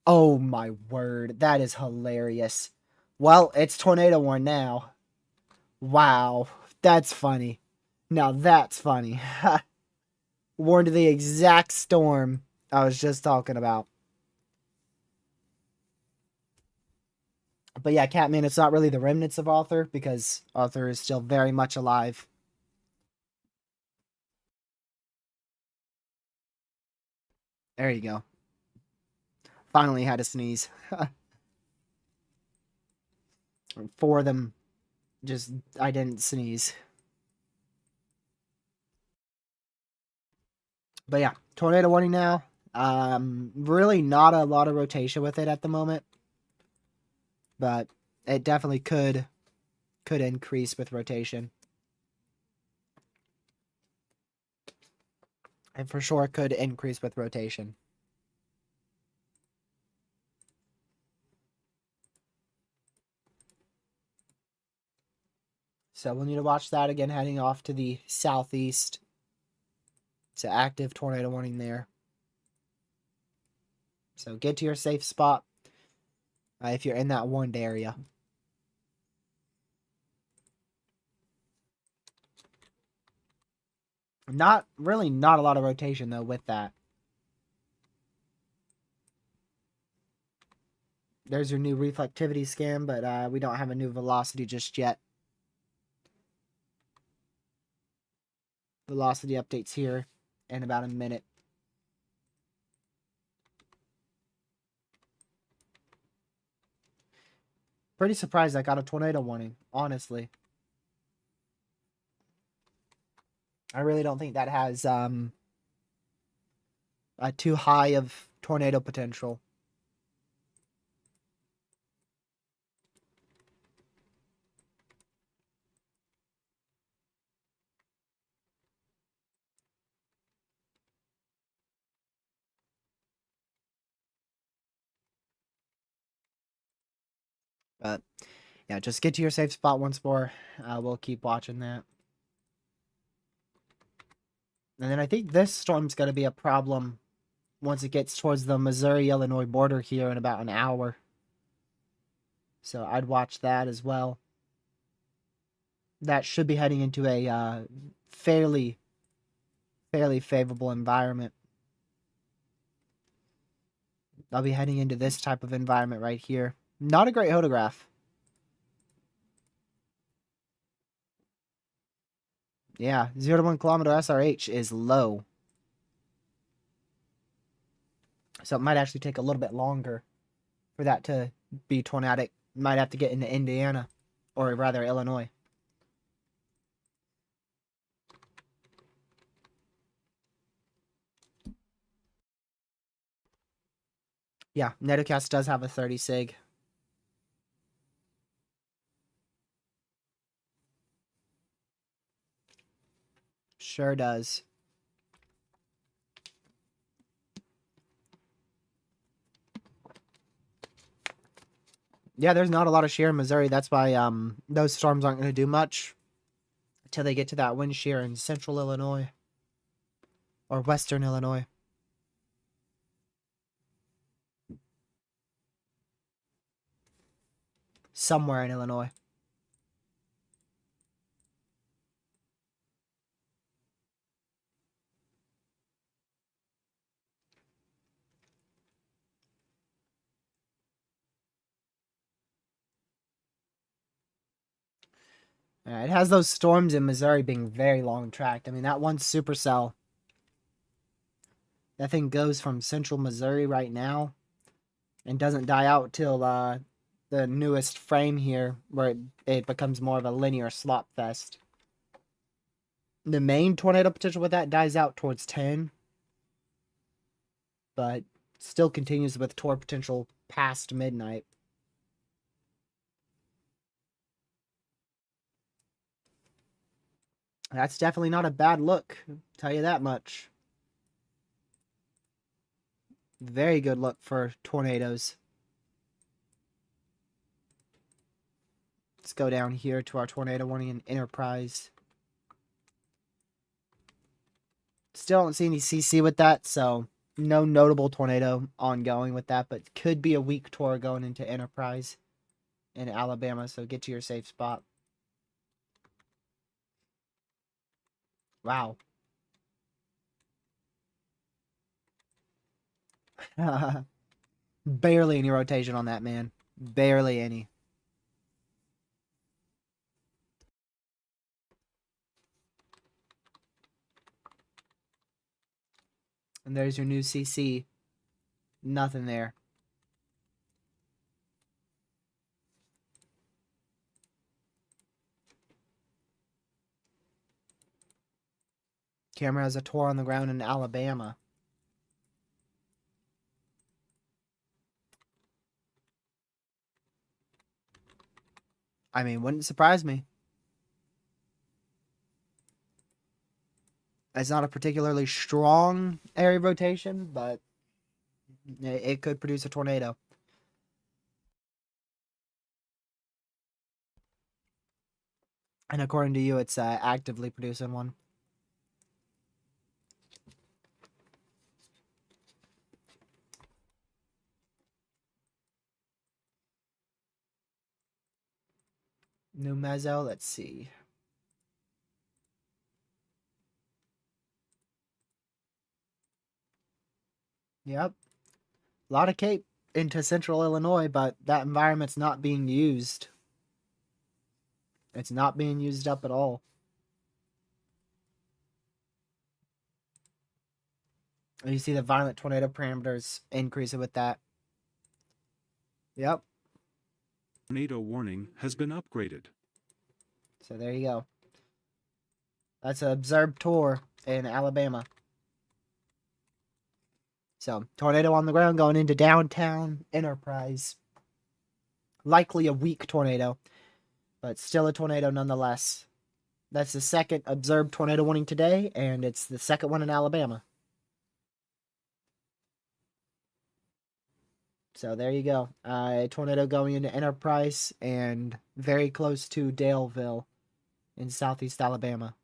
Oh my word, that is hilarious. Well, it's tornado warn now. Wow, that's funny. Now that's funny. Warned of the exact storm I was just talking about. But yeah, Catman, it's not really the remnants of Arthur because Arthur is still very much alive. There you go. Finally had a sneeze. Four of them, just I didn't sneeze. But yeah, tornado warning now. Really not a lot of rotation with it at the moment, but it definitely could increase with rotation. And for sure could increase with rotation. So we'll need to watch that again heading off to the southeast. It's an active tornado warning there. So get to your safe spot if you're in that warned area. Not a lot of rotation though with that. There's your new reflectivity scan, but we don't have a new velocity just yet. Velocity updates here in about a minute. Pretty surprised I got a tornado warning, honestly. I really don't think that has a too high of tornado potential. But yeah, just get to your safe spot once more. We'll keep watching that. And then I think this storm's going to be a problem once it gets towards the Missouri-Illinois border here in about an hour. So I'd watch that as well. That should be heading into a fairly favorable environment. I'll be heading into this type of environment right here. Not a great photograph. Yeah, 0 to 1 kilometer SRH is low. So it might actually take a little bit longer for that to be tornadic. Might have to get into Indiana, or rather Illinois. Yeah, Netocast does have a 30 sig. Sure does. Yeah, there's not a lot of shear in Missouri. That's why those storms aren't going to do much until they get to that wind shear in central Illinois or western Illinois. Somewhere in Illinois. Yeah, it has those storms in Missouri being very long tracked. I mean, that one supercell, that thing goes from central Missouri right now and doesn't die out till the newest frame here, where it becomes more of a linear slop fest. The main tornado potential with that dies out towards 10, but still continues with tornado potential past midnight. That's definitely not a bad look. Tell you that much. Very good look for tornadoes. Let's go down here to our tornado warning in Enterprise. Still don't see any CC with that, so no notable tornado ongoing with that, but could be a weak tour going into Enterprise in Alabama, so get to your safe spot. Wow. Barely any rotation on that, man. Barely any. And there's your new CC. Nothing there. Camera has a tour on the ground in Alabama. I mean, wouldn't surprise me. It's not a particularly strong area rotation, but it could produce a tornado. And according to you, it's actively producing one. New mezzo, let's see. Yep. A lot of Cape into central Illinois, but that environment's not being used. It's not being used up at all. And you see the violent tornado parameters increasing with that. Yep. Tornado warning has been upgraded. So there you go. That's an observed tour in Alabama. So, tornado on the ground going into downtown Enterprise. Likely a weak tornado, but still a tornado nonetheless. That's the second observed tornado warning today, and it's the second one in Alabama. So there you go. A tornado going into Enterprise and very close to Daleville in southeast Alabama.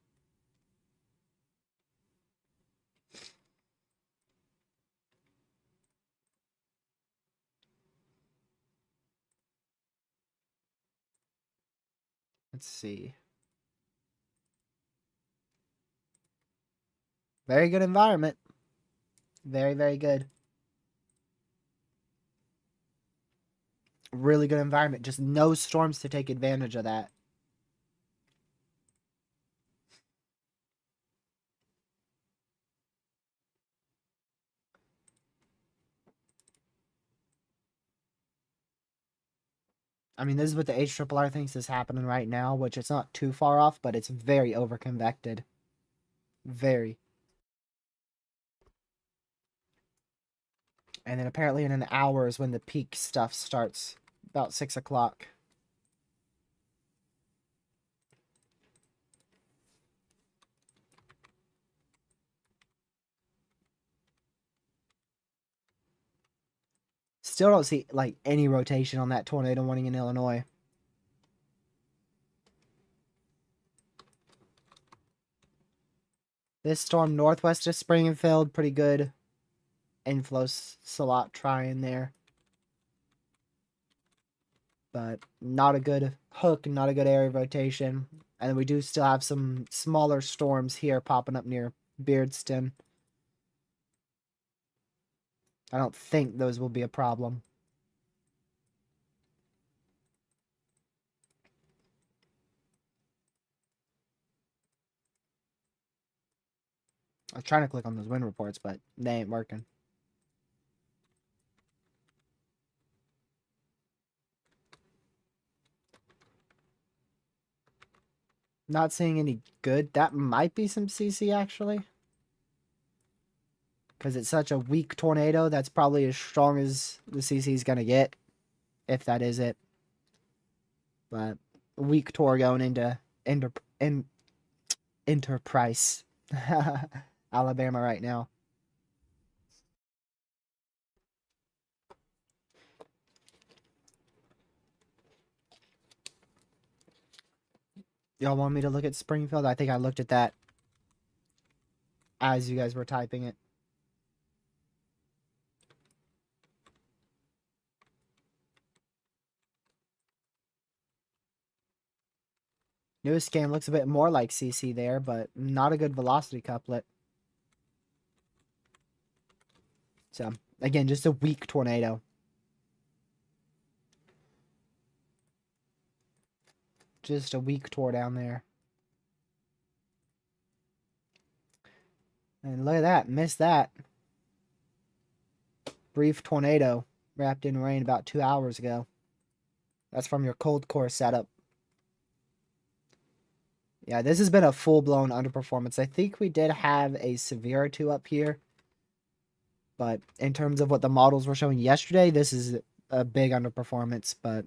Let's see. Very good environment. Very, very good. Really good environment. Just no storms to take advantage of that. I mean, this is what the HRRR thinks is happening right now, which it's not too far off, but it's very overconvected. Very. And then apparently in an hour is when the peak stuff starts. About 6 o'clock. Still don't see, like, any rotation on that tornado warning in Illinois. This storm northwest of Springfield, pretty good inflow slot trying there. But not a good hook, not a good area rotation. And we do still have some smaller storms here popping up near Beardston. I don't think those will be a problem. I was trying to click on those wind reports, but they ain't working. Not seeing any good. That might be some CC, actually. Because it's such a weak tornado, that's probably as strong as the CC is going to get. If that is it. But weak tour going into Enterprise, Alabama right now. Y'all want me to look at Springfield? I think I looked at that as you guys were typing it. Newest game looks a bit more like CC there, but not a good velocity couplet. So, again, just a weak tornado. Just a weak tour down there. And look at that. Missed that. Brief tornado wrapped in rain about 2 hours ago. That's from your cold core setup. Yeah, this has been a full-blown underperformance. I think we did have a severe or two up here. But in terms of what the models were showing yesterday, this is a big underperformance. But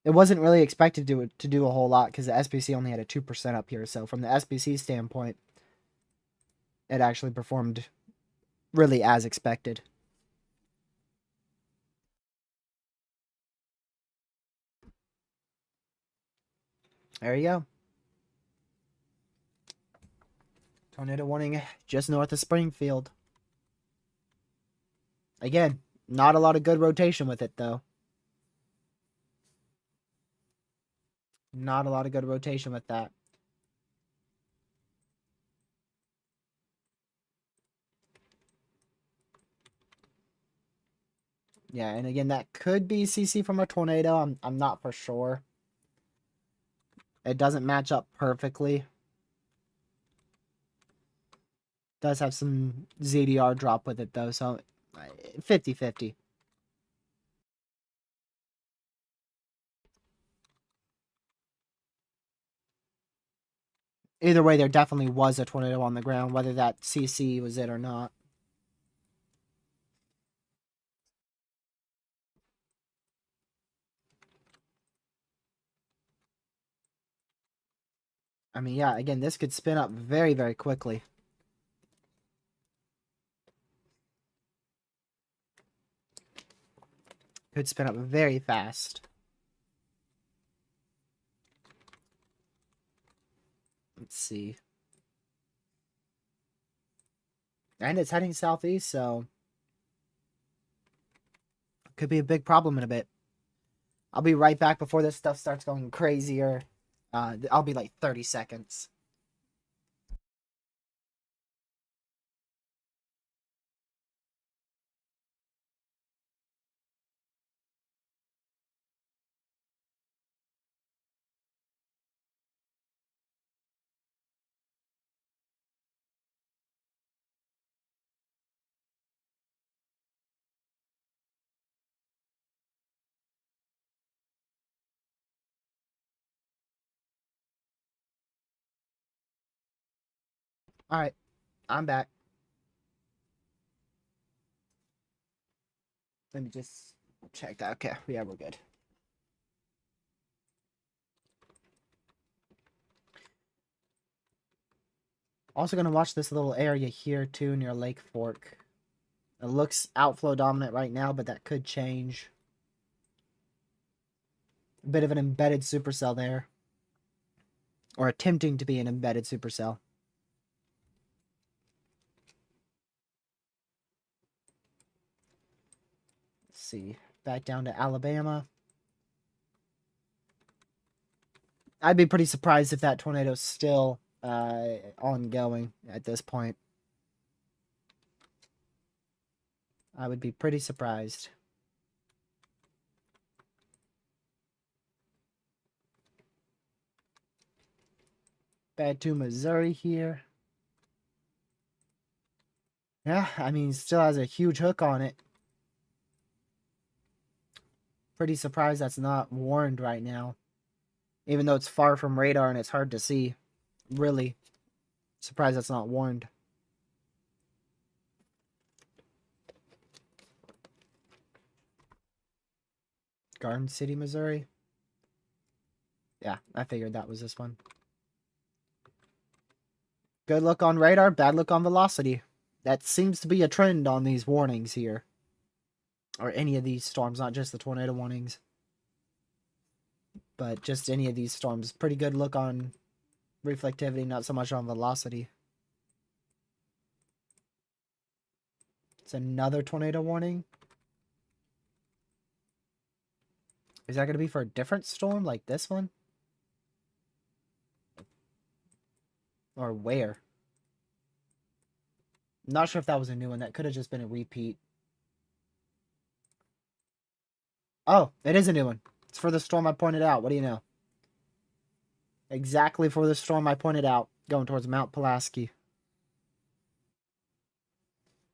it wasn't really expected to do a whole lot because the SBC only had a 2% up here. So from the SBC standpoint, it actually performed really as expected. There you go. Tornado warning just north of Springfield. Again, not a lot of good rotation with it, though. Not a lot of good rotation with that. Yeah, and again, that could be CC from a tornado. I'm not for sure. It doesn't match up perfectly. Does have some ZDR drop with it, though, so 50-50. Either way, there definitely was a tornado on the ground, whether that CC was it or not. I mean, yeah, again, this could spin up very, very quickly. Could spin up very fast. Let's see. And it's heading southeast, so could be a big problem in a bit. I'll be right back before this stuff starts going crazier. I'll be like 30 seconds. All right, I'm back. Let me just check that. Okay, yeah, we're good. Also gonna watch this little area here too near Lake Fork. It looks outflow dominant right now, but that could change. A bit of an embedded supercell there. Or attempting to be an embedded supercell. Let's see. Back down to Alabama. I'd be pretty surprised if that tornado's still ongoing at this point. I would be pretty surprised. Back to Missouri here. Yeah, I mean, still has a huge hook on it. Pretty surprised that's not warned right now. Even though it's far from radar and it's hard to see. Really surprised that's not warned. Garden City, Missouri. Yeah, I figured that was this one. Good look on radar, bad look on velocity. That seems to be a trend on these warnings here. Or any of these storms, not just the tornado warnings. But just any of these storms. Pretty good look on reflectivity, not so much on velocity. It's another tornado warning. Is that going to be for a different storm like this one? Or where? Not sure if that was a new one. That could have just been a repeat. Oh, it is a new one. It's for the storm I pointed out. What do you know? Exactly for the storm I pointed out. Going towards Mount Pulaski.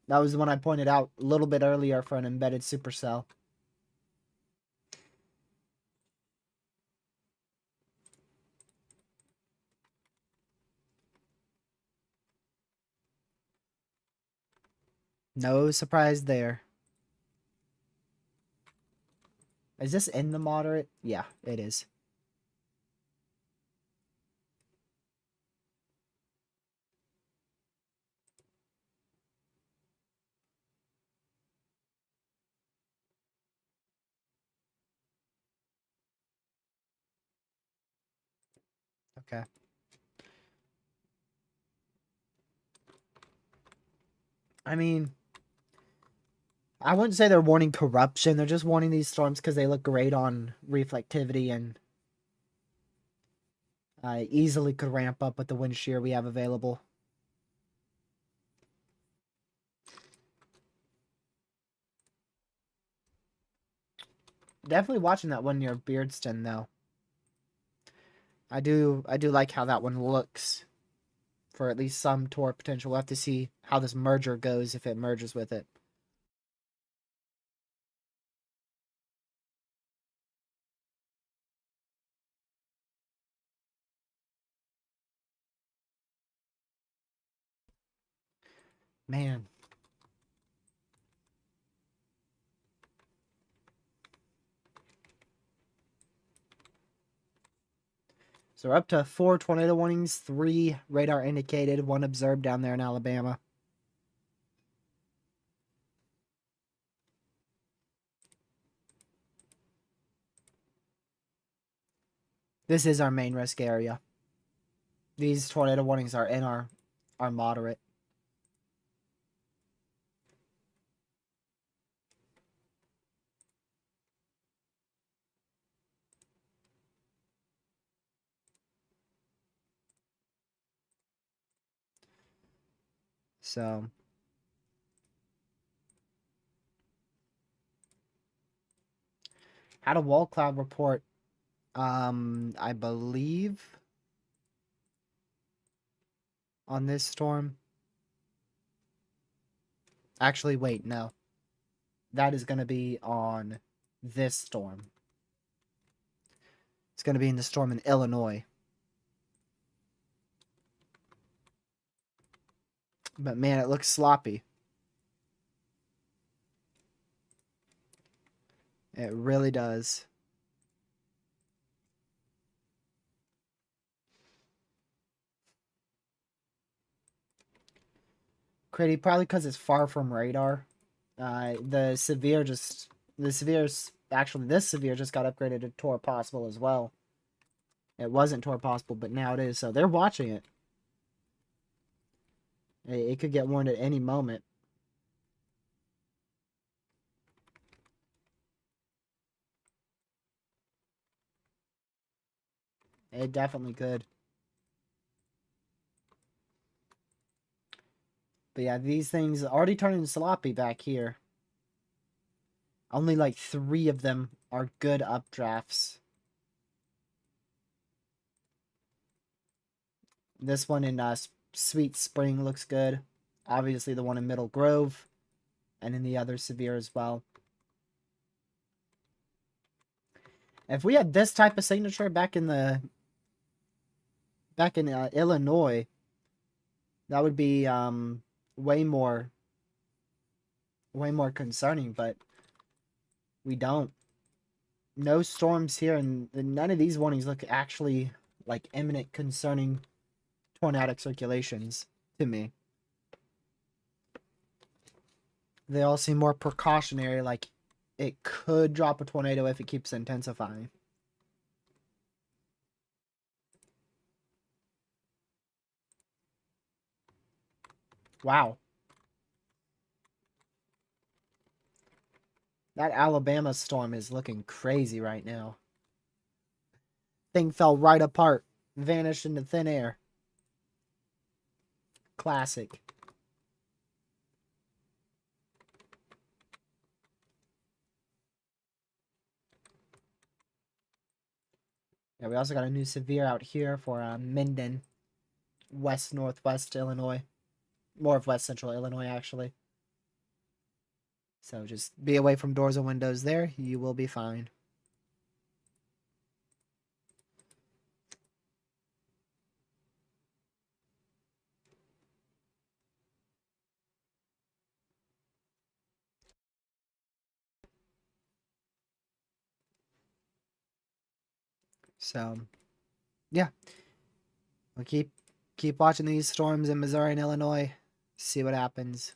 That was the one I pointed out a little bit earlier for an embedded supercell. No surprise there. Is this in the moderate? Yeah, it is. Okay. I mean, I wouldn't say they're warning corruption. They're just warning these storms because they look great on reflectivity and easily could ramp up with the wind shear we have available. Definitely watching that one near Beardston though. I do like how that one looks for at least some tour potential. We'll have to see how this merger goes if it merges with it. Man. So we're up to 4 tornado warnings, 3 radar indicated, 1 observed down there in Alabama. This is our main risk area. These tornado warnings are in our moderate. So had a wall cloud report, I believe, on this storm. Actually, wait, no. That is going to be on this storm. It's going to be in the storm in Illinois. But man, it looks sloppy. It really does. Crazy, probably because it's far from radar. This severe just got upgraded to Tour Possible as well. It wasn't Tour Possible, but now it is. So they're watching it. It could get warned at any moment. It definitely could. But yeah, these things already turning sloppy back here. Only like 3 of them are good updrafts. This one in Sweet Spring looks good. Obviously the one in Middle Grove. And in the other severe as well. If we had this type of signature back in Illinois, that would be way more concerning, but we don't. No storms here, and none of these warnings look actually like imminent concerning tornadic circulations to me. They all seem more precautionary, like it could drop a tornado if it keeps intensifying. Wow. That Alabama storm is looking crazy right now. Thing fell right apart, vanished into thin air. Classic. Yeah, we also got a new severe out here for Minden, west northwest Illinois. More of west central Illinois, actually. So just be away from doors and windows there. You will be fine. So, yeah. We'll keep watching these storms in Missouri and Illinois. See what happens.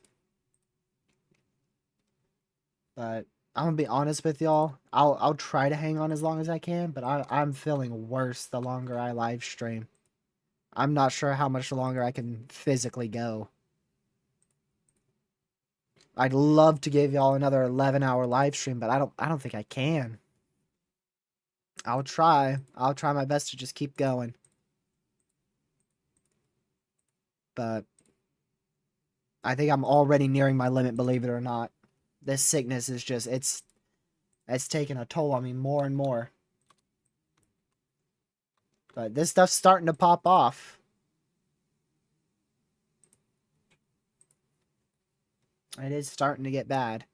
But I'm gonna be honest with y'all. I'll try to hang on as long as I can, but I'm feeling worse the longer I live stream. I'm not sure how much longer I can physically go. I'd love to give y'all another 11-hour live stream, but I don't think I can. I'll try. I'll try my best to just keep going. But I think I'm already nearing my limit, believe it or not. This sickness is just it's taking a toll on me more and more. But this stuff's starting to pop off. It is starting to get bad.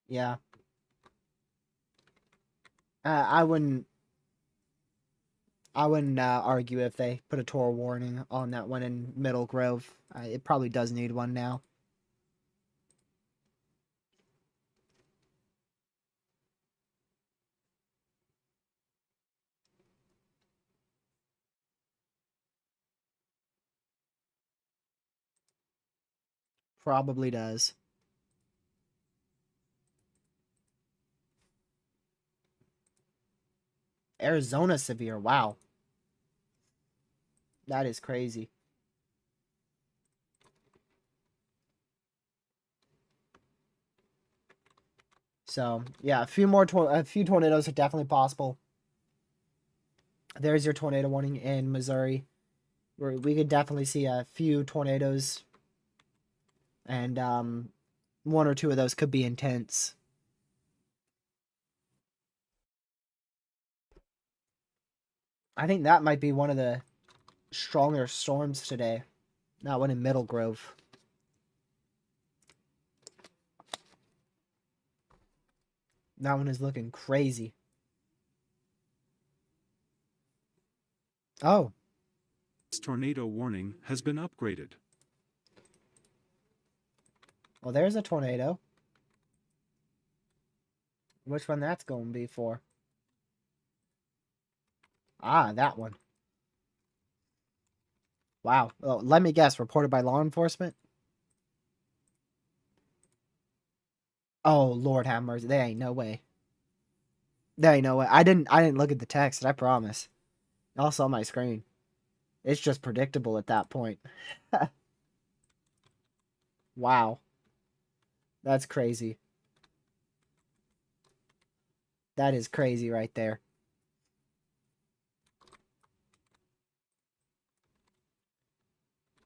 Yeah. I wouldn't argue if they put a tour warning on that one in Middle Grove. It probably does need one now. Probably does. Arizona severe. Wow. That is crazy. So, yeah, a few tornadoes are definitely possible. There's your tornado warning in Missouri. We could definitely see a few tornadoes, and one or two of those could be intense. I think that might be one of the stronger storms today. That one in Middle Grove. That one is looking crazy. Oh. This tornado warning has been upgraded. Well, there's a tornado. Which one that's going to be for? Ah, that one. Wow. Oh, let me guess. Reported by law enforcement? Oh, Lord have mercy. There ain't no way. There ain't no way. I didn't look at the text, I promise. Y'all saw my screen. It's just predictable at that point. Wow. That's crazy. That is crazy right there.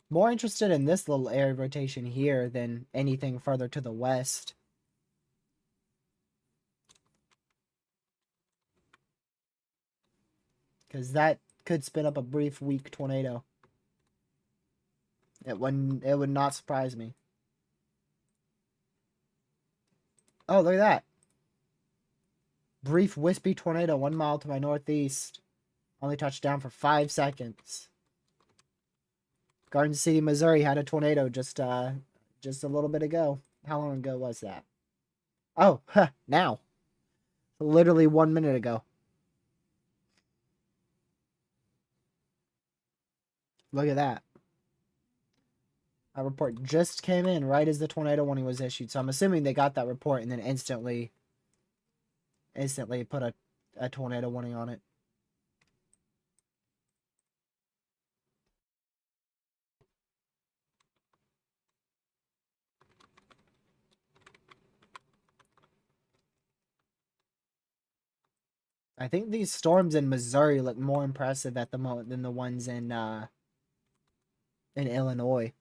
More interested in this little area rotation here than anything further to the west. Because that could spin up a brief, weak tornado. It would not surprise me. Oh, look at that. Brief, wispy tornado 1 mile to my northeast. Only touched down for 5 seconds. Garden City, Missouri had a tornado just a little bit ago. How long ago was that? Oh, now. Literally 1 minute ago. Look at that. A report just came in right as the tornado warning was issued. So I'm assuming they got that report and then instantly put a tornado warning on it. I think these storms in Missouri look more impressive at the moment than the ones in Illinois.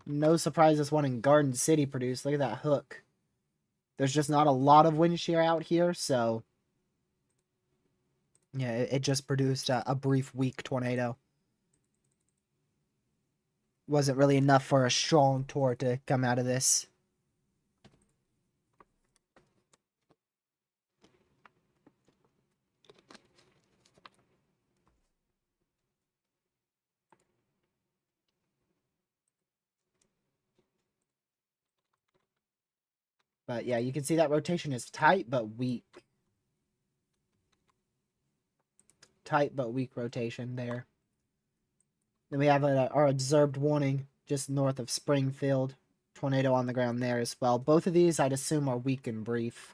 No surprise this one in Garden City produced. Look at that hook. There's just not a lot of wind shear out here, so yeah, it just produced a brief, weak tornado. Wasn't really enough for a strong tornado to come out of this. But yeah, you can see that rotation is tight but weak. Tight but weak rotation there. Then we have our observed warning just north of Springfield. Tornado on the ground there as well. Both of these, I'd assume, are weak and brief.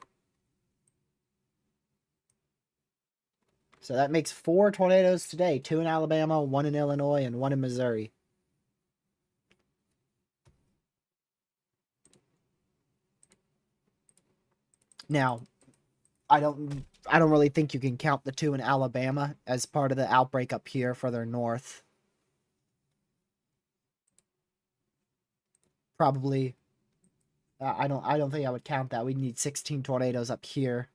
So that makes 4 tornadoes today. 2 in Alabama, 1 in Illinois, and 1 in Missouri. Now, I don't really think you can count the 2 in Alabama as part of the outbreak up here further north. Probably I don't think I would count that. We'd need 16 tornadoes up here.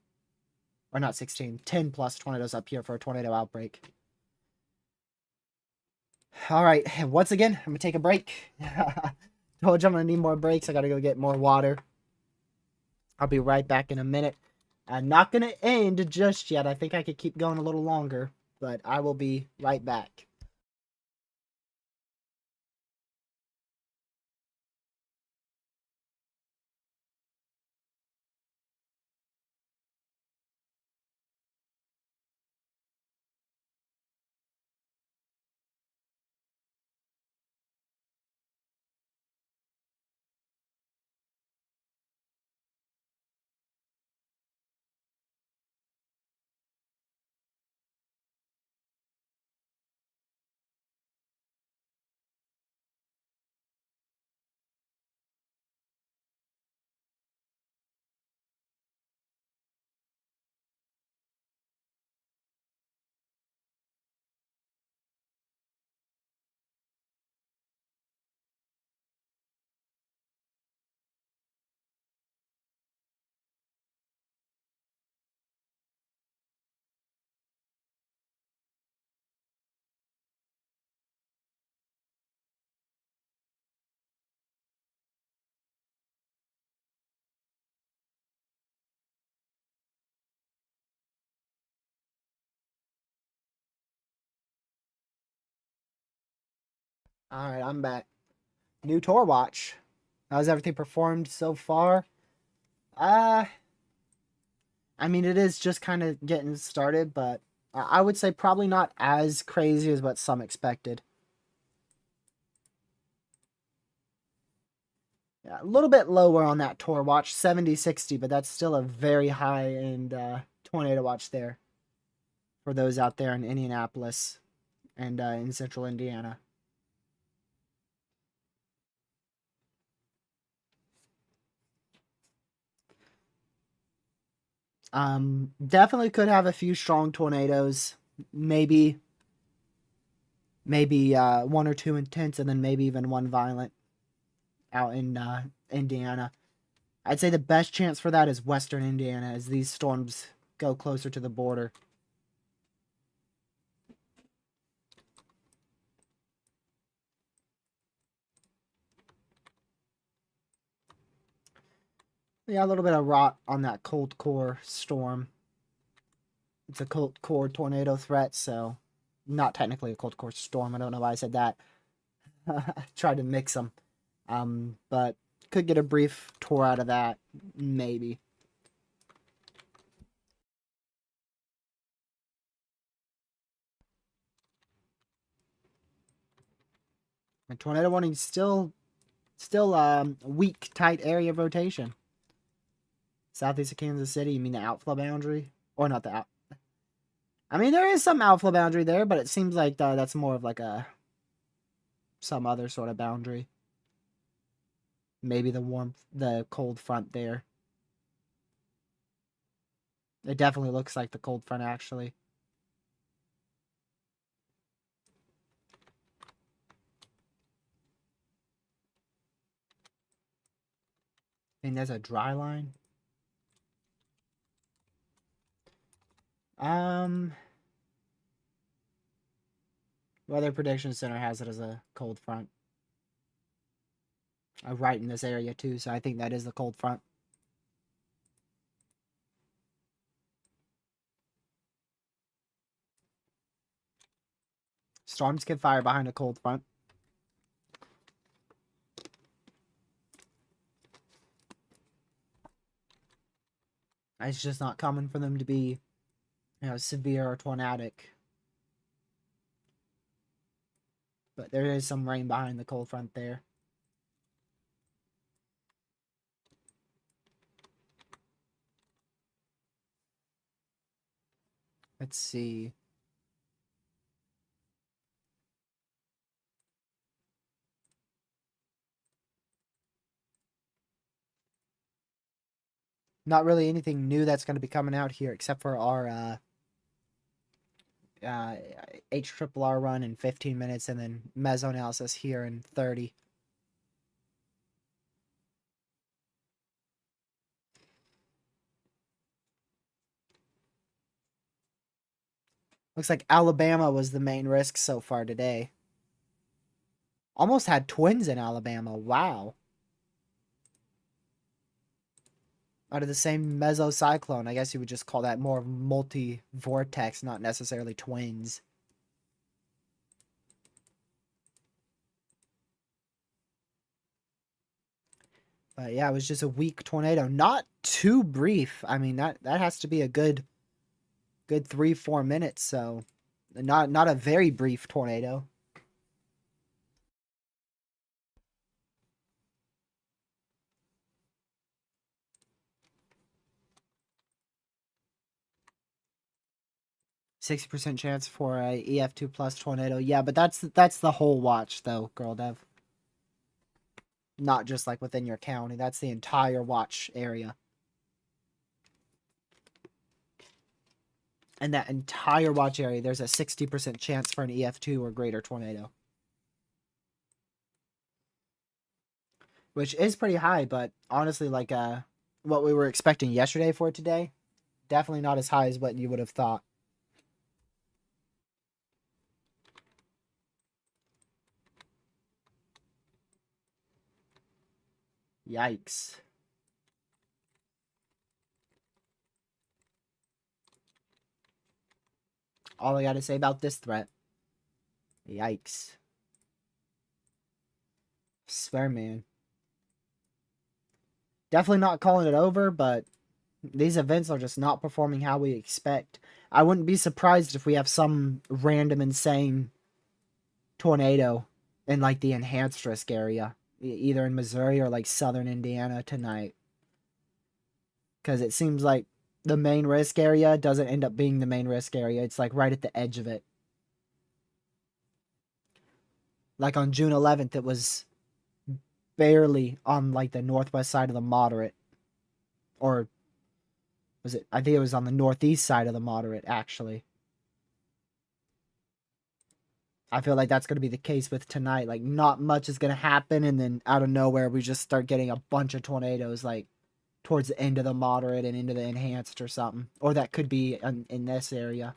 Or not 16, 10 plus tornadoes up here for a tornado outbreak. All right, once again, I'm going to take a break. Told you I'm going to need more breaks. I got to go get more water. I'll be right back in a minute. I'm not going to end just yet. I think I could keep going a little longer, but I will be right back. All right, I'm back. New tour watch. How's everything performed so far? I mean, it is just kind of getting started, but I would say probably not as crazy as what some expected. Yeah, a little bit lower on that tour watch, 70-60, but that's still a very high-end tornado watch there for those out there in Indianapolis and in central Indiana. Definitely could have a few strong tornadoes. Maybe 1 or 2 intense, and then maybe even 1 violent out in Indiana. I'd say the best chance for that is western Indiana as these storms go closer to the border. Yeah, a little bit of rot on that cold core storm. It's a cold core tornado threat, so not technically a cold core storm. I don't know why I said that. Tried to mix them. But could get a brief tour out of that, maybe. And tornado warning still weak, tight area of rotation. Southeast of Kansas City, you mean the outflow boundary? Or not the out. I mean, there is some outflow boundary there, but it seems like that's more of like some other sort of boundary. Maybe the cold front there. It definitely looks like the cold front, actually. I mean, there's a dry line. Weather Prediction Center has it as a cold front. Right in this area, too, so I think that is the cold front. Storms can fire behind a cold front. It's just not common for them to be, severe or tornadic. But there is some rain behind the cold front there. Let's see. Not really anything new that's going to be coming out here except for our HRRR run in 15 minutes and then meso analysis here in 30. Looks like Alabama was the main risk so far today. Almost had twins in Alabama. Wow. Out of the same mesocyclone. I guess you would just call that more multi-vortex, not necessarily twins. But yeah, it was just a weak tornado. Not too brief. I mean, that has to be a good 3-4 minutes, so not a very brief tornado. %60 chance for a EF2 plus tornado. Yeah, but that's the whole watch though, girl dev. Not just like within your county. That's the entire watch area. And that entire watch area, there's a 60% chance for an EF2 or greater tornado. Which is pretty high, but honestly, like what we were expecting yesterday for today, definitely not as high as what you would have thought. Yikes. All I gotta say about this threat. Yikes. Swear, man. Definitely not calling it over, but these events are just not performing how we expect. I wouldn't be surprised if we have some random insane tornado in like the enhanced risk area, either in Missouri or like southern Indiana tonight. Because it seems like the main risk area doesn't end up being the main risk area. It's like right at the edge of it. Like on June 11th, it was barely on like the northwest side of the moderate. Or was it? I think it was on the northeast side of the moderate, actually. I feel like that's going to be the case with tonight. Like, not much is going to happen, and then out of nowhere, we just start getting a bunch of tornadoes, like, towards the end of the moderate and into the enhanced or something. Or that could be in this area.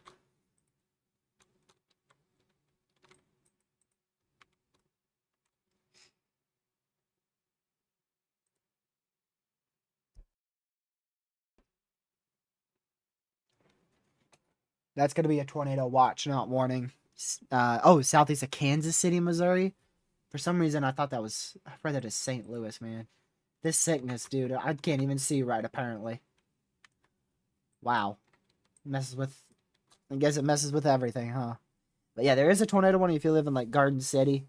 That's going to be a tornado watch, not warning. Oh, southeast of Kansas City, Missouri. For some reason, I read that as St. Louis, man. This sickness, dude, I can't even see right, apparently. Wow. Messes with, I guess it messes with everything, huh? But yeah, there is a tornado warning if you live in, like, Garden City.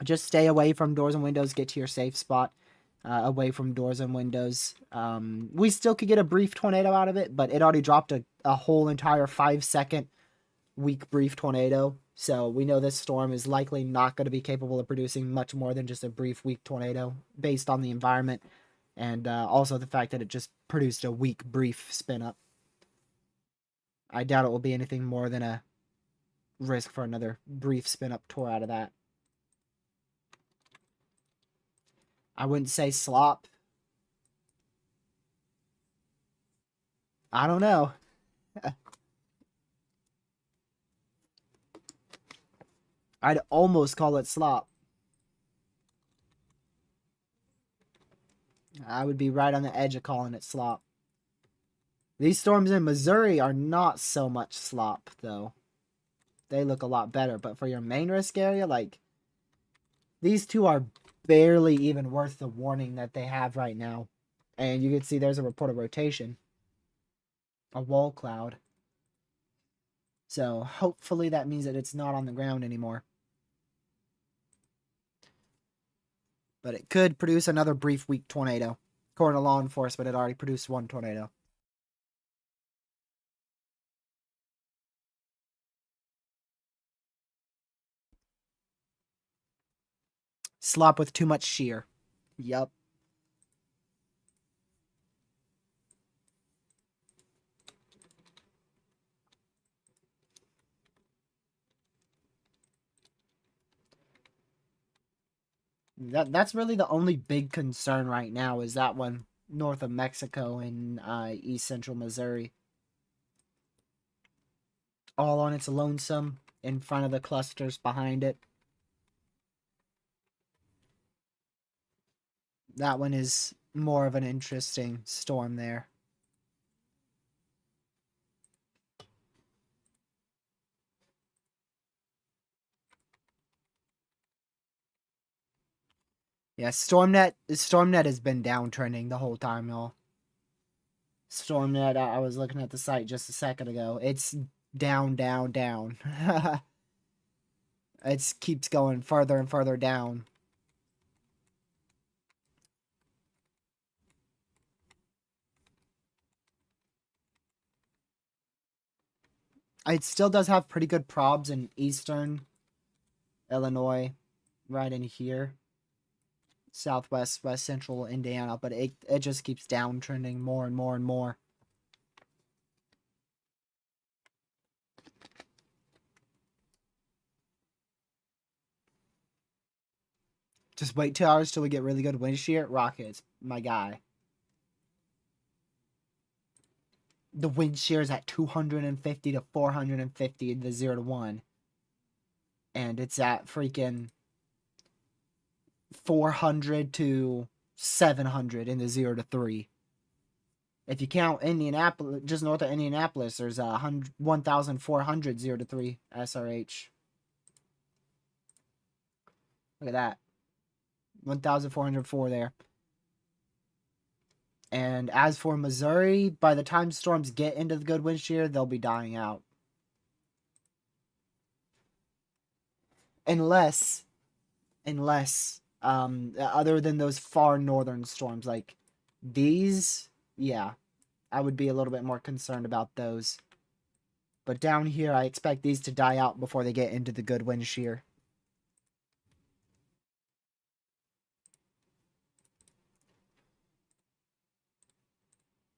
Just stay away from doors and windows, get to your safe spot. Away from doors and windows. We still could get a brief tornado out of it, but it already dropped a whole entire 5-second weak brief tornado. So we know this storm is likely not going to be capable of producing much more than just a brief weak tornado based on the environment and also the fact that it just produced a weak brief spin up. I doubt it will be anything more than a risk for another brief spin up tour out of that. I wouldn't say slop. I don't know. I'd almost call it slop. I would be right on the edge of calling it slop. These storms in Missouri are not so much slop, though. They look a lot better. But for your main risk area, like, these two are barely even worth the warning that they have right now. And you can see there's a report of rotation. A wall cloud. So hopefully that means that it's not on the ground anymore. But it could produce another brief weak tornado. According to law enforcement, it already produced one tornado. Slop with too much shear. Yup. That's really the only big concern right now is that one north of Mexico in east central Missouri. All on its lonesome in front of the clusters behind it. That one is more of an interesting storm there. Yeah, StormNet has been downtrending the whole time, y'all. StormNet, I was looking at the site just a second ago. It's down, down, down. It keeps going further and further down. It still does have pretty good probs in eastern Illinois, right in here. Southwest, west central Indiana, but it just keeps downtrending more and more and more. Just wait 2 hours till we get really good wind shear. Rockets, my guy. The wind shear is at 250 to 450 in the 0 to 1. And it's at freaking 400 to 700 in the 0 to 3. If you count Indianapolis, just north of Indianapolis, there's a 1,400 0 to 3 SRH. Look at that. 1,404 there. And as for Missouri, by the time storms get into the good wind shear, they'll be dying out. Unless, other than those far northern storms, like these, yeah, I would be a little bit more concerned about those. But down here, I expect these to die out before they get into the good wind shear.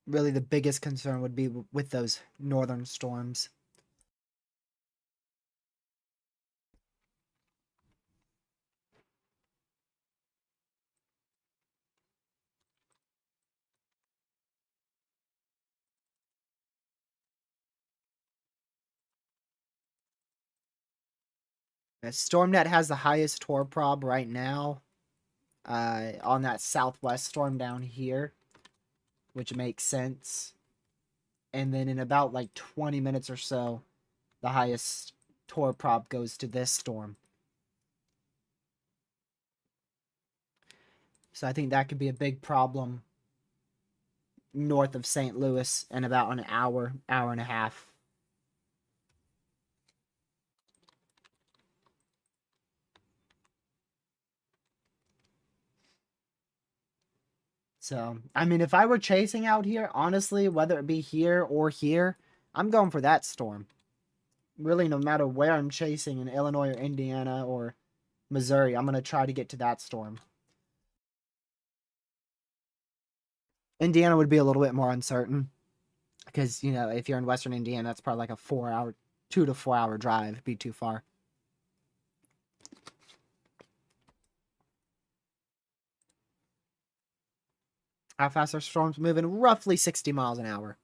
Really, the biggest concern would be with those northern storms. StormNet has the highest tor prob right now on that southwest storm down here, which makes sense. And then in about like 20 minutes or so, the highest Tor prop goes to this storm. So I think that could be a big problem north of St. Louis in about an hour, hour and a half. So, I mean, if I were chasing out here, honestly, whether it be here or here, I'm going for that storm. Really, no matter where I'm chasing in Illinois or Indiana or Missouri, I'm going to try to get to that storm. Indiana would be a little bit more uncertain because, you know, if you're in Western Indiana, that's probably like a 4 hour, 2 to 4 hour drive. It'd be too far. How fast are storms moving? Roughly 60 miles an hour.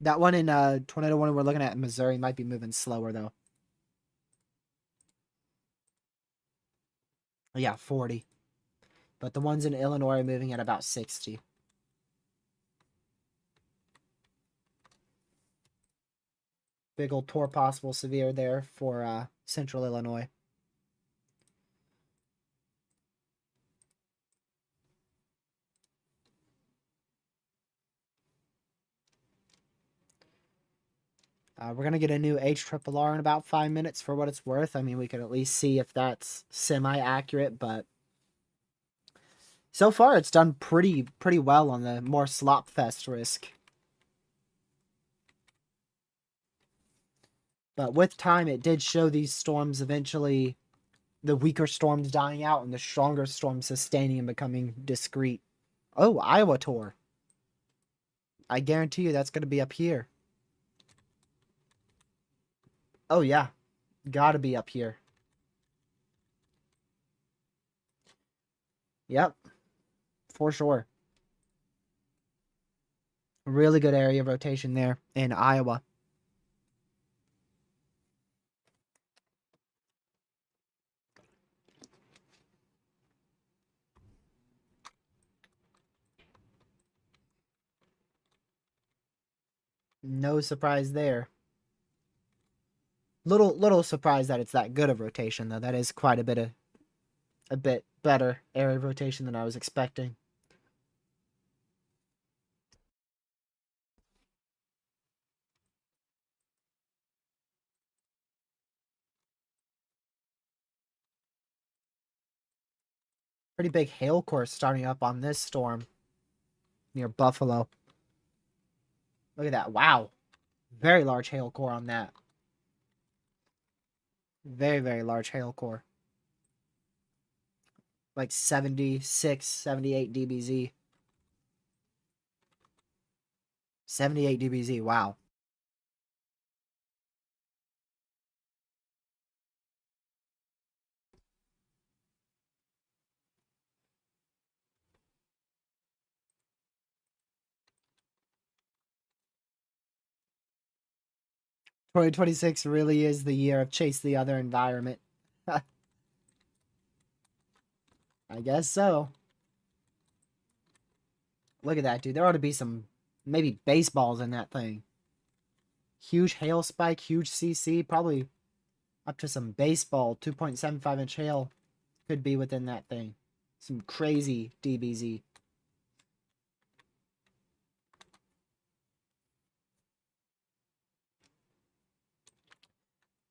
That one in tornado one we're looking at in Missouri might be moving slower though. Yeah, 40. But the ones in Illinois are moving at about 60. Big old tour possible severe there for central Illinois. We're going to get a new HRRR in about 5 minutes for what it's worth. I mean, we could at least see if that's semi-accurate, but so far it's done pretty well on the more slop fest risk. But with time, it did show these storms eventually, the weaker storms dying out and the stronger storms sustaining and becoming discrete. Oh, Iowa tour. I guarantee you that's going to be up here. Oh, yeah. Gotta be up here. Yep. For sure. Really good area of rotation there in Iowa. No surprise there. Little surprise that it's that good of rotation though. That is quite a bit better area of rotation than I was expecting. Pretty big hail course starting up on this storm near Buffalo. Look at that. Wow. Very large hail core on that. Very large hail core. Like 76, 78 dBz. 78 dBz. Wow. "2026 really is the year of chase the other environment." I guess so. Look at that, dude. There ought to be some, maybe baseballs in that thing. Huge hail spike, huge CC, probably up to some baseball 2.75-inch hail could be within that thing. Some crazy DBZ.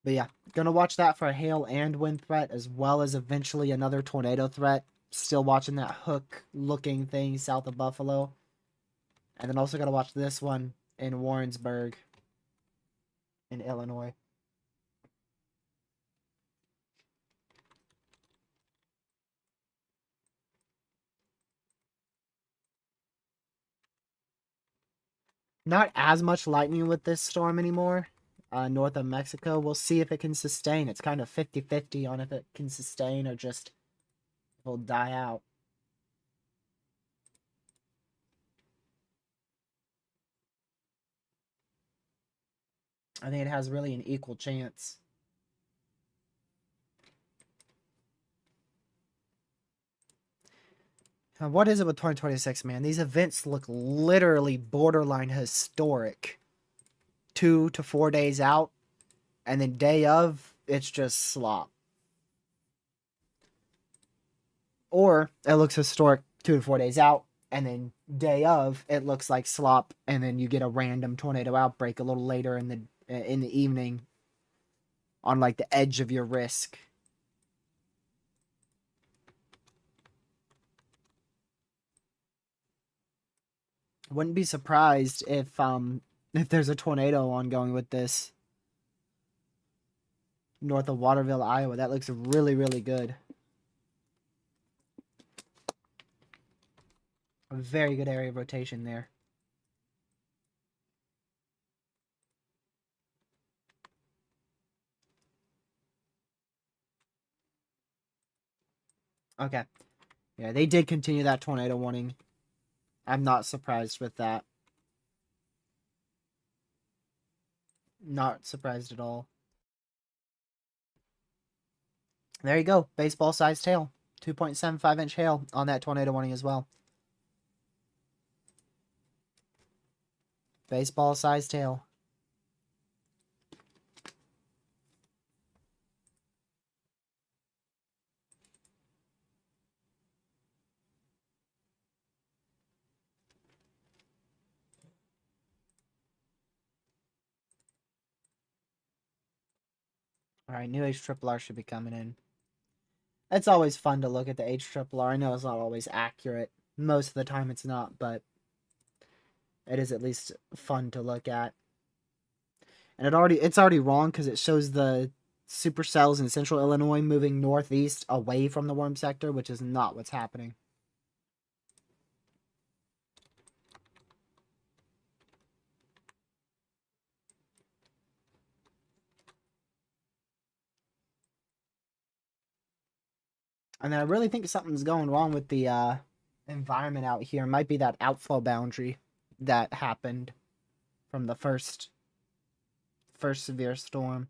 But yeah, gonna watch that for a hail and wind threat, as well as eventually another tornado threat. Still watching that hook-looking thing south of Buffalo. And then also gotta watch this one in Warrensburg in Illinois. Not as much lightning with this storm anymore. North of Mexico. We'll see if it can sustain. It's kind of 50-50 on if it can sustain or just will die out. I think it has really an equal chance. What is it with 2026, man? These events look literally borderline historic. 2 to 4 days out, and then day of, it's just slop. Or it looks historic 2 to 4 days out, and then day of, it looks like slop, and then you get a random tornado outbreak a little later in the evening on like the edge of your risk. Wouldn't be surprised if there's a tornado ongoing with this north of Waterville, Iowa. That looks really, really good. A very good area of rotation there. Okay. Yeah, they did continue that tornado warning. I'm not surprised with that. Not surprised at all. There you go. Baseball-sized hail. 2.75-inch hail on that tornado warning as well. Baseball-sized hail. All right, new HRRR should be coming in. It's always fun to look at the HRRR. I know it's not always accurate. Most of the time it's not, but it is at least fun to look at. And it's already wrong because it shows the supercells in central Illinois moving northeast away from the warm sector, which is not what's happening. And I really think something's going wrong with the environment out here. It might be that outflow boundary that happened from the first severe storm.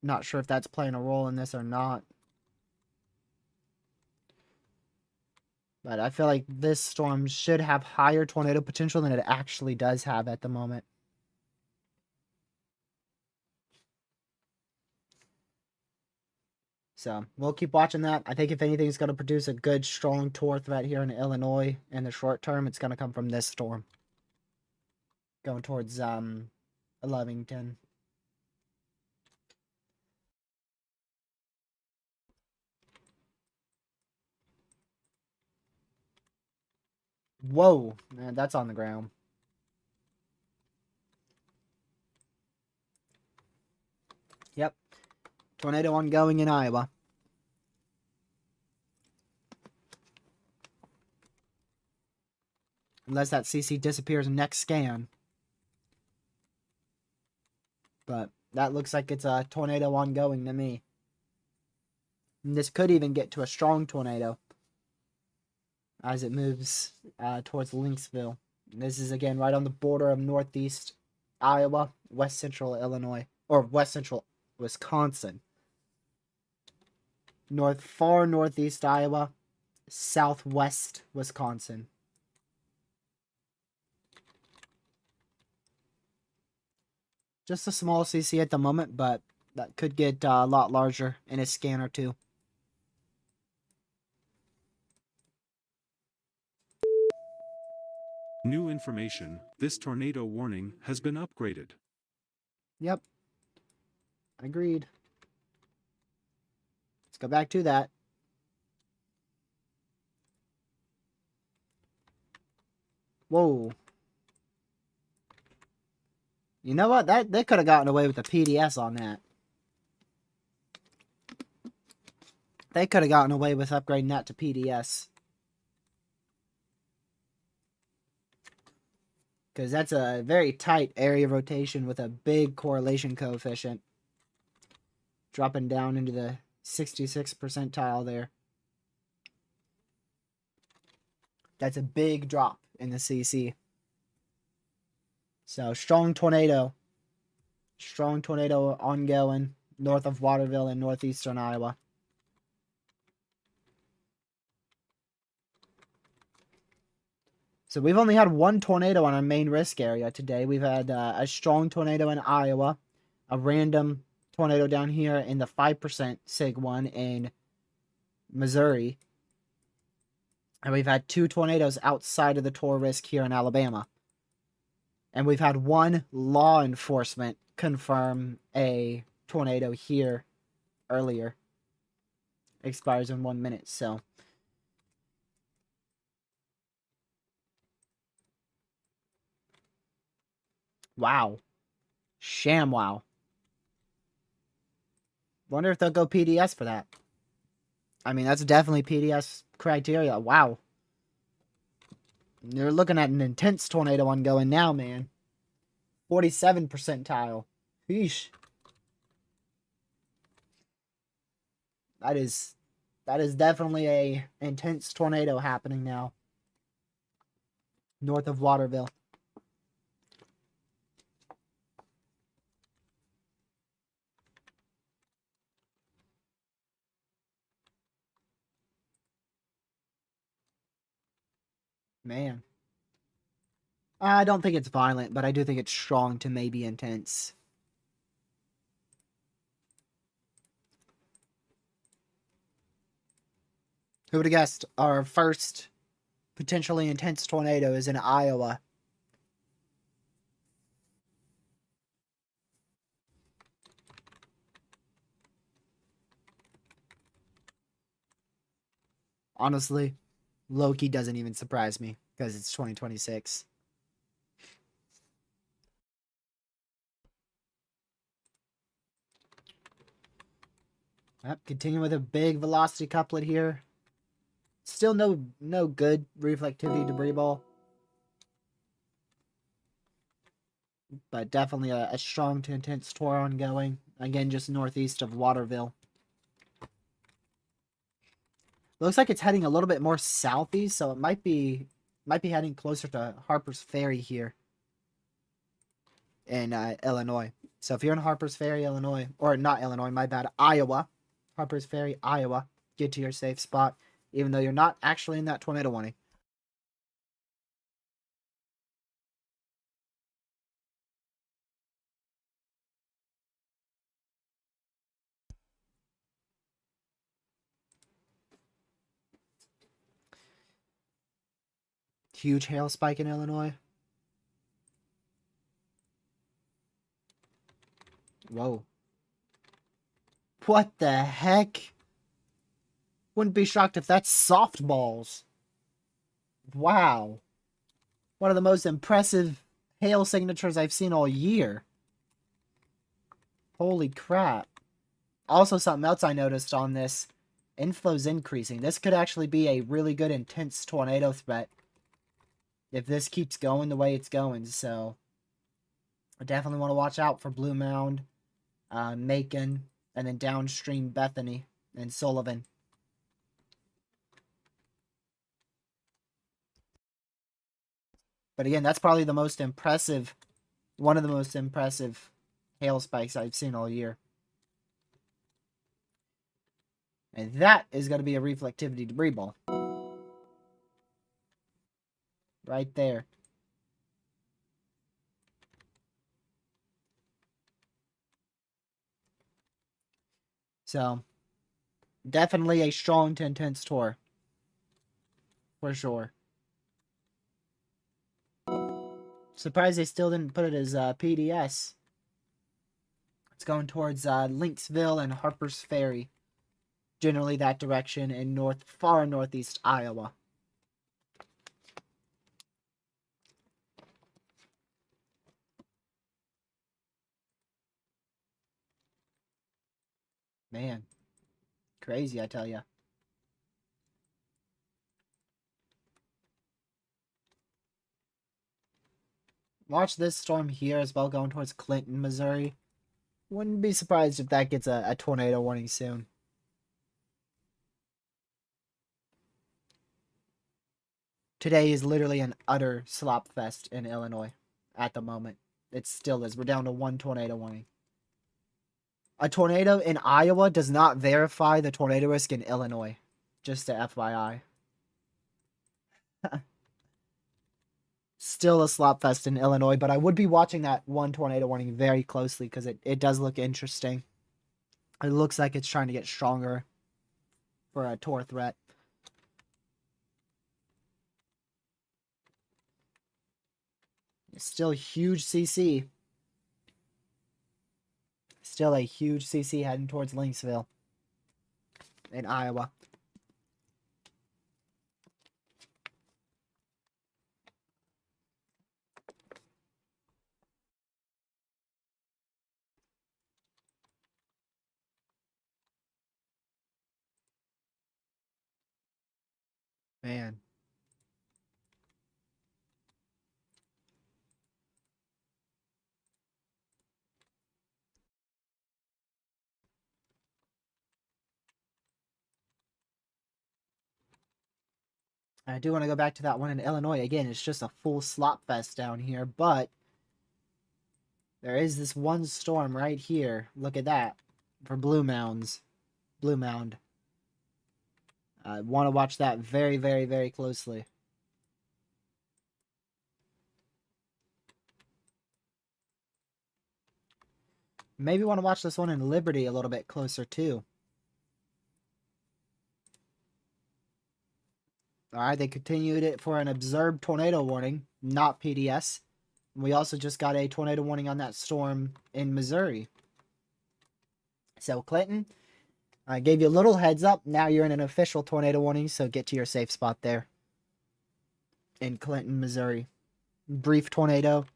Not sure if that's playing a role in this or not. But I feel like this storm should have higher tornado potential than it actually does have at the moment. So we'll keep watching that. I think if anything is going to produce a good, strong tor threat here in Illinois in the short term, it's going to come from this storm. Going towards Lovington. Whoa, man, that's on the ground. Yep. Tornado ongoing in Iowa. Unless that CC disappears next scan. But that looks like it's a tornado ongoing to me. And this could even get to a strong tornado as it moves towards Lynxville. And this is again right on the border of northeast Iowa, west central Illinois, or west central Wisconsin. Far northeast Iowa, southwest Wisconsin. Just a small CC at the moment, but that could get a lot larger in a scan or two. New information, this tornado warning has been upgraded. Yep. Agreed. Let's go back to that. Whoa. You know what? They could have gotten away with a PDS on that. They could have gotten away with upgrading that to PDS. Because that's a very tight area of rotation with a big correlation coefficient. Dropping down into the 66th percentile there. That's a big drop in the CC. So, strong tornado. Strong tornado ongoing north of Waterville in northeastern Iowa. So we've only had one tornado on our main risk area today. We've had a strong tornado in Iowa, a random tornado down here in the 5% SIG one in Missouri, and we've had 2 tornadoes outside of the Tor risk here in Alabama. And we've had one law enforcement confirm a tornado here earlier. Expires in 1 minute, so. Wow. Sham wow. Wonder if they'll go PDS for that. I mean, that's definitely PDS criteria. Wow. You're looking at an intense tornado ongoing now, man. 47 percentile. Sheesh. That is definitely a intense tornado happening now. North of Waterville. Man. I don't think it's violent, but I do think it's strong to maybe intense. Who would have guessed our first potentially intense tornado is in Iowa? Honestly, Loki doesn't even surprise me because it's 2026. Yep, continue with a big velocity couplet here. Still no good reflectivity debris ball. But definitely a strong to intense tour ongoing. Again, just northeast of Waterville. Looks like it's heading a little bit more southeast, so it might be heading closer to Harper's Ferry here in Illinois. So if you're in Harper's Ferry, Illinois, or not Illinois, my bad, Iowa, Harper's Ferry, Iowa, get to your safe spot, even though you're not actually in that tornado warning. Huge hail spike in Illinois. Whoa. What the heck? Wouldn't be shocked if that's softballs. Wow. One of the most impressive hail signatures I've seen all year. Holy crap. Also, something else I noticed on this. Inflow's increasing. This could actually be a really good intense tornado threat if this keeps going the way it's going. So, I definitely want to watch out for Blue Mound, Macon, and then downstream Bethany and Sullivan. But again, that's probably the most impressive, one of the most impressive hail spikes I've seen all year. And that is going to be a reflectivity debris ball. Right there. So, definitely a strong to intense tour. For sure. Surprised they still didn't put it as PDS. It's going towards Lynxville and Harper's Ferry. Generally that direction in far northeast Iowa. Man. Crazy, I tell ya. Watch this storm here as well going towards Clinton, Missouri. Wouldn't be surprised if that gets a tornado warning soon. Today is literally an utter slop fest in Illinois at the moment. It still is. We're down to 1 tornado warning. A tornado in Iowa does not verify the tornado risk in Illinois. Just to FYI. Still a slop fest in Illinois, but I would be watching that one tornado warning very closely because it does look interesting. It looks like it's trying to get stronger for a Tor threat. Still huge CC. Still a huge CC heading towards Lynxville in Iowa. Man. I do want to go back to that one in Illinois. Again, it's just a full slop fest down here, but there is this one storm right here. Look at that. For Blue Mounds. Blue Mound. I want to watch that very, very, very closely. Maybe want to watch this one in Liberty a little bit closer too. Alright, they continued it for an observed tornado warning, not PDS. We also just got a tornado warning on that storm in Missouri. So Clinton, I gave you a little heads up. Now you're in an official tornado warning, so get to your safe spot there. In Clinton, Missouri. Brief tornado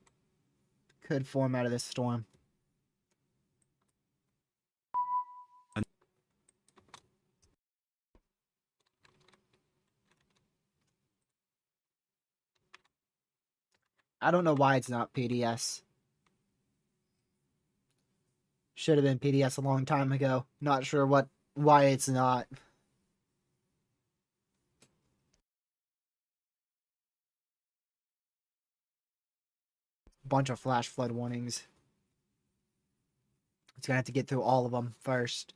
could form out of this storm. I don't know why it's not PDS. Should have been PDS a long time ago. Not sure why it's not. Bunch of flash flood warnings. It's gonna have to get through all of them first.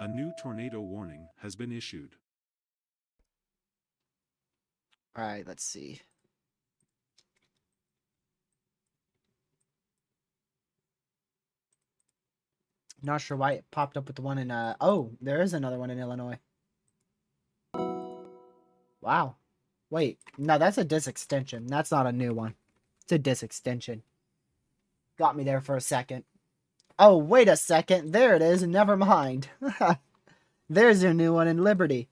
A new tornado warning has been issued. Alright, let's see. Not sure why it popped up with the one in, oh, there is another one in Illinois. Wow. Wait, no, that's a disk extension. That's not a new one. It's a disk extension. Got me there for a second. Oh, wait a second. There it is. Never mind. There's your new one in Liberty.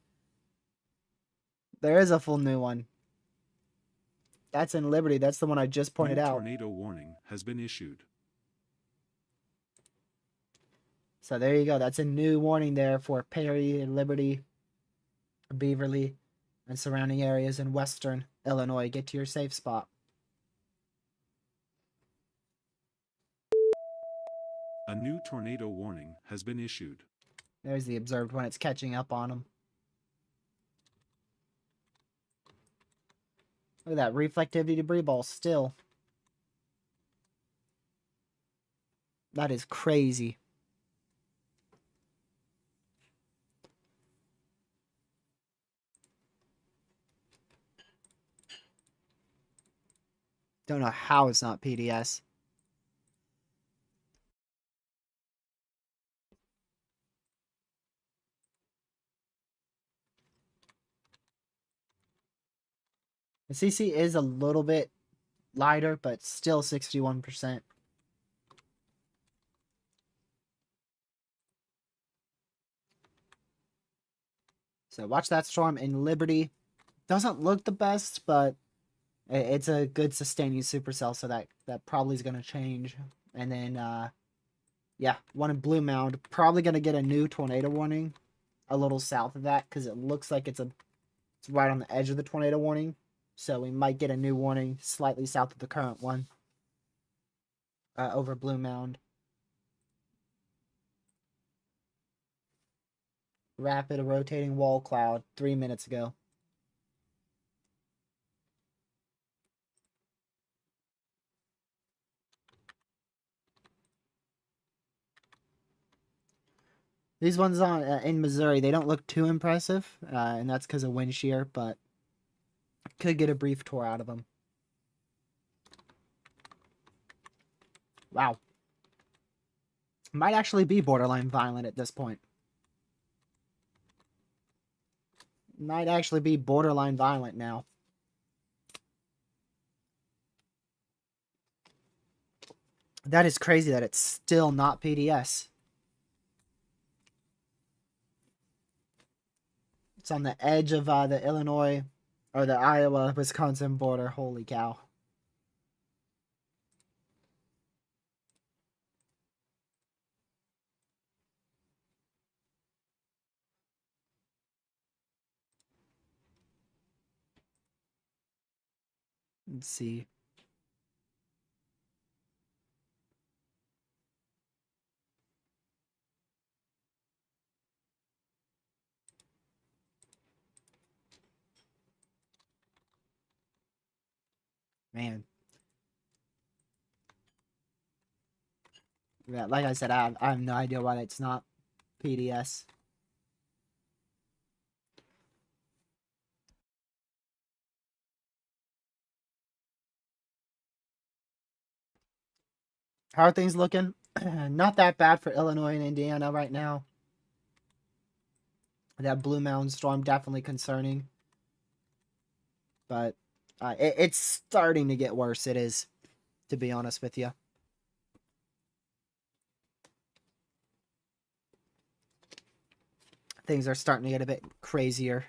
There is a full new one. That's in Liberty. That's the one I just pointed out. Tornado warning has been issued. So there you go. That's a new warning there for Perry and Liberty, Beaverly, and surrounding areas in western Illinois. Get to your safe spot. A new tornado warning has been issued. There's the observed one. It's catching up on them. Look at that. Reflectivity debris ball still. That is crazy. Don't know how it's not PDS. The CC is a little bit lighter, but still 61%. So watch that storm in Liberty. Doesn't look the best, but it's a good sustaining supercell, so that probably is going to change. And then, yeah, one in Blue Mound. Probably going to get a new tornado warning a little south of that because it looks like it's right on the edge of the tornado warning. So we might get a new warning slightly south of the current one over Blue Mound. Rapid rotating wall cloud 3 minutes ago. These ones on in Missouri, they don't look too impressive, and that's because of wind shear, but could get a brief tour out of them. Wow. Might actually be borderline violent at this point. Might actually be borderline violent now. That is crazy that it's still not PDS. It's on the edge of the Illinois or the Iowa-Wisconsin border. Holy cow. Let's see. Man. Yeah, like I said, I have no idea why it's not PDS. How are things looking? Not that bad for Illinois and Indiana right now. That Blue Mountain storm definitely concerning. But it's starting to get worse. It is, to be honest with you. Things are starting to get a bit crazier.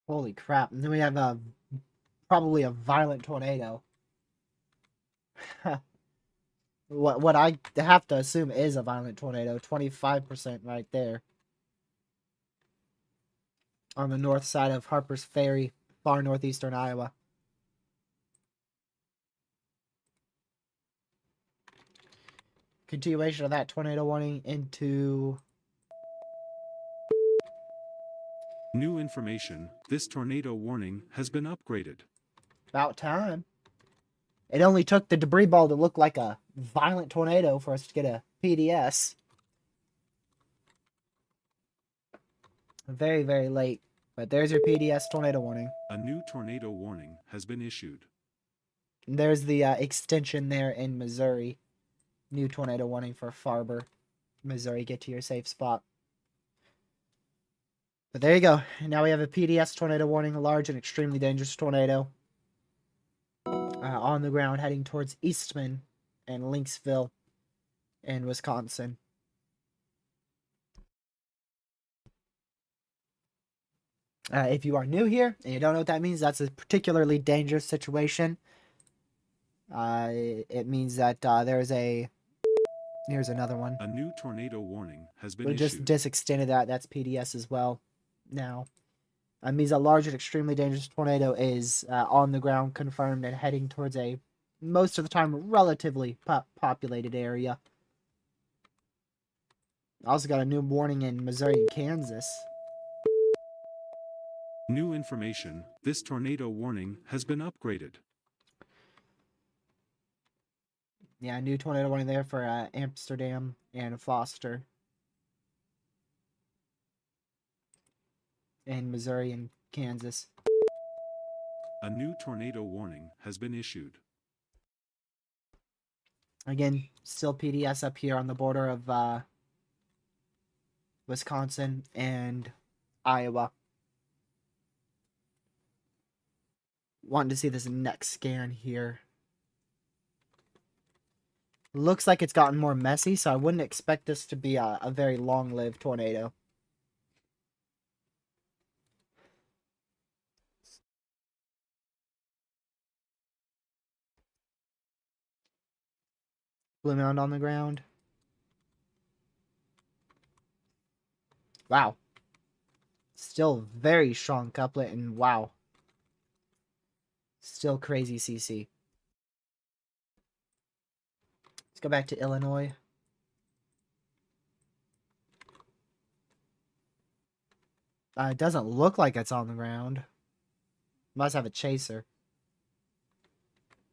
Holy crap. And then we have probably a violent tornado. What I have to assume is a violent tornado. 25% right there. On the north side of Harper's Ferry, far northeastern Iowa. Continuation of that tornado warning into... New information, this tornado warning has been upgraded. About time. It only took the debris ball to look like a violent tornado for us to get a PDS. Very, very late. But there's your PDS tornado warning. A new tornado warning has been issued. And there's the extension there in Missouri. New tornado warning for Farber, Missouri. Get to your safe spot. But there you go. Now we have a PDS tornado warning, a large and extremely dangerous tornado. On the ground heading towards Eastman and Lynxville in Wisconsin. If you are new here and you don't know what that means, that's a particularly dangerous situation. It means that there's a... Here's another one. A new tornado warning has been We issued. just extended that. That's PDS as well now. It means a large and extremely dangerous tornado is on the ground, confirmed, and heading towards a, most of the time, relatively populated area. Also got a new warning in Missouri and Kansas. New information, this tornado warning has been upgraded. Yeah, new tornado warning there for Amsterdam and Foster. In Missouri and Kansas. A new tornado warning has been issued. Again, still PDS up here on the border of Wisconsin and Iowa. Wanting to see this next scan here. Looks like it's gotten more messy, so I wouldn't expect this to be a very long-lived tornado. Blue Mound on the ground. Wow. Still very strong couplet, and wow. Still crazy CC. Let's go back to Illinois. It doesn't look like it's on the ground. Must have a chaser.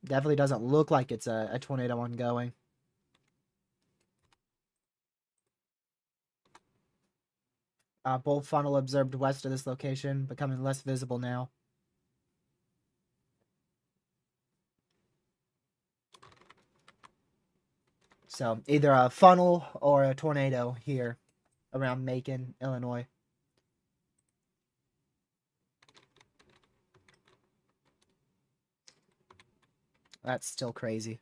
Definitely doesn't look like it's a tornado ongoing. Bolt funnel observed west of this location, becoming less visible now. So either a funnel or a tornado here around Macon, Illinois. That's still crazy.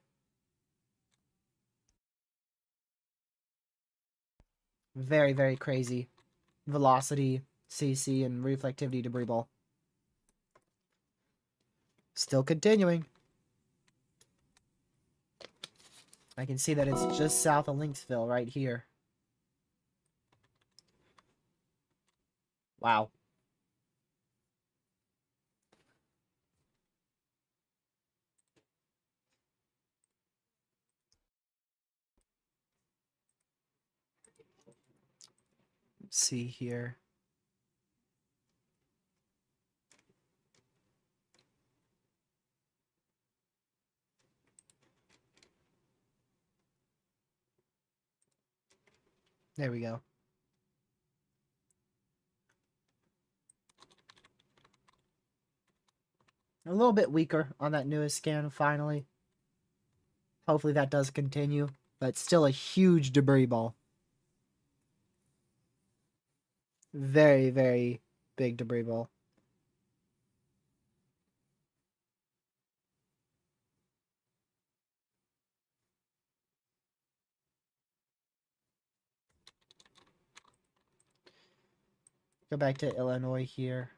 Very, very crazy. Velocity, CC, and reflectivity debris ball. Still continuing. I can see that it's just south of Lynxville right here. Wow. Let's see here. There we go. A little bit weaker on that newest scan, finally. Hopefully that does continue, but still a huge debris ball. Very, very big debris ball. Go back to Illinois here.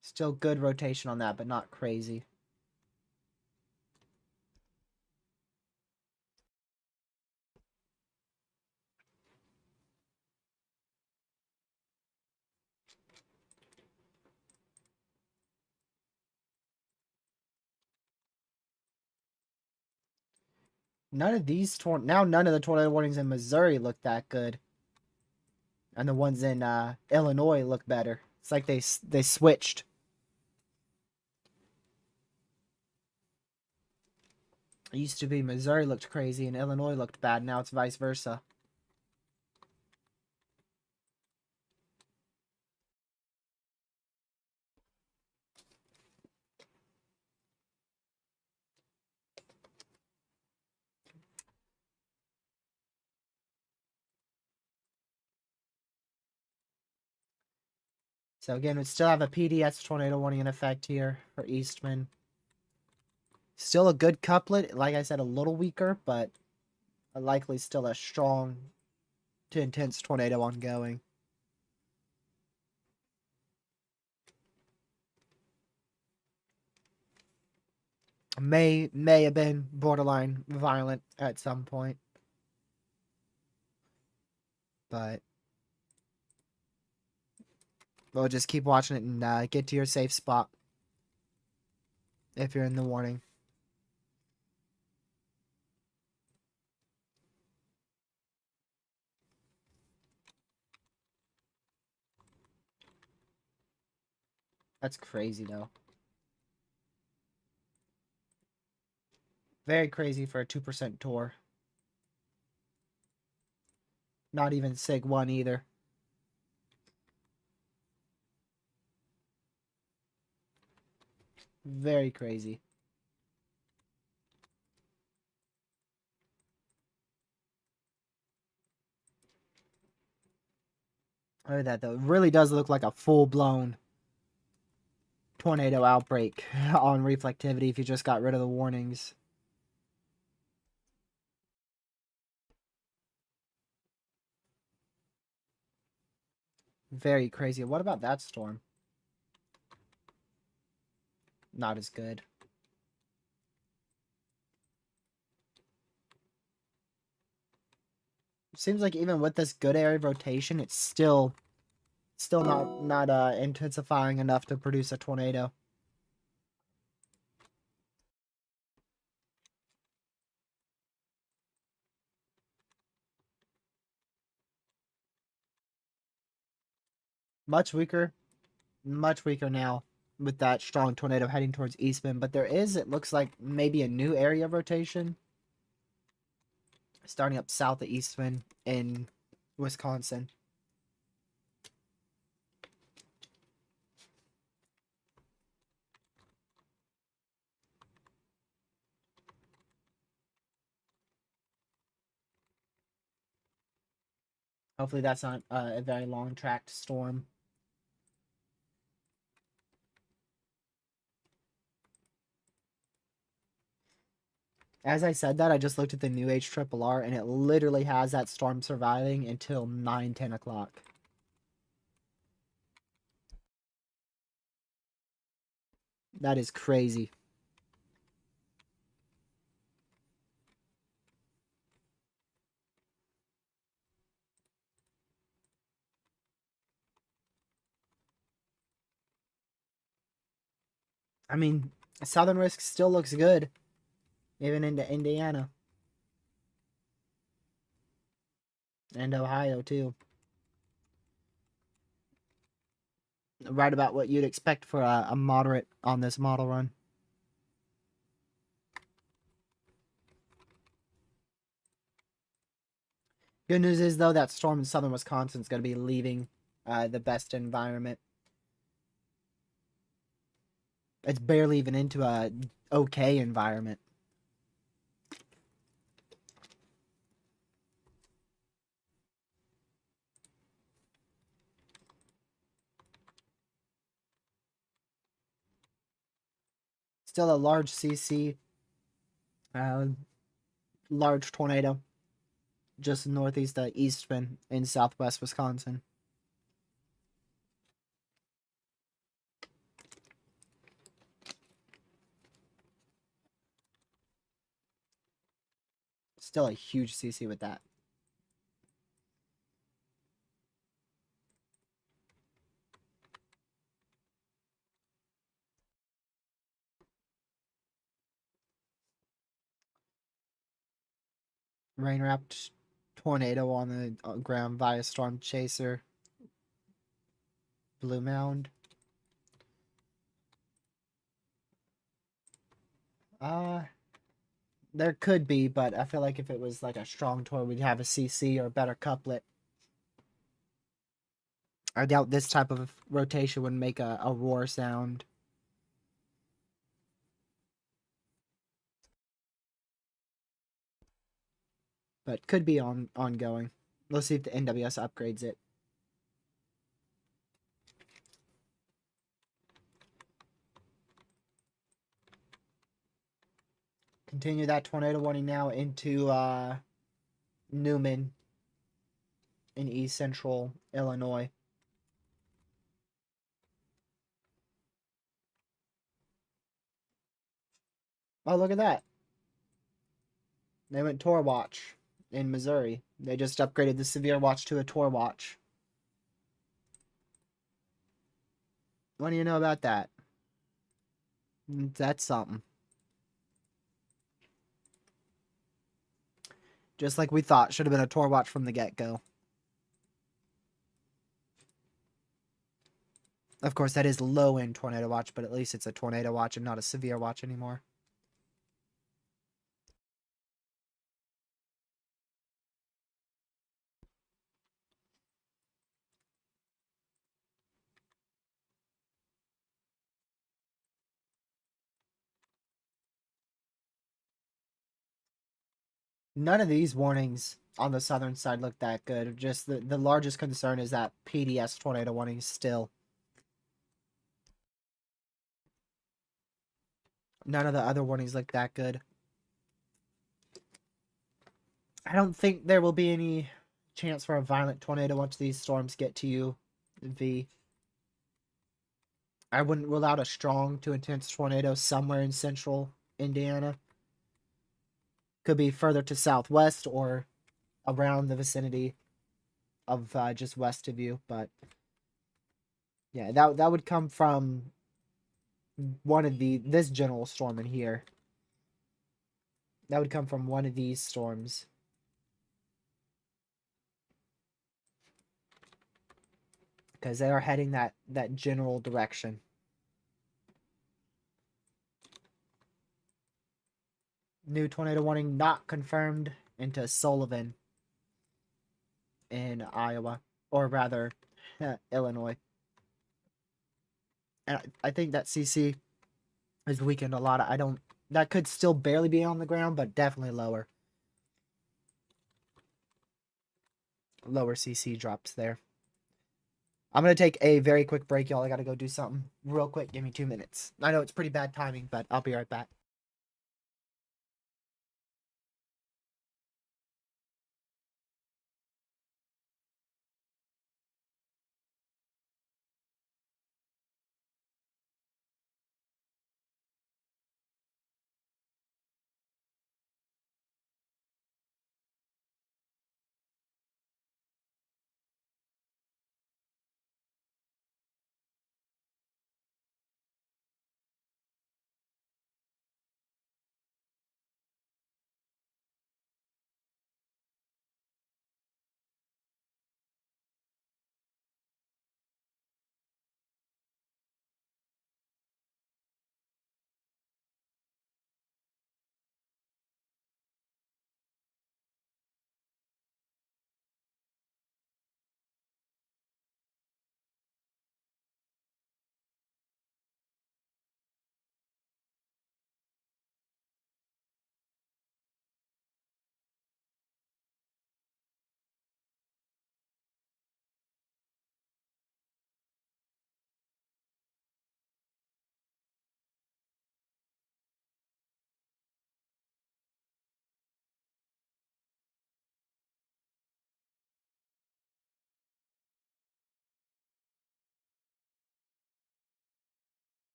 Still good rotation on that, but not crazy. None of these none of the tornado warnings in Missouri look that good, and the ones in Illinois look better. It's like they switched. It used to be Missouri looked crazy and Illinois looked bad. Now it's vice versa. So again, we still have a PDS tornado warning in effect here for Eastman. Still a good couplet. Like I said, a little weaker, but likely still a strong to intense tornado ongoing. May have been borderline violent at some point. But we'll just keep watching it and get to your safe spot if you're in the warning. That's crazy, though. Very crazy for a 2% tour. Not even Sig 1 either. Very crazy. Look at that, though. It really does look like a full-blown tornado outbreak on reflectivity if you just got rid of the warnings. Very crazy. What about that storm? Not as good. Seems like even with this good area rotation, it's still not intensifying enough to produce a tornado. Much weaker now with that strong tornado heading towards Eastman. But there is, it looks like, maybe a new area of rotation starting up south of Eastman in Wisconsin. Hopefully that's not a very long tracked storm. As I said that, I just looked at the new HRRR and it literally has that storm surviving until 9-10 o'clock. That is crazy. I mean, Southern Risk still looks good, even into Indiana. And Ohio, too. Right about what you'd expect for a moderate on this model run. Good news is, though, that storm in southern Wisconsin is going to be leaving the best environment. It's barely even into a okay environment. Still a large CC, large tornado, just northeast of Eastman in southwest Wisconsin. Still a huge CC with that. Rain wrapped tornado on the ground via storm chaser. Blue Mound. There could be, but I feel like if it was like a strong tour, we'd have a CC or a better couplet. I doubt this type of rotation would make a roar sound. But could be ongoing. Let's see if the NWS upgrades it. Continue that tornado warning now into Newman in east central Illinois. Oh, look at that. They went Tor Watch in Missouri. They just upgraded the Severe Watch to a Tor Watch. What do you know about that? That's something. Just like we thought, should have been a Tor Watch from the get-go. Of course, that is low-end Tornado Watch, but at least it's a Tornado Watch and not a Severe Watch anymore. None of these warnings on the southern side look that good. Just the largest concern is that PDS tornado warning still. None of the other warnings look that good. I don't think there will be any chance for a violent tornado once these storms get to you, V. I wouldn't rule out a strong to intense tornado somewhere in central Indiana. Could be further to southwest or around the vicinity of just west of you, but yeah, that would come from one of this general storm in here. That would come from one of these storms. because they are heading that general direction. New tornado warning not confirmed into Sullivan in Iowa, or rather, Illinois. And I think that CC is weakened a lot. I don't. That could still barely be on the ground, but definitely lower. Lower CC drops there. I'm going to take a very quick break, y'all. I got to go do something real quick. Give me 2 minutes. I know it's pretty bad timing, but I'll be right back.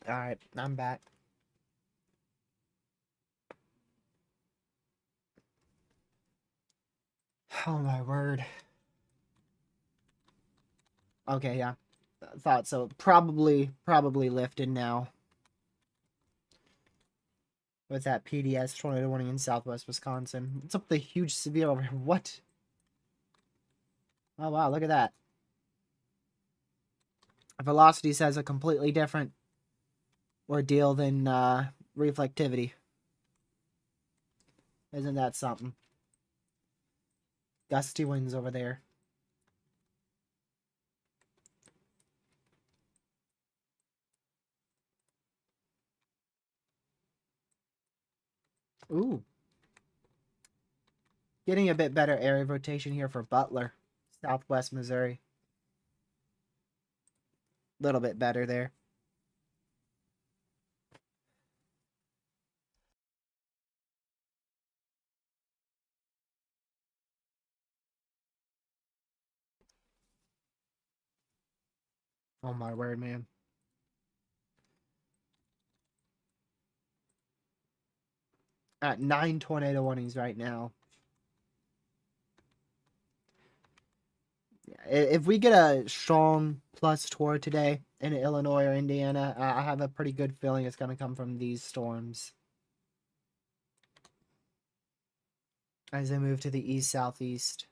All right, I'm back. Oh my word. Okay, yeah. Thought so. Probably lifted now. With that PDS tornado warning in southwest Wisconsin. What's up with the huge severe over here? What? Oh wow, look at that. Velocity says a completely different ordeal than reflectivity. Isn't that something? Gusty winds over there. Ooh. Getting a bit better area rotation here for Butler, southwest Missouri. Little bit better there. Oh my word, man. At 9 tornado warnings right now. If we get a strong plus tour today in Illinois or Indiana, I have a pretty good feeling it's going to come from these storms. As they move to the east-southeast.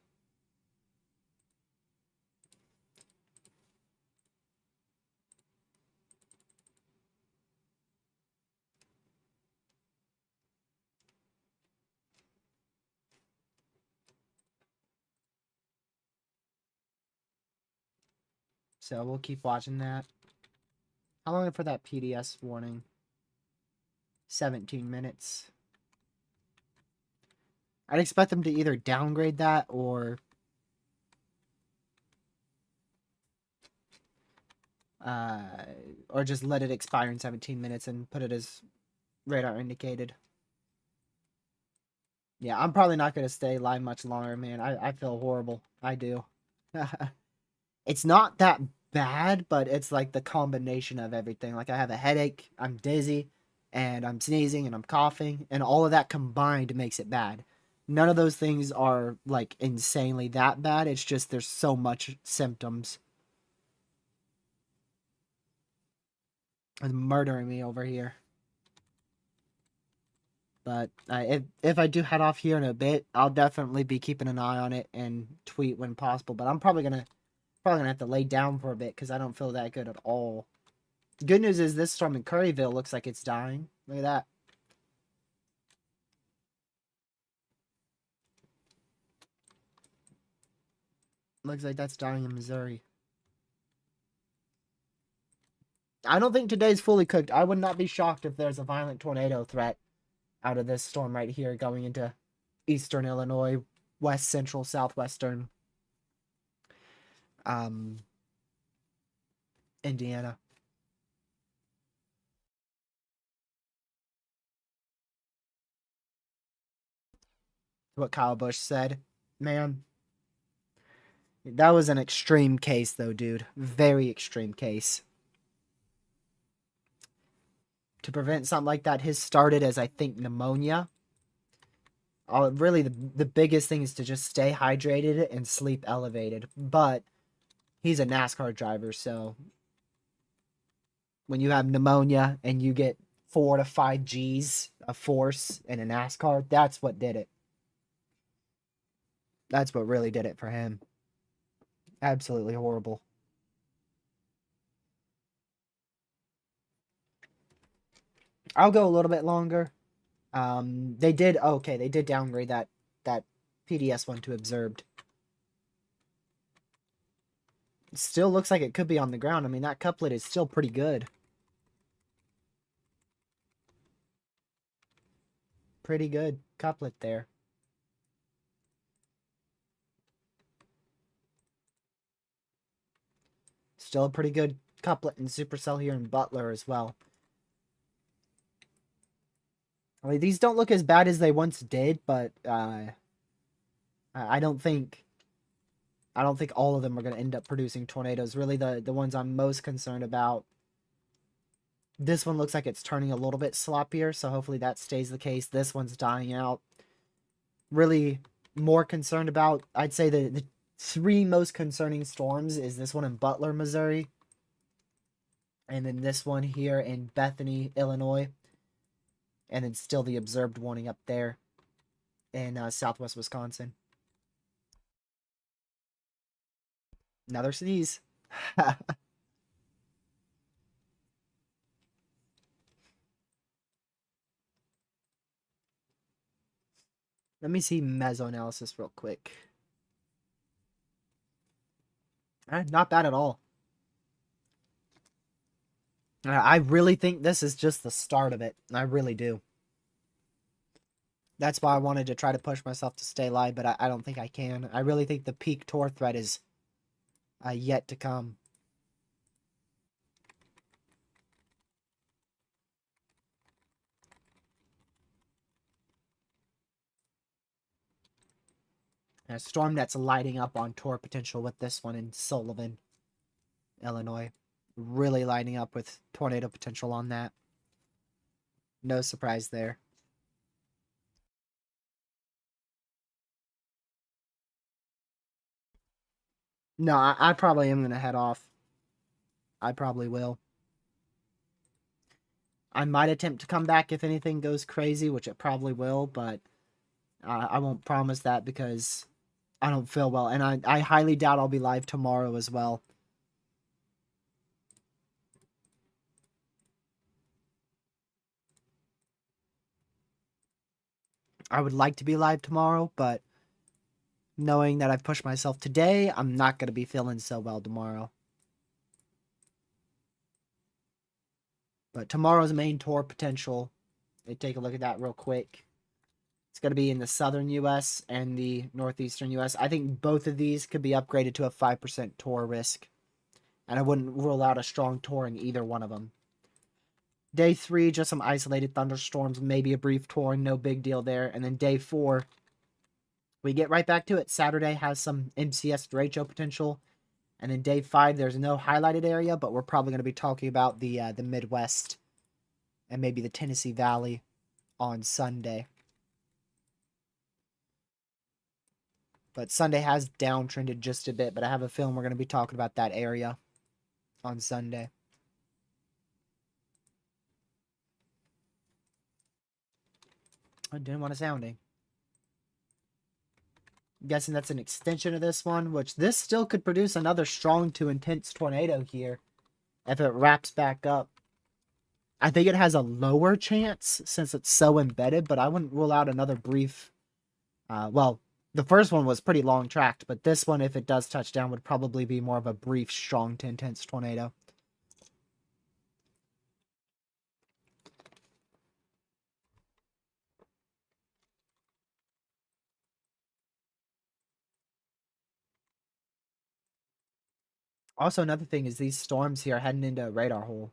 So we'll keep watching that. How long for that PDS warning? 17 minutes. I'd expect them to either downgrade that or just let it expire in 17 minutes and put it as radar indicated. Yeah, I'm probably not going to stay live much longer, man. I feel horrible. I do. It's not that bad, but it's like the combination of everything. Like I have a headache, I'm dizzy, and I'm sneezing and I'm coughing, and all of that combined makes it bad. None of those things are like insanely that bad. It's just there's so much symptoms. It's murdering me over here. But if I do head off here in a bit, I'll definitely be keeping an eye on it and tweet when possible. But I'm probably gonna have to lay down for a bit because I don't feel that good at all. Good news is this storm in Curryville looks like it's dying. Look at that. Looks like that's dying in Missouri. I don't think today's fully cooked. I would not be shocked if there's a violent tornado threat out of this storm right here going into eastern Illinois, west central, southwestern Indiana. What Kyle Busch said. Man, that was an extreme case though, dude. Very extreme case. To prevent something like that, his started as, I think, pneumonia. Really, the biggest thing is to just stay hydrated and sleep elevated. But he's a NASCAR driver, so when you have pneumonia and you get 4 to 5 G's of force in a NASCAR, that's what did it. That's what really did it for him. Absolutely horrible. I'll go a little bit longer. They did downgrade that PDS one to observed. It still looks like it could be on the ground. I mean, that couplet is still pretty good. Pretty good couplet there. Still a pretty good couplet in Supercell here in Butler as well. I mean, these don't look as bad as they once did, but I don't think all of them are going to end up producing tornadoes. Really, the ones I'm most concerned about. This one looks like it's turning a little bit sloppier, so hopefully that stays the case. This one's dying out. Really more concerned about, I'd say the 3 most concerning storms is this one in Butler, Missouri, and then this one here in Bethany, Illinois, and then still the observed warning up there in southwest Wisconsin. Another sneeze. Let me see mesoanalysis real quick. Not bad at all. I really think this is just the start of it. I really do. That's why I wanted to try to push myself to stay live, but I don't think I can. I really think the peak Tor threat is yet to come. A storm that's lighting up on Tor potential with this one in Sullivan, Illinois. Really lighting up with tornado potential on that. No surprise there. No, I probably am going to head off. I probably will. I might attempt to come back if anything goes crazy, which it probably will, but I won't promise that because I don't feel well. And I highly doubt I'll be live tomorrow as well. I would like to be live tomorrow, but knowing that I've pushed myself today, I'm not going to be feeling so well tomorrow. But tomorrow's main Tor potential, let me take a look at that real quick. It's going to be in the southern U.S. and the northeastern U.S. I think both of these could be upgraded to a 5% Tor risk. And I wouldn't rule out a strong Tor in either one of them. Day 3, just some isolated thunderstorms, maybe a brief Tor, no big deal there. And then day 4, we get right back to it. Saturday has some MCS derecho potential. And then day 5, there's no highlighted area, but we're probably going to be talking about the Midwest and maybe the Tennessee Valley on Sunday. But Sunday has downtrended just a bit, but I have a feeling we're going to be talking about that area on Sunday. I didn't want a sounding. I'm guessing that's an extension of this one, which this still could produce another strong to intense tornado here if it wraps back up. I think it has a lower chance since it's so embedded, but I wouldn't rule out another brief. Well, the first one was pretty long tracked, but this one, if it does touch down, would probably be more of a brief, strong to intense tornado. Also, another thing is these storms here are heading into a radar hole.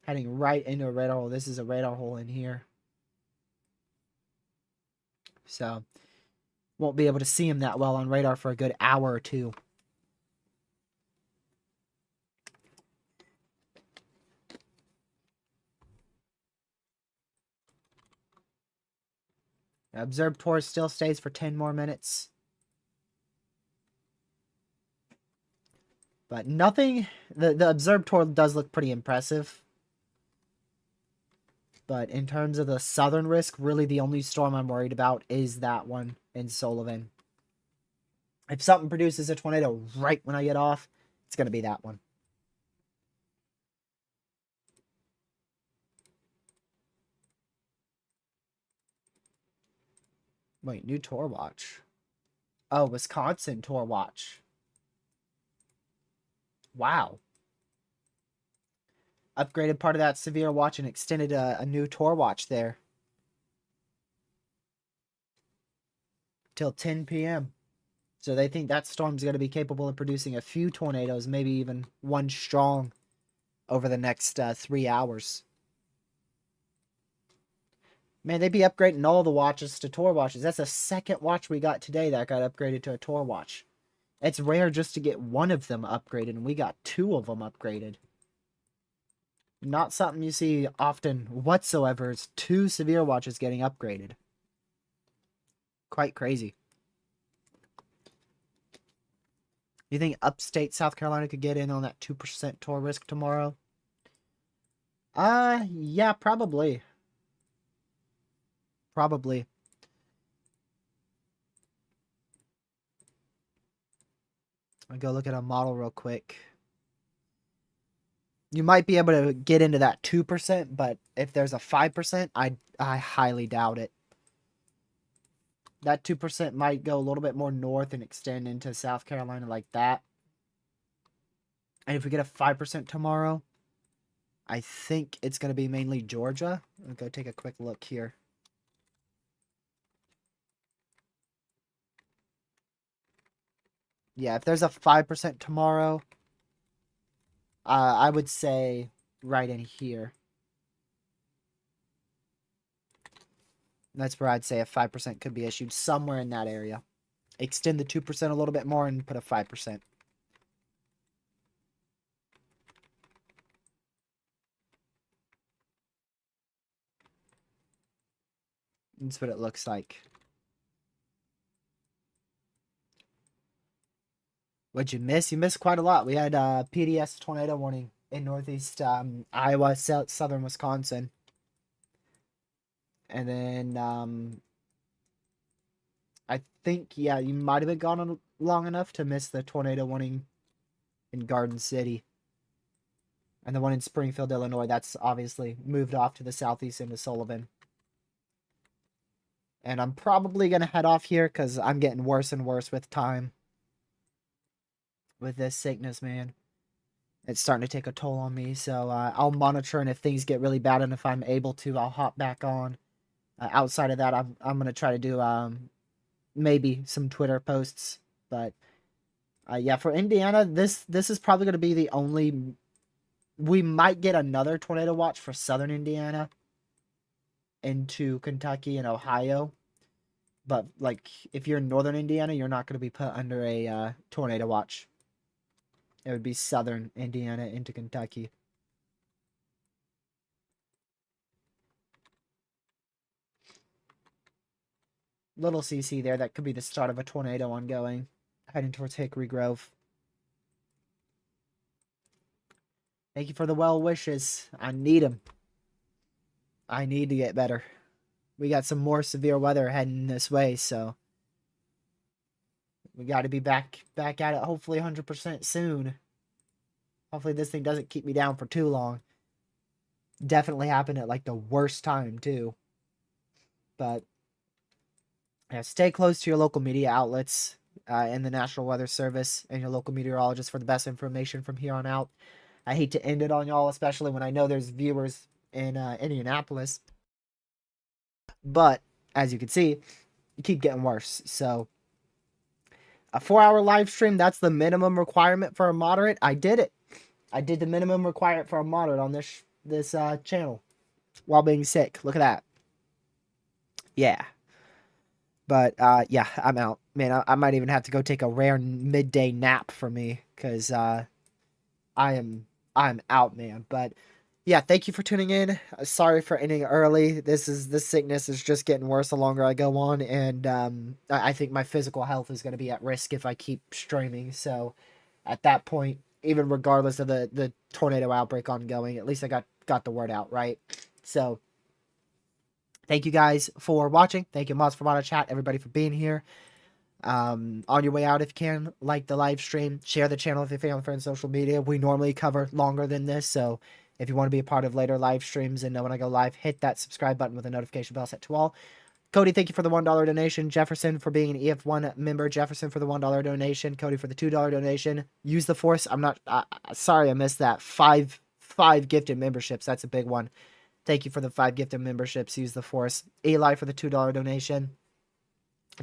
Heading right into a radar hole. This is a radar hole in here. So, won't be able to see him that well on radar for a good hour or two. Observed torus still stays for 10 more minutes. But nothing... The observed tor does look pretty impressive. But in terms of the southern risk, really the only storm I'm worried about is that one in Sullivan. If something produces a tornado right when I get off, it's going to be that one. Wait, new Tor watch. Oh, Wisconsin Tor watch. Wow. Upgraded part of that severe watch and extended a new Tor watch there. Till 10 p.m. So they think that storm's going to be capable of producing a few tornadoes, maybe even one strong over the next 3 hours. Man, they'd be upgrading all the watches to Tor watches. That's the second watch we got today that got upgraded to a Tor watch. It's rare just to get one of them upgraded, and we got 2 of them upgraded. Not something you see often whatsoever. It's 2 severe watches getting upgraded. Quite crazy. You think upstate South Carolina could get in on that 2% Tor risk tomorrow? Yeah, probably. Probably. I'll go look at a model real quick. You might be able to get into that 2%, but if there's a 5%, I highly doubt it. That 2% might go a little bit more north and extend into South Carolina like that. And if we get a 5% tomorrow, I think it's going to be mainly Georgia. I'll go take a quick look here. Yeah, if there's a 5% tomorrow, I would say right in here. That's where I'd say a 5% could be issued, somewhere in that area. Extend the 2% a little bit more and put a 5%. That's what it looks like. What'd you miss? You missed quite a lot. We had a PDS tornado warning in northeast Iowa, southern Wisconsin. And then I think, yeah, you might have been gone on long enough to miss the tornado warning in Garden City. And the one in Springfield, Illinois, that's obviously moved off to the southeast into Sullivan. And I'm probably going to head off here because I'm getting worse and worse with time. With this sickness, man. It's starting to take a toll on me. So I'll monitor, and if things get really bad and if I'm able to, I'll hop back on. Outside of that, I'm going to try to do maybe some Twitter posts. But yeah, for Indiana, this is probably going to be the only... We might get another tornado watch for southern Indiana into Kentucky and Ohio. But, like, if you're in northern Indiana, you're not going to be put under a tornado watch. It would be southern Indiana into Kentucky. Little CC there. That could be the start of a tornado ongoing. Heading towards Hickory Grove. Thank you for the well wishes. I need them. I need to get better. We got some more severe weather heading this way, so we got to be back at it hopefully 100% soon. Hopefully this thing doesn't keep me down for too long. Definitely happened at like the worst time too. But yeah, stay close to your local media outlets and the National Weather Service and your local meteorologist for the best information from here on out. I hate to end it on y'all, especially when I know there's viewers in Indianapolis. But as you can see, you keep getting worse. So a 4-hour live stream, that's the minimum requirement for a moderate. I did it. I did the minimum requirement for a moderate on this channel while being sick. Look at that. Yeah. But yeah, I'm out. Man, I might even have to go take a rare midday nap for me because I'm out, man. But yeah, thank you for tuning in. Sorry for ending early. This sickness is just getting worse the longer I go on, and I think my physical health is going to be at risk if I keep streaming. So at that point, even regardless of the tornado outbreak ongoing, at least I got the word out, right? So thank you guys for watching. Thank you, Mods for Mono Chat, everybody for being here. On your way out, if you can, like the live stream, share the channel with your family, friends, social media. We normally cover longer than this, so if you want to be a part of later live streams and know when I go live, hit that subscribe button with a notification bell set to all. Cody, thank you for the $1 donation. Jefferson for being an EF1 member. Jefferson for the $1 donation. Cody for the $2 donation. Use the Force. I'm not sorry I missed that. Five gifted memberships. That's a big one. Thank you for the 5 gifted memberships. Use the Force. Eli for the $2 donation.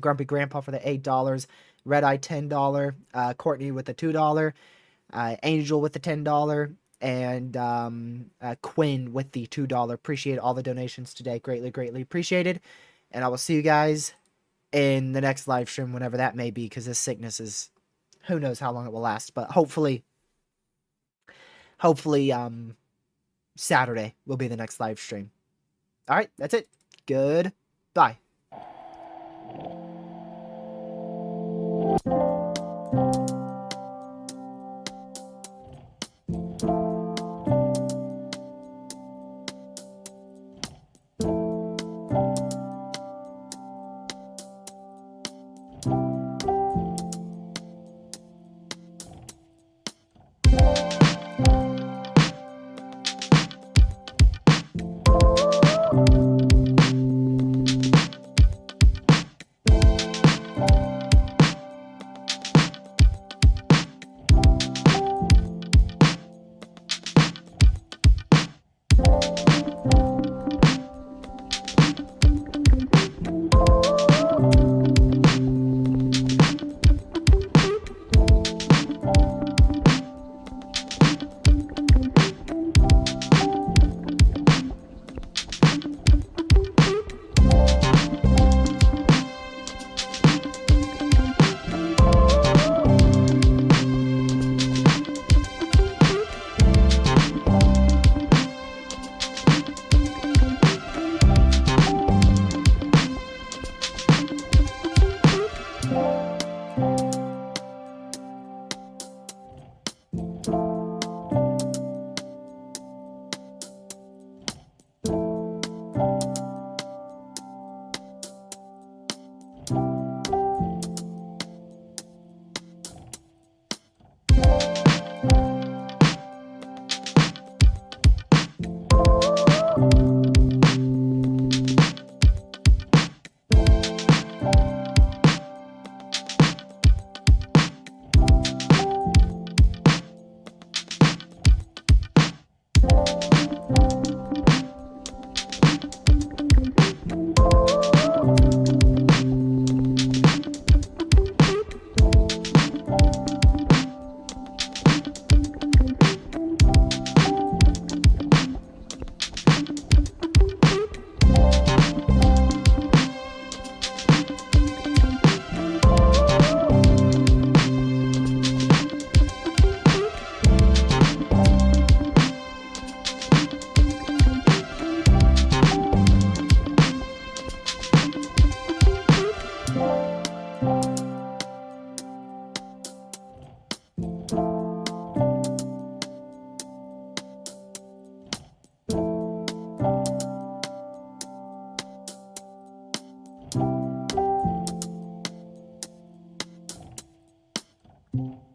Grumpy Grandpa for the $8. Red Eye $10. Courtney with the $2. Angel with the $10. And Quinn with the $2. Appreciate all the donations today. Greatly appreciated. And I will see you guys in the next live stream, whenever that may be, because this sickness is, who knows how long it will last. But hopefully, Saturday will be the next live stream. All right, that's it. Goodbye.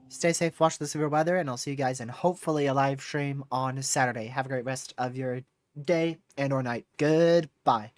Stay safe, watch the severe weather, and I'll see you guys in hopefully a live stream on Saturday. Have a great rest of your day and or night. Goodbye.